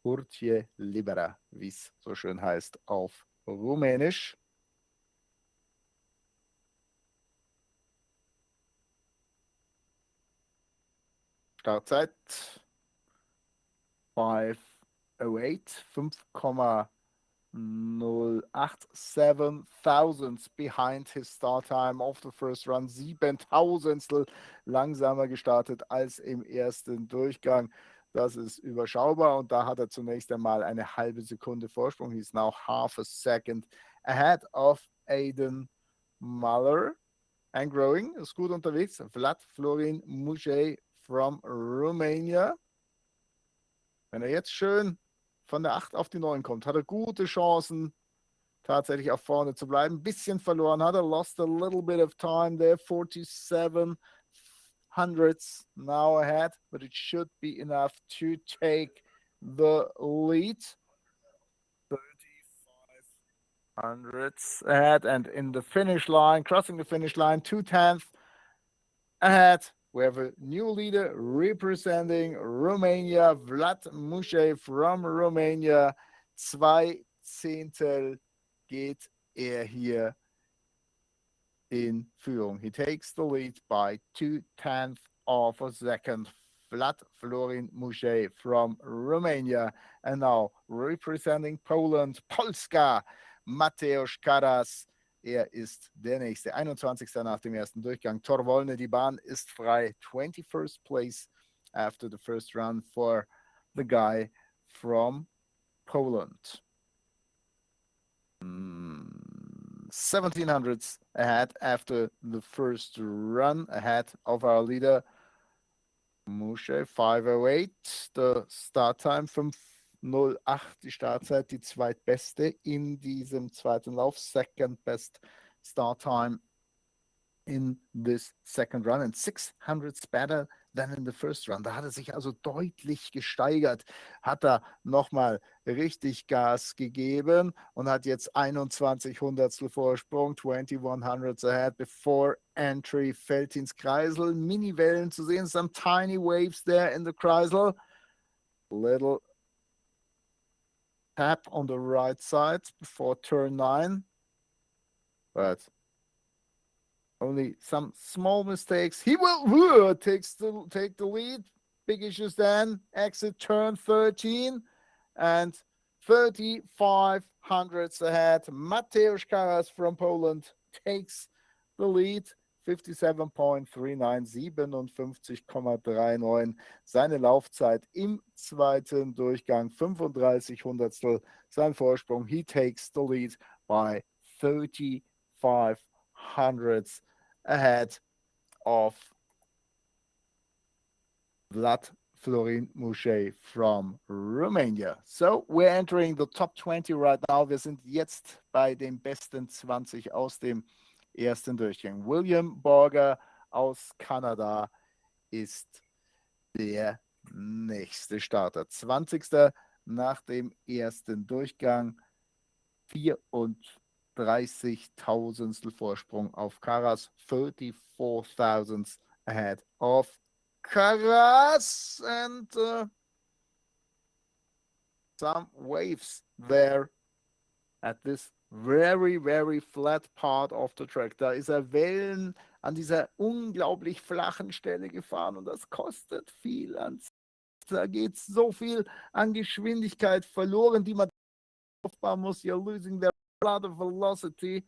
Urtie libera, wie es so schön heißt auf Rumänisch. Startzeit 5:08, 5,087 thousandths behind his start time of the first run. 7.000 langsamer gestartet als im ersten Durchgang. Das ist überschaubar und da hat er zunächst einmal eine halbe Sekunde Vorsprung. He's now half a second ahead of Aiden Muller and growing. Ist gut unterwegs. Florian Muschei from Romania. Wenn er jetzt schön von der 8 auf die 9 kommt, hat er gute Chancen, tatsächlich auch vorne zu bleiben. Ein bisschen verloren hat er, lost a little bit of time there, 47 hundredths now ahead, but it should be enough to take the lead. 35 hundredths ahead, and in the finish line, crossing the finish line, 2/10 ahead. We have a new leader representing Romania, Vlad Muschei from Romania. 2 Zehntel geht er hier in Führung. He takes the lead by 2/10 of a second. Vlad Florian Muschei from Romania. And now representing Poland, Polska, Mateusz Karas. Er ist der nächste, 21. nach dem ersten Durchgang. Tor Wolny, die Bahn ist frei. 21st place after the first run for the guy from Poland. 1700s ahead after the first run, ahead of our leader Musche. 5:08, the start time. 5:08 die Startzeit, die zweitbeste in diesem zweiten Lauf. Second best start time in this second run, and 600s better than in the first run. Da hat er sich also deutlich gesteigert, hat er nochmal richtig Gas gegeben und hat jetzt 21 Hundertstel Vorsprung, 2100s ahead before entry. Fällt ins Kreisel, Mini-Wellen zu sehen, some tiny waves there in the Kreisel. Little tap on the right side before turn 9, but only some small mistakes. He will take the lead. Big issues then. Exit turn 13 and 3500s ahead. Mateusz Karas from Poland takes the lead. 57.39, 57,39. Seine Laufzeit im zweiten Durchgang, 35 Hundertstel. Sein Vorsprung. He takes the lead by 35 hundredths ahead of Florian Muche from Romania. So we're entering the top 20 right now. Wir sind jetzt bei den besten 20 aus dem ersten Durchgang. William Borger aus Kanada ist der nächste Starter. 20. nach dem ersten Durchgang. 34.000 Vorsprung auf Karas. 34 thousandths ahead of Karas. And some waves there at this very, very flat part of the track. Da ist er Wellen an dieser unglaublich flachen Stelle gefahren und das kostet viel an Zeit. Da geht so viel an Geschwindigkeit verloren, die man aufbauen muss. You're losing a lot of velocity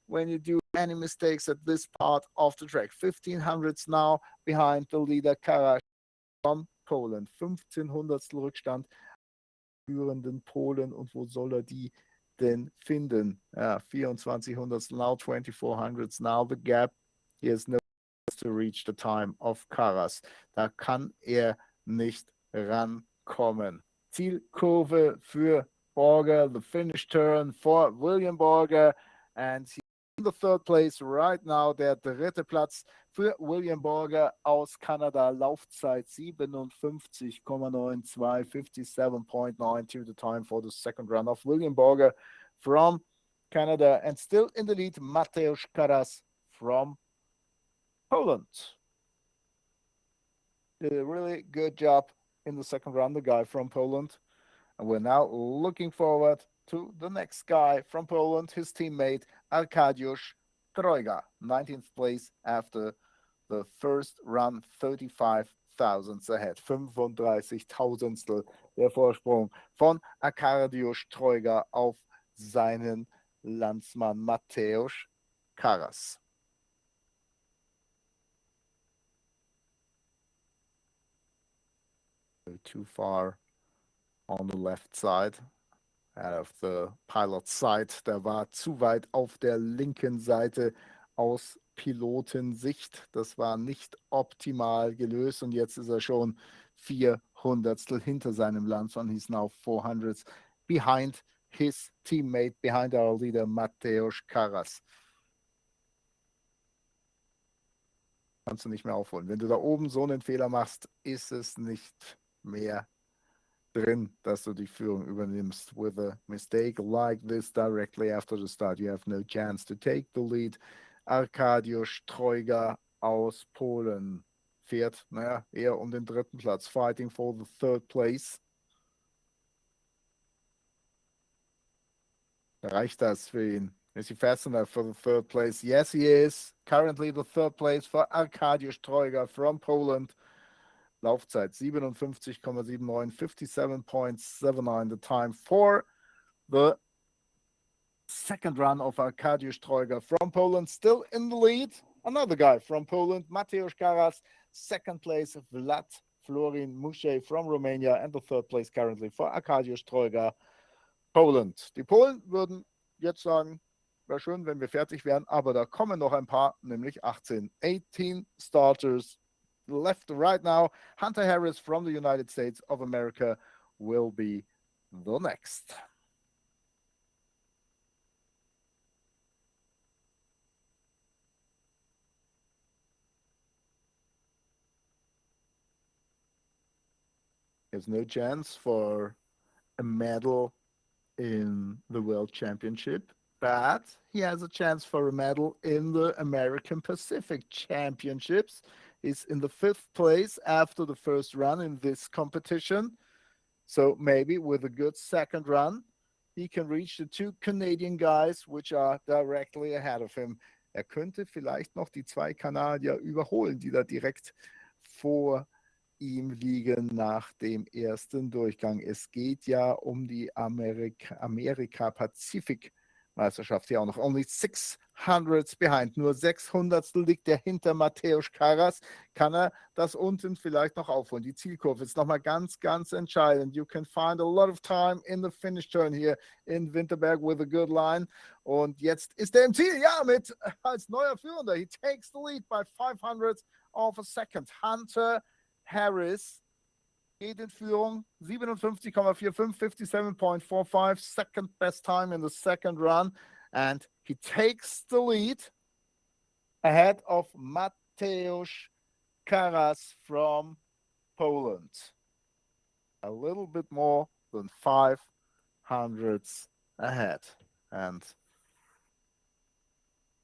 when you do any mistakes at this part of the track. 1500s now behind the leader Karas from Poland. 15 Hundertstel Rückstand führenden Polen, und wo soll er die denn finden? Ja, 24 Hundertstel now, 2400s now. The gap, he has no chance to reach the time of Karas. Da kann er nicht rankommen. Zielkurve für Borger, the finish turn for William Borger, and he's in the third place right now. Der dritte Platz für William Borger aus Kanada. Laufzeit 57,92, 57.92 the time for the second run of William Borger from Canada. And still in the lead, Mateusz Karas from Poland. Did a really good job in the second run, the guy from Poland. And we're now looking forward to the next guy from Poland, his teammate Arkadiusz Trojga, 19th place after the first run, 35 thousandths ahead. 35 Tausendstel der Vorsprung von Arkadiusz Trojga auf seinen Landsmann Mateusz Karas. Too far on the left side, out of the pilot side. Der war zu weit auf der linken Seite aus Pilotensicht. Das war nicht optimal gelöst, und jetzt ist er schon 4 Hundertstel hinter seinem Landsmann. He's now 400s behind his teammate, behind our leader Mateusz Karas. Kannst du nicht mehr aufholen. Wenn du da oben so einen Fehler machst, ist es nicht mehr drin, dass du die Führung übernimmst. With a mistake like this directly after the start, you have no chance to take the lead. Arkadiusz Trojga aus Polen fährt, eher um den dritten Platz. Fighting for the third place. Reicht das für ihn? Is he fast enough for the third place? Yes, he is. Currently the third place for Arkadiusz Trojga from Poland. Laufzeit 57,79, 57.79 the time for the second run of Arkadiusz Trojga from Poland. Still in the lead, another guy from Poland, Mateusz Karas. Second place, Vlad Florian Muche from Romania, and the third place currently for Arkadiusz Trojga, Poland. Die Polen würden jetzt sagen, wäre schön, wenn wir fertig wären, aber da kommen noch ein paar, nämlich 18 starters left right now. Hunter Harris from the United States of America will be the next. There's no chance for a medal in the World Championship, but he has a chance for a medal in the American Pacific Championships. He's in the 5th place after the first run in this competition. So maybe with a good second run, he can reach the 2 Canadian guys, which are directly ahead of him. Könnte vielleicht noch die 2 Kanadier überholen, die da direkt vor ihm liegen nach dem ersten Durchgang. Es geht ja um die Amerika-Pazifik-Meisterschaft hier auch noch. Only 600s behind. Nur 600 liegt er hinter Mateusz Karas. Kann er das unten vielleicht noch aufholen? Die Zielkurve ist nochmal ganz, ganz entscheidend. You can find a lot of time in the finish turn here in Winterberg with a good line. Und jetzt ist er im Ziel. Ja, mit als neuer Führender. He takes the lead by 500 of a second. Hunter Harris geht in Führung, 57,45, 57.45, second best time in the second run, and he takes the lead ahead of Mateusz Karas from Poland. A little bit more than 500s ahead. And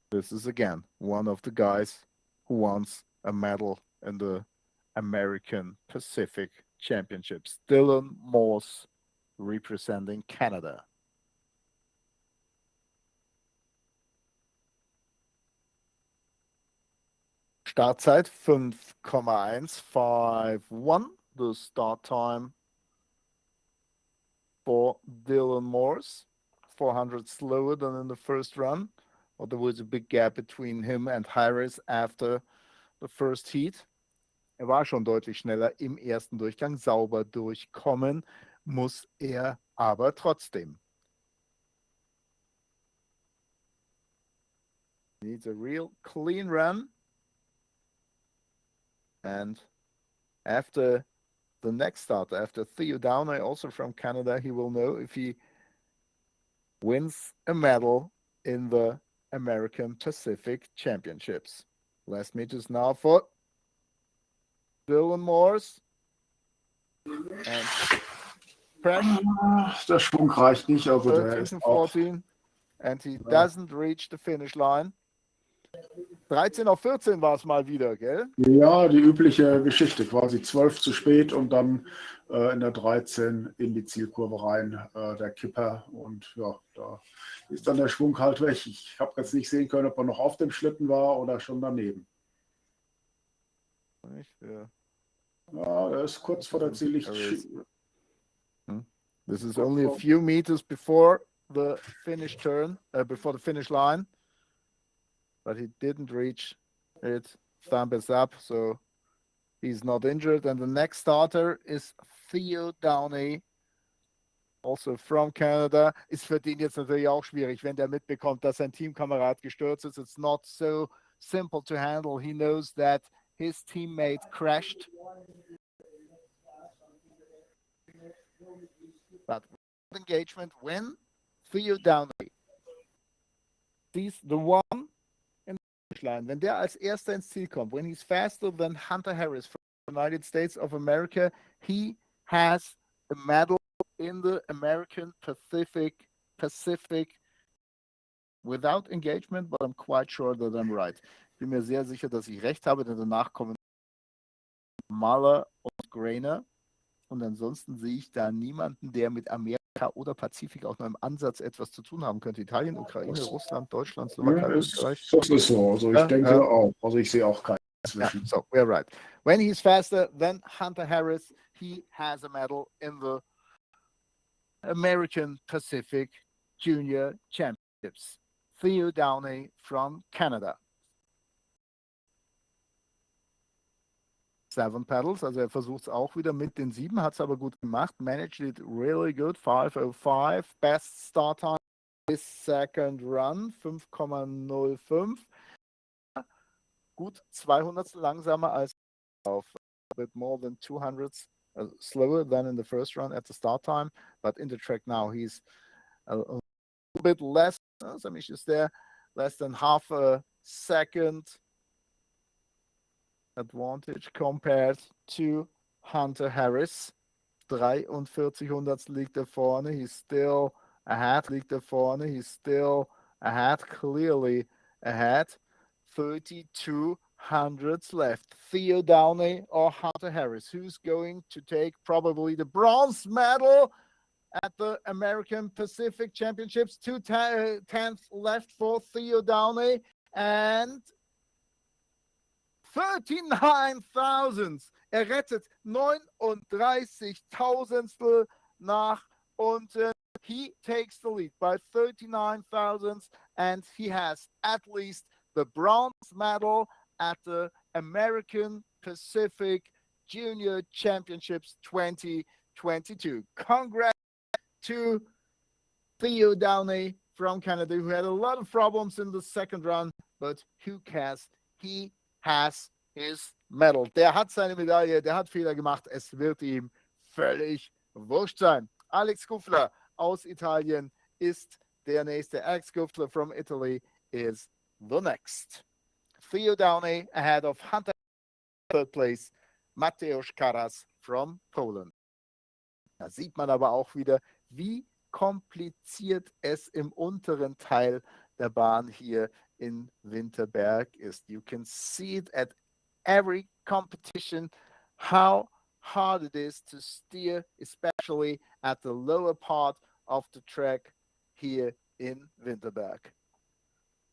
this is again one of the guys who wants a medal in the American Pacific Championships. Dylan Morse representing Canada. Startzeit 5,151. The start time for Dylan Morse. 400 slower than in the first run. But there was a big gap between him and Harris after the first heat. Er war schon deutlich schneller im ersten Durchgang. Sauber durchkommen muss er aber trotzdem. Needs a real clean run. And after the next start, after Theo Downey, also from Canada, he will know if he wins a medal in the American Pacific Championships. Last meters now for Dylan Morse. And der Schwung reicht nicht, also der ist 14, and he doesn't reach the finish line. 13 auf 14 war es mal wieder, gell? Ja, die übliche Geschichte, quasi 12 zu spät und dann in der 13 in die Zielkurve rein, der Kipper, und ja, da ist dann der Schwung halt weg. Ich habe jetzt nicht sehen können, ob er noch auf dem Schlitten war oder schon daneben. Ja, er ist kurz vor der Ziellinie. This is only a few meters before the finish turn, before the finish line, but he didn't reach it. Thumb is up, so he's not injured. And the next starter is Theo Downey, also from Canada. Ist für den jetzt natürlich auch schwierig, wenn der mitbekommt, dass sein Teamkamerad gestürzt ist. It's not so simple to handle. He knows that his teammate crashed. But engagement when Theo Downey sees the one in the finish line, wenn der als erster ins Ziel kommt, when he's faster than Hunter Harris from the United States of America, he has a medal in the American Pacific without engagement, but I'm quite sure that I'm right. Ich bin mir sehr sicher, dass ich recht habe, denn danach kommen Muller und Grainer. Und ansonsten sehe ich da niemanden, der mit Amerika oder Pazifik auch nur im Ansatz etwas zu tun haben könnte. Italien, Ukraine, Russland, Deutschland, Slowakei, Österreich. Das ist so. Also ich denke auch. Also ich sehe auch keinen zwischen. So we're right. When he's faster than Hunter Harris, he has a medal in the American Pacific Junior Championships. Theo Downey from Canada. 7 pedals, also er versucht es auch wieder mit den 7, hat es aber gut gemacht. Managed it really good, 5:05. Best start time this second run, 5,05. Gut 200 langsamer als auf, a bit more than 200 slower than in the first run at the start time, but in the track now he's a little bit less, some issues there, less than half a second advantage compared to Hunter Harris. 43 Hundertstel liegt er vorne. He's still ahead. Liegt er vorne. He's still ahead. Clearly ahead. 32 hundredths left. Theo Downey or Hunter Harris? Who's going to take probably the bronze medal at the American Pacific Championships? 2/10 left for Theo Downey. And 39 thousandths. Er rettet 39 Tausendstel nach unten. He takes the lead by 39 thousandths and he has at least the bronze medal at the American Pacific Junior Championships 2022. Congrats to Theo Downey from Canada, who had a lot of problems in the second run, but who cares? He has his medal. Der hat seine Medaille, der hat Fehler gemacht. Es wird ihm völlig wurscht sein. Alex Kufler aus Italien ist der nächste. Alex Kufler from Italy is the next. Theo Downey ahead of Hunter, third place. Mateusz Karas from Poland. Da sieht man aber auch wieder, wie kompliziert es im unteren Teil der Bahn hier in Winterberg ist. You can see it at every competition, how hard it is to steer, especially at the lower part of the track here in Winterberg.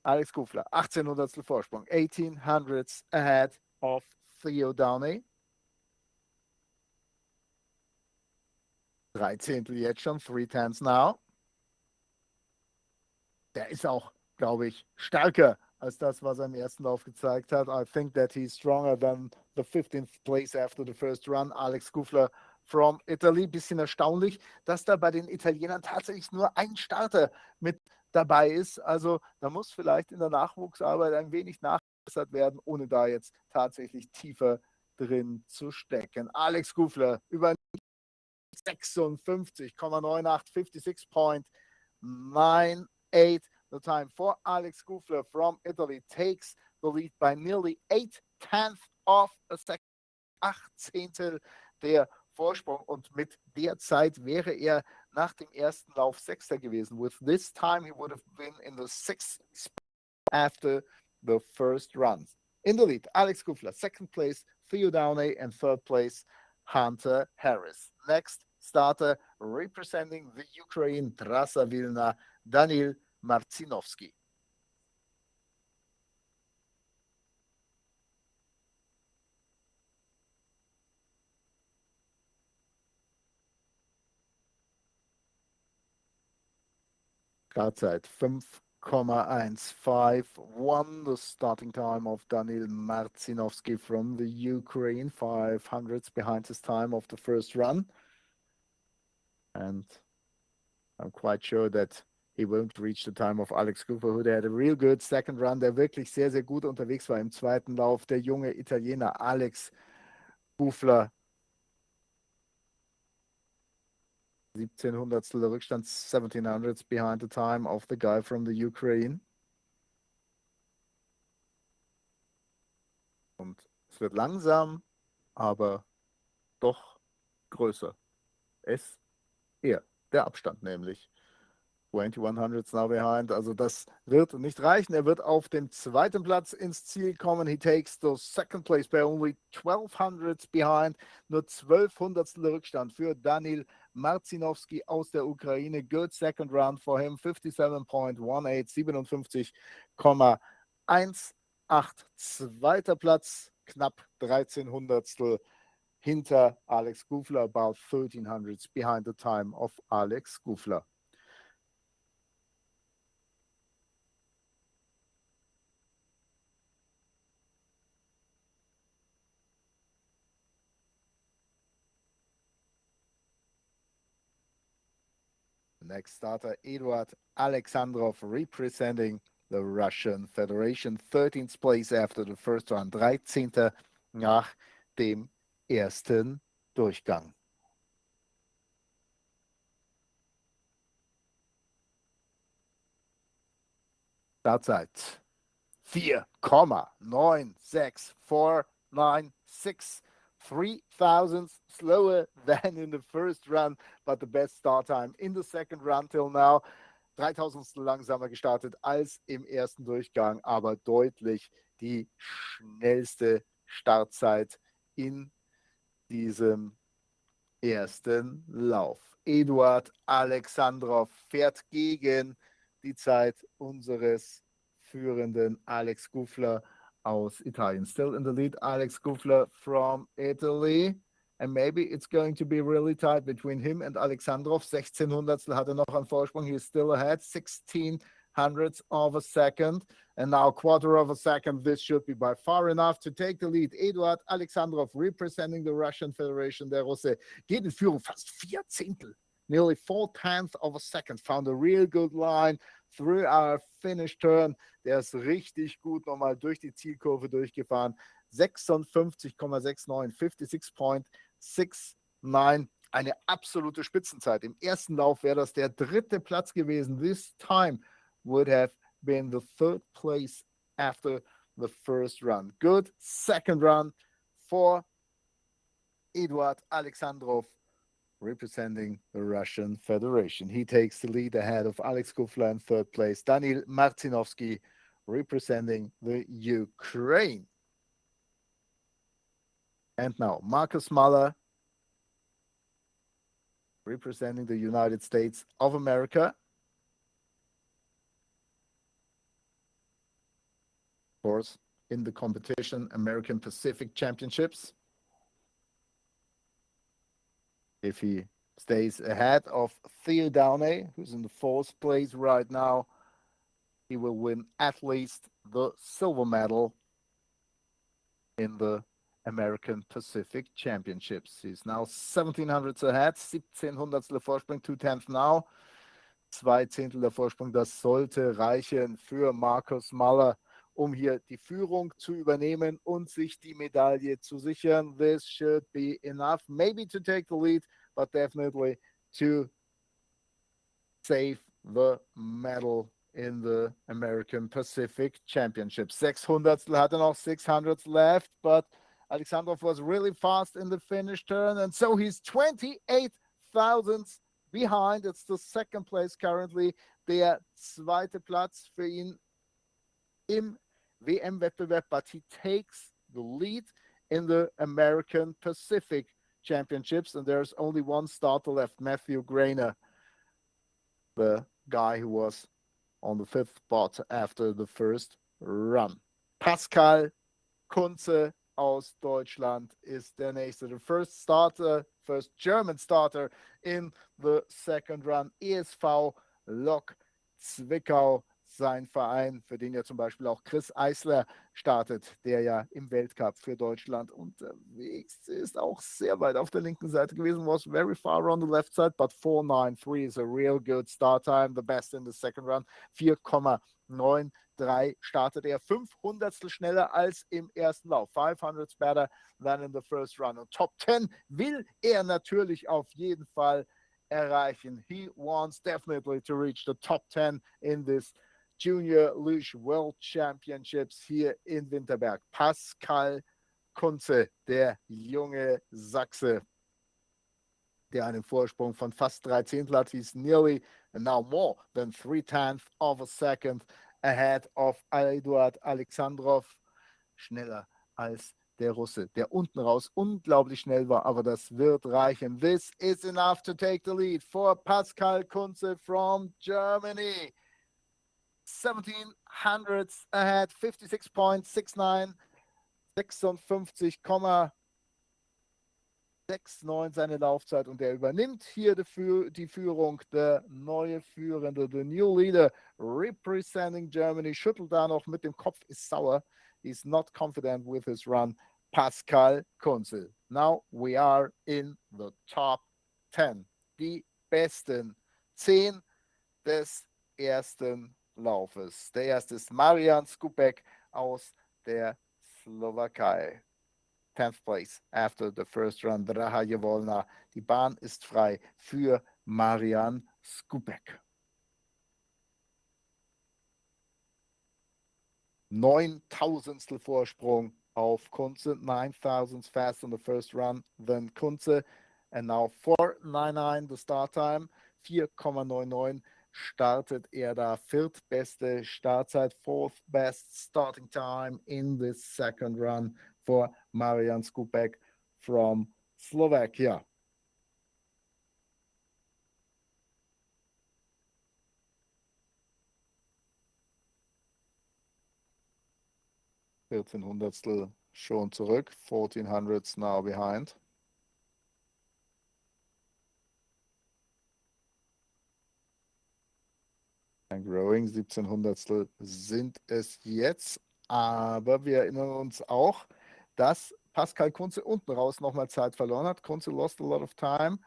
Alex Kufler, 18 Hundertstel Vorsprung, 18 hundredths ahead of Theo Downey. 3 Zehntel jetzt schon, 3/10 now. Der ist auch, glaube ich, stärker als das, was er im ersten Lauf gezeigt hat. I think that he's stronger than the 15th place after the first run. Alex Kufler from Italy. Bisschen erstaunlich, dass da bei den Italienern tatsächlich nur ein Starter mit dabei ist. Also da muss vielleicht in der Nachwuchsarbeit ein wenig nachgebessert werden, ohne da jetzt tatsächlich tiefer drin zu stecken. Alex Kufler über 56,98, 56.98. The time for Alex Kufler from Italy takes the lead by nearly 8/10 of a second. 8 Zehntel der Vorsprung und mit der Zeit wäre er nach dem ersten Lauf Sechster gewesen. With this time he would have been in the 6th spot after the first run. In the lead, Alex Kufler, second place, Theo Downey, and third place, Hunter Harris. Next starter representing the Ukraine, Trasa Vilna, Daniil Martinovsky. Startzeit 5,151. The starting time of Daniil Martinovsky from the Ukraine, 500ths behind his time of the first run. And I'm quite sure that he won't reach the time of Alex Kufler, who had a real good second run, der wirklich sehr, sehr gut unterwegs war im zweiten Lauf. Der junge Italiener Alex Kufler. 17 Hundertstel der Rückstand, 17 hundredths behind the time of the guy from the Ukraine. Und es wird langsam, aber doch größer. Der Abstand nämlich. 21 hundredths now behind. Also das wird nicht reichen. Er wird auf dem zweiten Platz ins Ziel kommen. He takes the second place by only 12 hundredths behind. Nur 12 Hundertstel Rückstand für Daniil Martinovsky aus der Ukraine. Good second round for him. 57.18, 57,18. Zweiter Platz, knapp 13 Hundertstel hinter Alex Kufler. About 13 hundredths behind the time of Alex Kufler. next starter, Eduard Alexandrov, representing the Russian Federation. 13th place after the first round. 13. nach dem ersten Durchgang. Startzeit 4,96496. 3,000 slower than in the first run, but the best start time in the second run till now. 3,000 langsamer gestartet als im ersten Durchgang, aber deutlich die schnellste Startzeit in diesem ersten Lauf. Eduard Alexandrov fährt gegen die Zeit unseres führenden Alex Gufler aus Italien. Still in the lead, Alex Gufler from Italy. And maybe it's going to be really tight between him and Alexandrov. 16 Hundertstel hat noch einen Vorsprung. He's still ahead. 16 hundredths of a second. And now quarter of a second. This should be by far enough to take the lead. Eduard Alexandrov representing the Russian Federation. Der Russe geht in Führung fast 4 Zehntel. Nearly 4/10 of a second. Found a real good line through our finish turn. Der ist richtig gut nochmal durch die Zielkurve durchgefahren. 56,69, 56,69. Eine absolute Spitzenzeit. Im ersten Lauf wäre das der 3. Platz gewesen. This time would have been the 3rd place after the first run. Good second run for Eduard Alexandrov, representing the Russian Federation. He takes the lead ahead of Alex Gufler in 3rd place. Daniil Martinovsky, representing the Ukraine. And now Marcus Muller, representing the United States of America. Of course, in the competition, American Pacific Championships. If he stays ahead of Theo Downey, who's in the 4th place right now, he will win at least the silver medal in the American Pacific Championships. He's now 17 hundredths ahead, 17 Hundertstel Vorsprung, 2/10 now. 2 Zehntel der Vorsprung, das sollte reichen für Marcus Muller, um hier die Führung zu übernehmen und sich die Medaille zu sichern. This should be enough, maybe to take the lead, but definitely to save the medal in the American Pacific Championship. 6 Hundertstel hatte noch, 600 left, but Alexandrov was really fast in the finish turn, and so he's 28 thousandths behind. It's the 2nd place currently. Der 2. Platz für ihn im WM-Wettbewerb, but he takes the lead in the American Pacific Championships, and there's only one starter left, Matthew Grainer, the guy who was on the 5th spot after the first run. Pascal Kunze aus Deutschland ist der nächste. The first German starter in the second run. ESV Lok Zwickau, sein Verein, für den ja zum Beispiel auch Chris Eisler startet, der ja im Weltcup für Deutschland unterwegs ist, auch sehr weit auf der linken Seite gewesen, was very far on the left side, but 4.93 is a real good start time, the best in the second run. 4,93 startet er, 5 Hundertstel schneller als im ersten Lauf. 500 better than in the first run. Und Top 10 will er natürlich auf jeden Fall erreichen. He wants definitely to reach the top 10 in this Junior Luge World Championships hier in Winterberg. Pascal Kunze, der junge Sachse, der einen Vorsprung von fast 3 Zehntel hat. He's nearly, and now more than 3/10 of a second ahead of Eduard Alexandrov. Schneller als der Russe, der unten raus unglaublich schnell war, aber das wird reichen. This is enough to take the lead for Pascal Kunze from Germany. 17 hundredths ahead, 56,69, 56,69 seine Laufzeit, und er übernimmt hier die Führung, der neue Führende, the new leader representing Germany, schüttelt da noch mit dem Kopf, ist sauer. He's not confident with his run. Pascal Kunze. Now we are in the top 10. Die besten 10 des ersten Laufes. Der erste ist Marian Skupek aus der Slowakei. 10th place after the first run. Draha Jewolna. Die Bahn ist frei für Marian Skupek. 9.000 Vorsprung auf Kunze. 9,000 fast on the first run than Kunze. And now 4.99 the start time. 4,99 startet er da. Viertbeste Startzeit. Fourth best starting time in this second run for Marian Skupek from Slovakia. Hundertstel schon zurück. 14 hundredths now behind. And growing. 17 Hundertstel sind es jetzt. Aber wir erinnern uns auch, dass Pascal Kunze unten raus nochmal Zeit verloren hat. Kunze lost a lot of time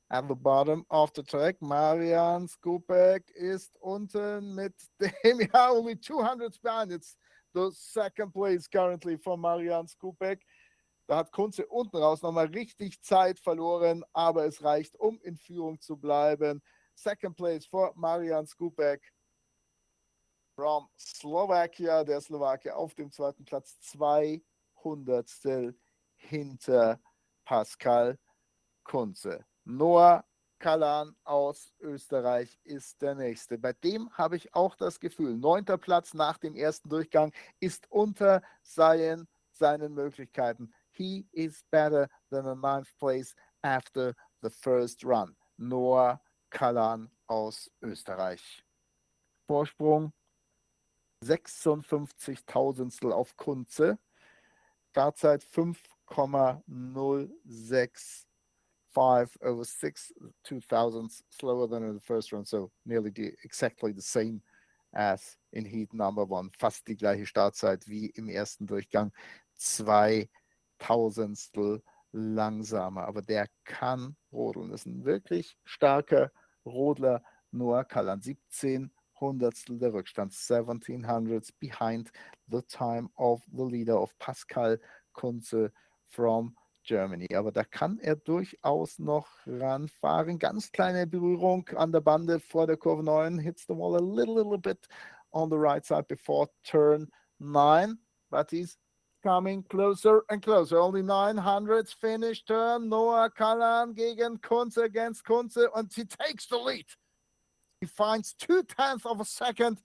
at the bottom of the track. Marian Skupek ist unten mit dem, ja, only 200 behind. It's the second place currently for Marian Skupek. Da hat Kunze unten raus nochmal richtig Zeit verloren, aber es reicht, um in Führung zu bleiben. Second place for Marian Skupek from Slovakia. Der Slowake auf dem zweiten Platz, 200stel hinter Pascal Kunze. Noah Kalan aus Österreich ist der nächste. Bei dem habe ich auch das Gefühl, 9. Platz nach dem ersten Durchgang ist unter seinen Möglichkeiten. He is better than a 9th place after the first run. Noah Kalan aus Österreich. Vorsprung 56.000stel auf Kunze. Startzeit 5,065 over 6 2,000 slower than in the first run, so nearly exactly the same as in Heat number 1. Fast die gleiche Startzeit wie im ersten Durchgang. 2,000stel langsamer, aber der kann rodeln. Das ist ein wirklich starker Rodler. Noah Kalan, 17 Hundertstel der Rückstand, 17 hundredths behind the time of the leader of Pascal Kunze from Germany. Aber da kann er durchaus noch ranfahren. Ganz kleine Berührung an der Bande vor der Kurve 9. Hits the wall a little bit on the right side before turn 9. But he's coming closer and closer. Only 900s finish turn. Noah Kalan gegen Kunze, against Kunze, and he takes the lead. He finds 0.2 of a second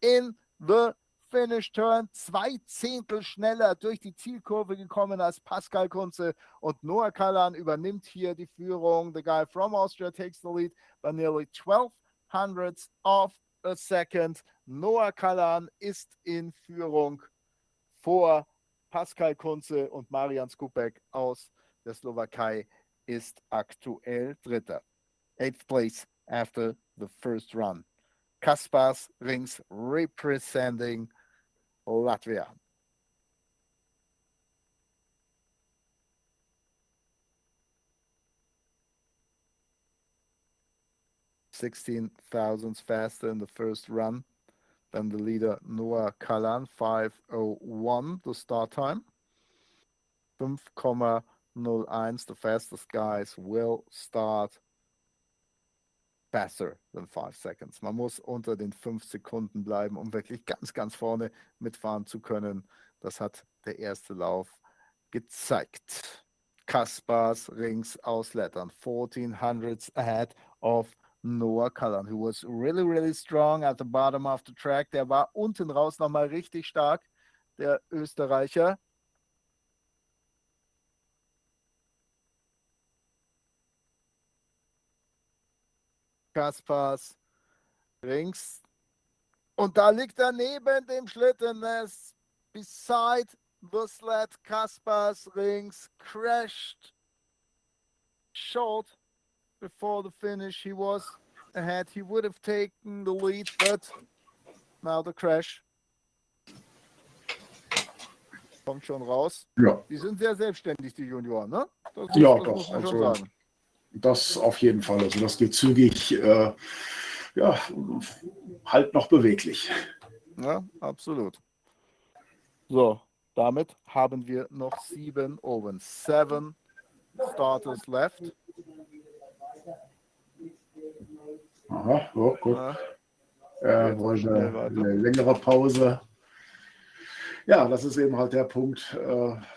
in the finish turn. 2 Zehntel schneller durch die Zielkurve gekommen als Pascal Kunze. Und Noah Kalan übernimmt hier die Führung. The guy from Austria takes the lead by nearly 12 hundredths of a second. Noah Kalan ist in Führung vor Pascal Kunze, und Marian Skupek aus der Slowakei ist aktuell Dritter. 8th place after the first run. Kaspars Rings representing Latvia. $16,000 faster in the first run than the leader Noah Kalan. 5:01 the start time. 5,01. The fastest guys will start faster than 5 seconds. Man muss unter den 5 Sekunden bleiben, um wirklich ganz vorne mitfahren zu können. Das hat der erste Lauf gezeigt. Kaspars Rings aus Lettland, 14 hundredths ahead of Noah Kalan, who was really strong at the bottom of the track. Der war unten raus nochmal richtig stark, der Österreicher. Kaspars Rings. Und da liegt er neben dem Schlitten. Beside the sled, Kaspars Rings crashed short before the finish. He was ahead. He would have taken the lead, but now the crash. Kommt schon raus. Ja. Die sind sehr selbstständig, die Junioren, ne? Das Ja, muss doch. man schon sagen. Das auf jeden Fall. Also das geht zügig, ja, halt noch beweglich. Ja, absolut. So, damit haben wir noch 7 Ovens. 7 starters left. Aha, oh, gut. Ja, wollte eine längere Pause. Ja, das ist eben halt der Punkt,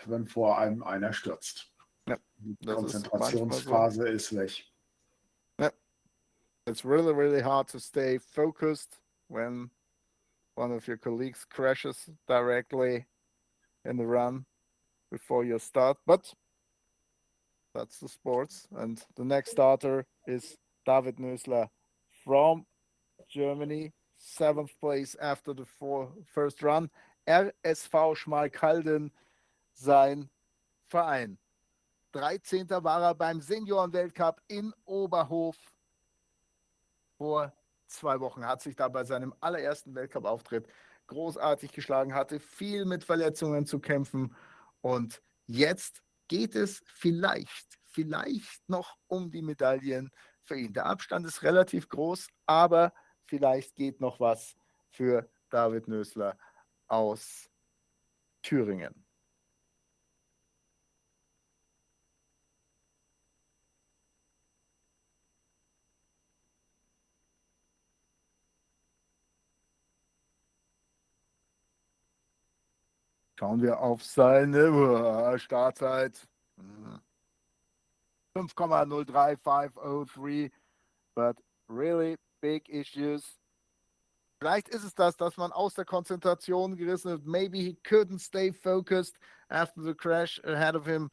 wenn vor einem einer stürzt. Ja, die Konzentrationsphase ist weg. Yeah. It's really, really hard to stay focused when one of your colleagues crashes directly in the run before you start, but that's the sports. And the next starter is David Nisler from Germany, 7th place after the first run. RSV Schmalkalden, sein Verein. 13. war er beim Senioren-Weltcup in Oberhof vor 2 Wochen. Hat sich da bei seinem allerersten Weltcup-Auftritt großartig geschlagen, hatte viel mit Verletzungen zu kämpfen. Und jetzt geht es vielleicht noch um die Medaillen für ihn. Der Abstand ist relativ groß, aber vielleicht geht noch was für David Nisler aus Thüringen. Schauen wir auf seine Startzeit. 5,03503, but really big issues. Vielleicht ist es das, dass man aus der Konzentration gerissen wird. Maybe he couldn't stay focused after the crash ahead of him.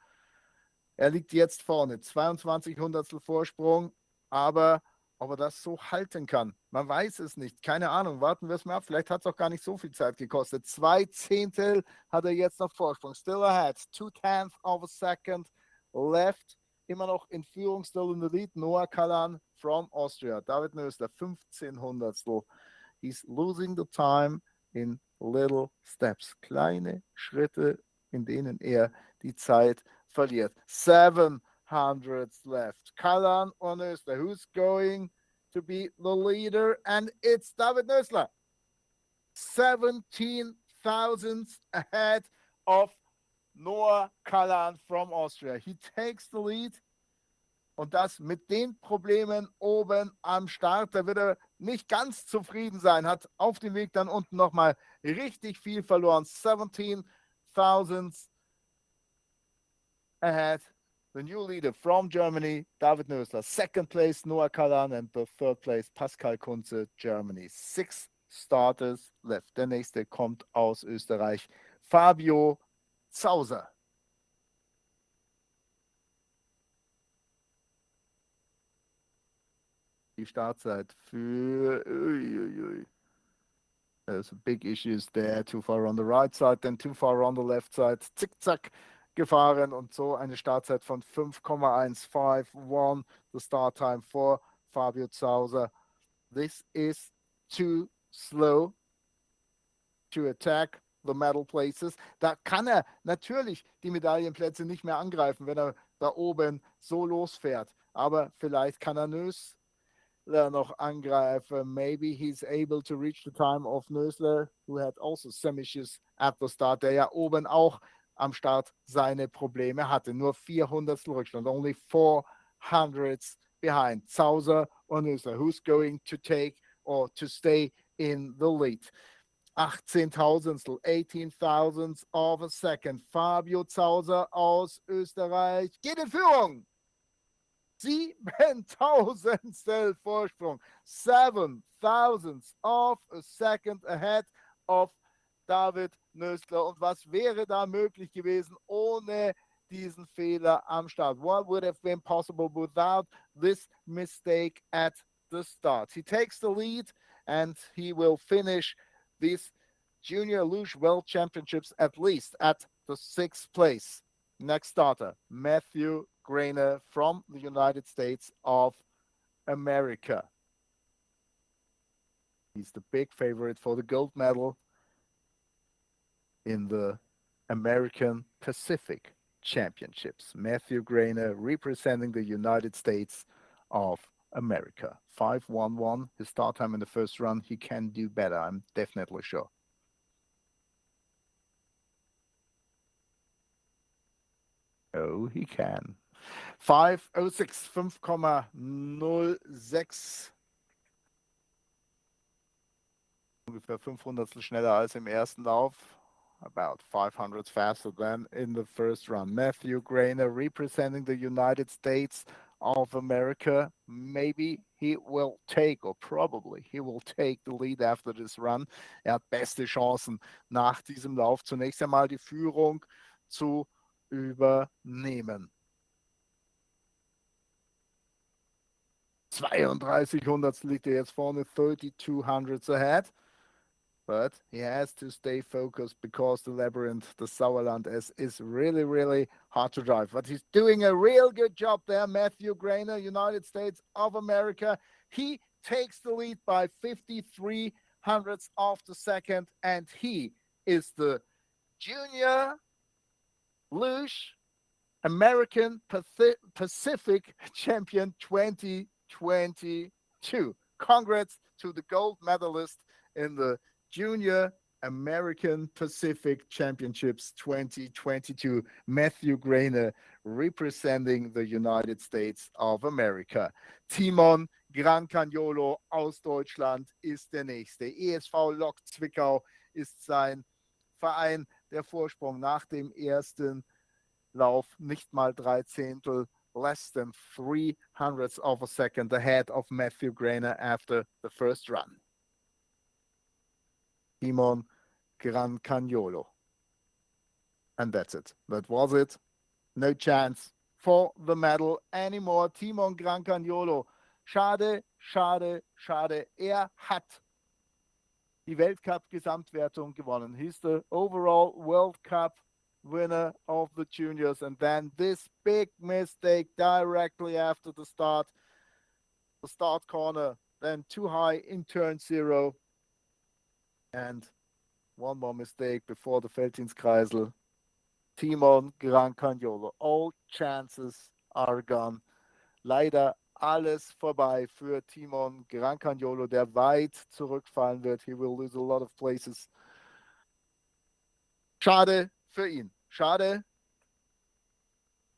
Er liegt jetzt vorne, 22 Hundertstel Vorsprung, aber ob er das so halten kann, man weiß es nicht. Keine Ahnung, warten wir es mal ab. Vielleicht hat es auch gar nicht so viel Zeit gekostet. 2 Zehntel hat er jetzt noch Vorsprung. Still ahead, 2/10 of a second left. Immer noch in Führung, still in the lead. Noah Kalan from Austria. David Nisler, 15 Hundertstel. He's losing the time in little steps. Kleine Schritte, in denen er die Zeit verliert. 700 left. Kalan or Nisler? Who's going to be the leader? And it's David Nisler. 17 thousandths ahead of Noah Kalan from Austria. He takes the lead. Und das mit den Problemen oben am Start. Da wird er nicht ganz zufrieden sein. Hat auf dem Weg dann unten nochmal richtig viel verloren. 17 thousandths ahead. The new leader from Germany, David Nisler. 2nd place, Noah Kalan. And the 3rd place, Pascal Kunze, Germany. 6 starters left. Der nächste kommt aus Österreich. Fabio Zauser. Die Startzeit für There's big issues there. Too far on the right side, then too far on the left side. Zickzack gefahren und so eine Startzeit von 5,151. The start time for Fabio Zauser. This is too slow to attack the medal places. Da kann er natürlich die Medaillenplätze nicht mehr angreifen, wenn er da oben so losfährt. Aber vielleicht kann er Nisler noch angreifen. Maybe he's able to reach the time of Nisler, who had also some issues at the start, der ja oben auch am Start seine Probleme hatte. Nur 400 Rückstand, only 400 behind. Zauser or Nisler, who's going to take or to stay in the lead? 18 Tausendstel, 18 thousandths of a second. Fabio Zauser aus Österreich geht in Führung. 7 Tausendstel Vorsprung. 7 thousandths of a second ahead of David Nisler. Und was wäre da möglich gewesen ohne diesen Fehler am Start? What would have been possible without this mistake at the start? He takes the lead and he will finish these Junior Luge World Championships at least at the 6th place. Next starter, Matthew Grainer from the United States of America. He's the big favorite for the gold medal in the American Pacific Championships. Matthew Grainer representing the United States of America. 5:11, his start time in the first run. He can do better, I'm definitely sure. Oh, he can. 5:06, 5,06. Ungefähr 500 schneller als im ersten Lauf. About 500 faster than in the first run. Matthew Grainer representing the United States of America. Maybe he will take, or probably he will take the lead after this run. Hat beste Chancen, nach diesem Lauf zunächst einmal die Führung zu übernehmen. 32 Hundertstel liegt er jetzt vorne, 32 hundredths ahead. But he has to stay focused because the labyrinth, the Sauerland is really, really hard to drive. But he's doing a real good job there. Matthew Grainer, United States of America. He takes the lead by 53 hundredths of the second. And he is the Junior Luge American Pacific Champion 2022. Congrats to the gold medalist in the Junior American Pacific Championships 2022, Matthew Grainer representing the United States of America. Timon Grancagnolo aus Deutschland ist der nächste. ESV Lok Zwickau ist sein Verein. Der Vorsprung nach dem ersten Lauf nicht mal 3 Zehntel, less than 3 hundredths of a second ahead of Matthew Grainer after the first run. Timon Grancagnolo. And that's it. That was it. No chance for the medal anymore. Timon Grancagnolo. Schade, schade, schade. Er hat die Weltcup-Gesamtwertung gewonnen. He's the overall World Cup winner of the juniors. And then this big mistake directly after the start. The start corner, then too high in turn 0. And one more mistake before the Felddienstkreisel. Timon Grancagnolo. All chances are gone. Leider alles vorbei für Timon Grancagnolo, der weit zurückfallen wird. He will lose a lot of places. Schade für ihn. Schade.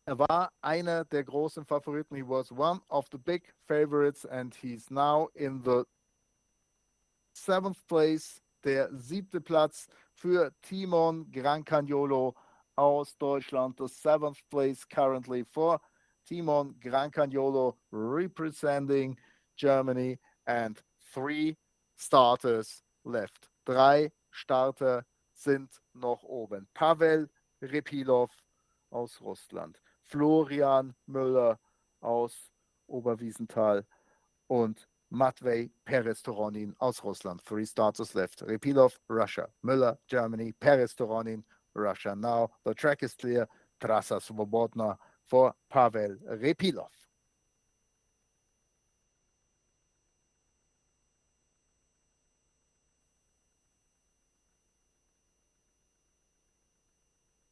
Er war einer der großen Favoriten. He was one of the big favorites and he's now in the 7th place. Der 7. Platz für Timon Grancagnolo aus Deutschland. The 7th place currently for Timon Grancagnolo representing Germany and 3 starters left. 3 Starter sind noch oben. Pavel Repilov aus Russland, Florian Müller aus Oberwiesenthal und Matvei Perez-Toronin aus Russland. 3 starters left. Repilov, Russia. Müller, Germany. Perez-Toronin, Russia. Now the track is clear. Trasa Svobodna for Pavel Repilov.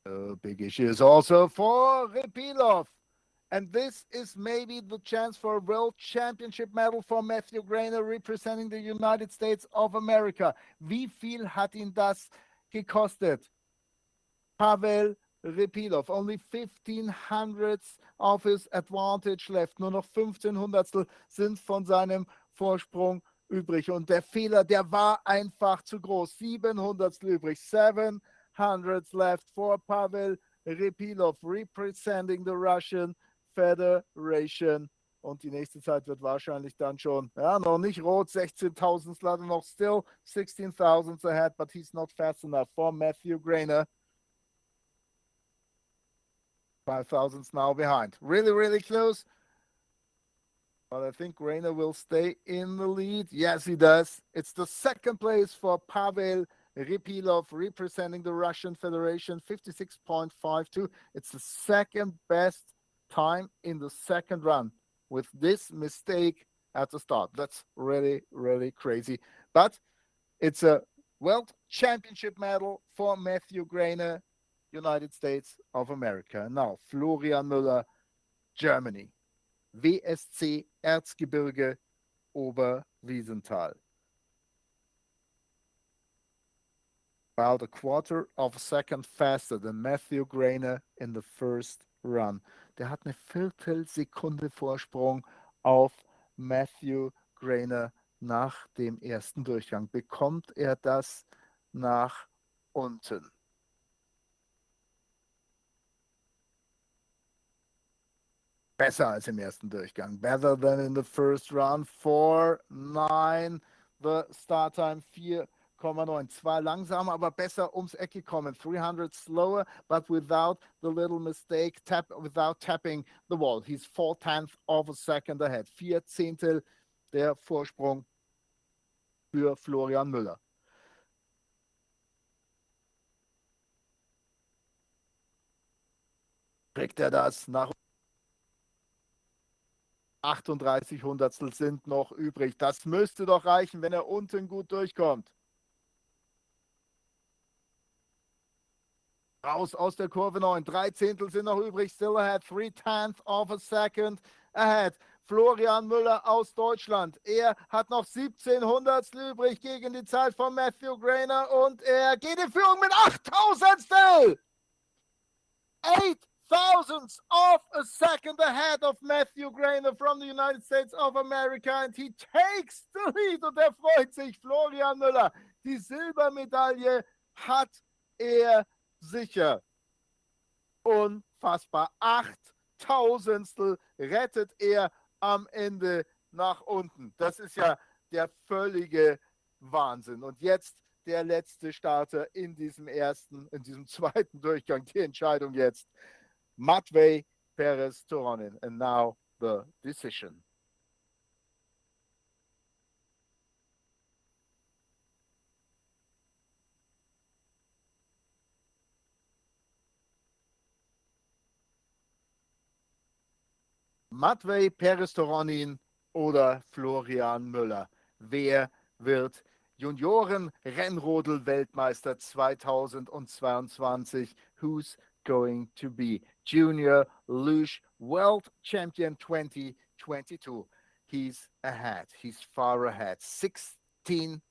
A big issue is also for Repilov. And this is maybe the chance for a World Championship medal for Matthew Grainer representing the United States of America. Wie viel hat ihn das gekostet? Pavel Repilov, only 15 hundredths of his advantage left. Nur noch 15 Hundertstel sind von seinem Vorsprung übrig. Und der Fehler, der war einfach zu groß. 7 Hundertstel übrig. 7 hundredths left for Pavel Repilov representing the Russian Federation. Und die nächste Zeit wird wahrscheinlich dann schon, ja, noch nicht rot, 16.000, noch still 16,000 ahead, but he's not fast enough for Matthew Grainer. 5,000 now behind. Really, really close. But I think Grainer will stay in the lead. Yes, he does. It's the 2nd place for Pavel Repilov representing the Russian Federation, 56.52. It's the 2nd best time in the 2nd run with this mistake at the start. That's really, really crazy. But it's a World Championship medal for Matthew Grainer. United States of America. And now Florian Müller, Germany. WSC Erzgebirge Oberwiesenthal. About a quarter of a second faster than Matthew Grainer in the first run. Der hat eine Viertelsekunde Vorsprung auf Matthew Grainer nach dem ersten Durchgang. Bekommt er das nach unten? Besser als im ersten Durchgang. Better than in the first round. 4.9. The start time 4,9. Zwar langsamer, aber besser ums Eck gekommen. 300 slower, but without the little mistake, without tapping the wall. He's 4/10 of a second ahead. 4 Zehntel der Vorsprung für Florian Müller. Kriegt er das nach 38 Hundertstel sind noch übrig. Das müsste doch reichen, wenn er unten gut durchkommt. Raus aus der Kurve 9. 3 Zehntel sind noch übrig. Still ahead. 3/10 of a second ahead. Florian Müller aus Deutschland. Er hat noch 17 Hundertstel übrig gegen die Zeit von Matthew Grainer und er geht in Führung mit 8 Tausendstel. 8 thousandths of a second ahead of Matthew Grainer from the United States of America and he takes the lead und er freut sich. Florian Müller, die Silbermedaille hat er sicher. Unfassbar. 8 Tausendstel rettet er am Ende nach unten. Das ist ja der völlige Wahnsinn. Und jetzt der letzte Starter in diesem zweiten Durchgang. Die Entscheidung jetzt. Matvei Perez-Toronin. And now the decision. Matvei Perez-Toronin oder Florian Müller. Wer wird Junioren-Rennrodel-Weltmeister 2022? Who's going to be Junior Luge World Champion 2022? He's ahead. He's far ahead. 16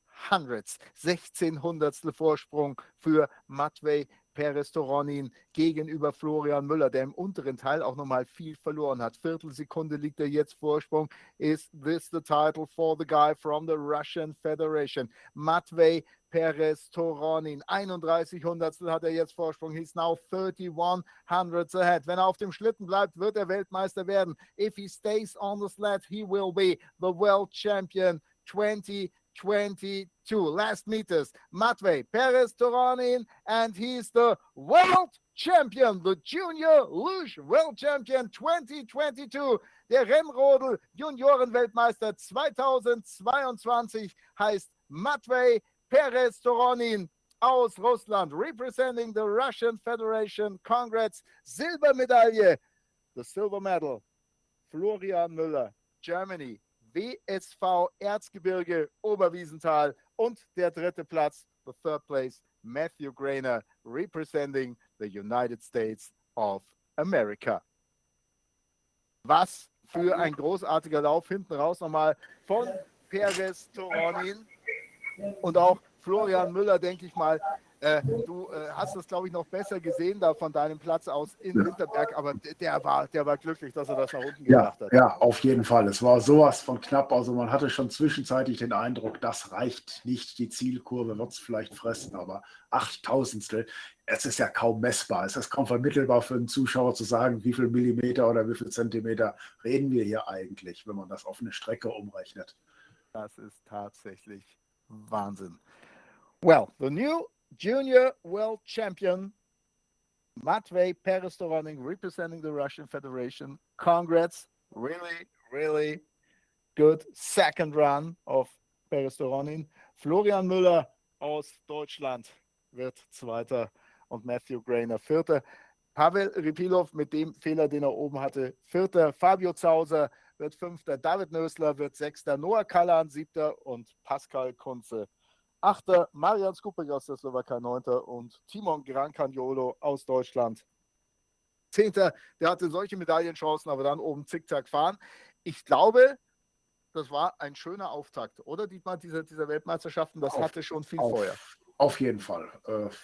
Hundertstel Vorsprung für Matvei Perez-Toronin gegenüber Florian Müller, der im unteren Teil auch nochmal viel verloren hat. Viertelsekunde liegt er jetzt Vorsprung. Is this the title for the guy from the Russian Federation? Matvei Perez-Toronin. 31 Hundertstel hat er jetzt Vorsprung. He's now 31 hundredths ahead. Wenn er auf dem Schlitten bleibt, wird er Weltmeister werden. If he stays on the sled, he will be the world champion 2022. Last meters, Matvei Perez-Toronin, and he's the world champion, the Junior Luge World Champion 2022. Der Rennrodel Juniorenweltmeister 2022 heißt Matvei Perez-Toronin aus Russland, representing the Russian Federation. Congrats, Silbermedaille, the silver medal, Florian Müller, Germany. WSV Erzgebirge Oberwiesenthal und der dritte Platz, the third place, Matthew Grainer, representing the United States of America. Was für ein großartiger Lauf hinten raus nochmal von Perez-Toronin und auch Florian Müller, denke ich mal. Du hast das, glaube ich, noch besser gesehen da von deinem Platz aus in Winterberg, aber der war glücklich, dass er das nach unten gebracht hat. Ja, auf jeden Fall. Es war sowas von knapp. Also man hatte schon zwischenzeitlich den Eindruck, das reicht nicht. Die Zielkurve wird es vielleicht fressen, aber 8 Tausendstel, es ist ja kaum messbar. Es ist kaum vermittelbar für einen Zuschauer zu sagen, wie viel Millimeter oder wie viel Zentimeter reden wir hier eigentlich, wenn man das auf eine Strecke umrechnet. Das ist tatsächlich Wahnsinn. Well, the new Junior World Champion, Matvei Perez-Toronin, representing the Russian Federation. Congrats. Really, really good second run of Perez-Toronin. Florian Müller aus Deutschland wird Zweiter und Matthew Grainer Vierter. Pavel Rypilov mit dem Fehler, den er oben hatte, Vierter. Fabio Zauser wird Fünfter. David Nisler wird Sechster. Noah Kallan Siebter und Pascal Kunze 8. Marian Skupek aus der Slowakei 9. und Timon Grancagnolo aus Deutschland 10. Der hatte solche Medaillenchancen, aber dann oben zickzack fahren. Ich glaube, das war ein schöner Auftakt, oder Dietmar, dieser Weltmeisterschaften? Das hatte schon viel Feuer. Auf jeden Fall.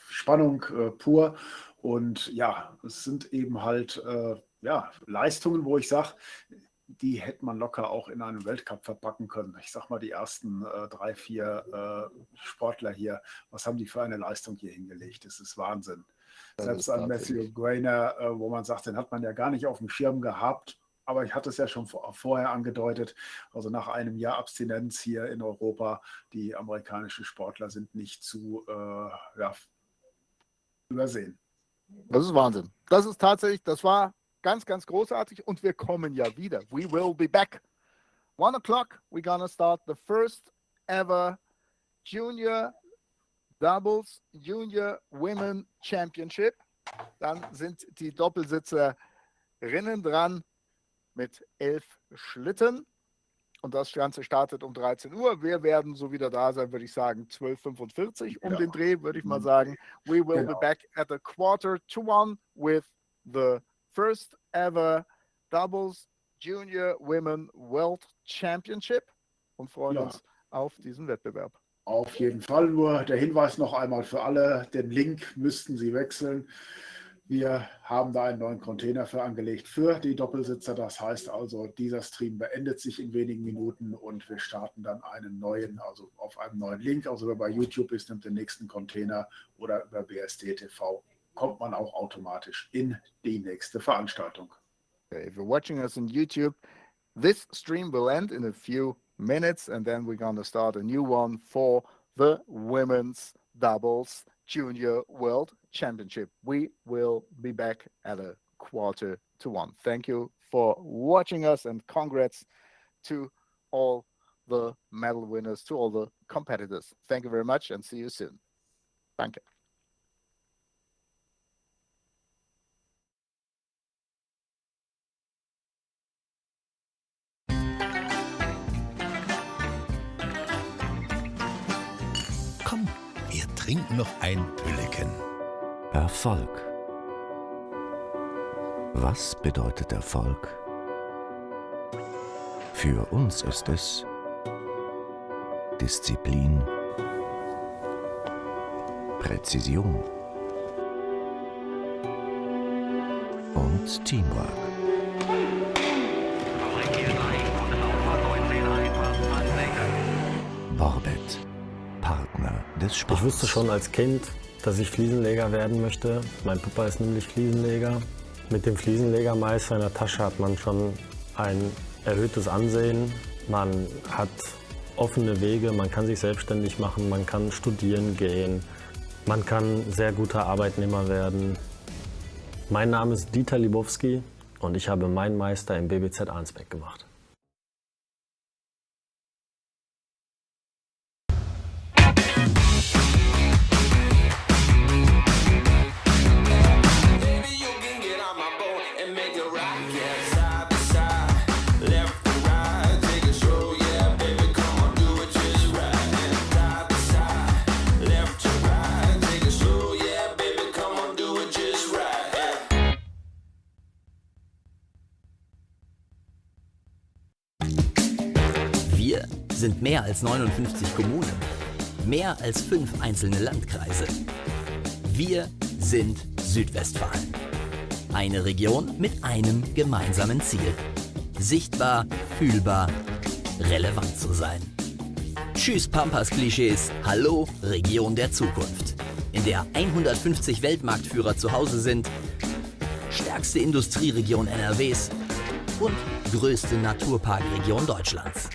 Spannung pur. Und ja, es sind eben halt Leistungen, wo ich sage, die hätte man locker auch in einen Weltcup verpacken können. Ich sag mal, die ersten 3, 4 Sportler hier, was haben die für eine Leistung hier hingelegt? Das ist Wahnsinn. Selbst an Matthew Grainer, wo man sagt, den hat man ja gar nicht auf dem Schirm gehabt. Aber ich hatte es ja schon vorher angedeutet, also nach einem Jahr Abstinenz hier in Europa, die amerikanischen Sportler sind nicht zu übersehen. Das ist Wahnsinn. Das ist tatsächlich, das war ganz, ganz großartig und wir kommen ja wieder. We will be back. 1 o'clock, we're gonna start the first ever Junior Doubles Junior Women Championship. Dann sind die Doppelsitzerinnen dran mit 11 Schlitten. Und das Ganze startet um 13 Uhr. Wir werden so wieder da sein, würde ich sagen, 12:45 um den Dreh, würde ich mal sagen. We will be back at the 1:45 with the first ever Doubles Junior Women World Championship und freuen uns auf diesen Wettbewerb. Auf jeden Fall. Nur der Hinweis noch einmal für alle, den Link müssten Sie wechseln. Wir haben da einen neuen Container für angelegt für die Doppelsitzer. Das heißt also, dieser Stream beendet sich in wenigen Minuten und wir starten dann einen neuen, also auf einem neuen Link. Also wer bei YouTube ist, nimmt den nächsten Container oder über BSD TV kommt man auch automatisch in die nächste Veranstaltung. Okay, if you're watching us on YouTube, this stream will end in a few minutes and then we're going to start a new one for the Women's Doubles Junior World Championship. We will be back at 1:45. Thank you for watching us and congrats to all the medal winners, to all the competitors. Thank you very much and see you soon. Danke. Komm, wir trinken noch ein Pülleken. Erfolg. Was bedeutet Erfolg? Für uns ist es Disziplin, Präzision und Teamwork. Borbet, Partner des Sports. Ich wusste schon als Kind, dass ich Fliesenleger werden möchte. Mein Papa ist nämlich Fliesenleger. Mit dem Fliesenlegermeister in der Tasche hat man schon ein erhöhtes Ansehen. Man hat offene Wege, man kann sich selbstständig machen, man kann studieren gehen, man kann sehr guter Arbeitnehmer werden. Mein Name ist Dieter Libowski und ich habe meinen Meister im BBZ Arnsbeck gemacht. Wir sind mehr als 59 Kommunen, mehr als 5 einzelne Landkreise. Wir sind Südwestfalen. Eine Region mit einem gemeinsamen Ziel. Sichtbar, fühlbar, relevant zu sein. Tschüss Pampas-Klischees, hallo Region der Zukunft. In der 150 Weltmarktführer zu Hause sind, stärkste Industrieregion NRWs und größte Naturparkregion Deutschlands.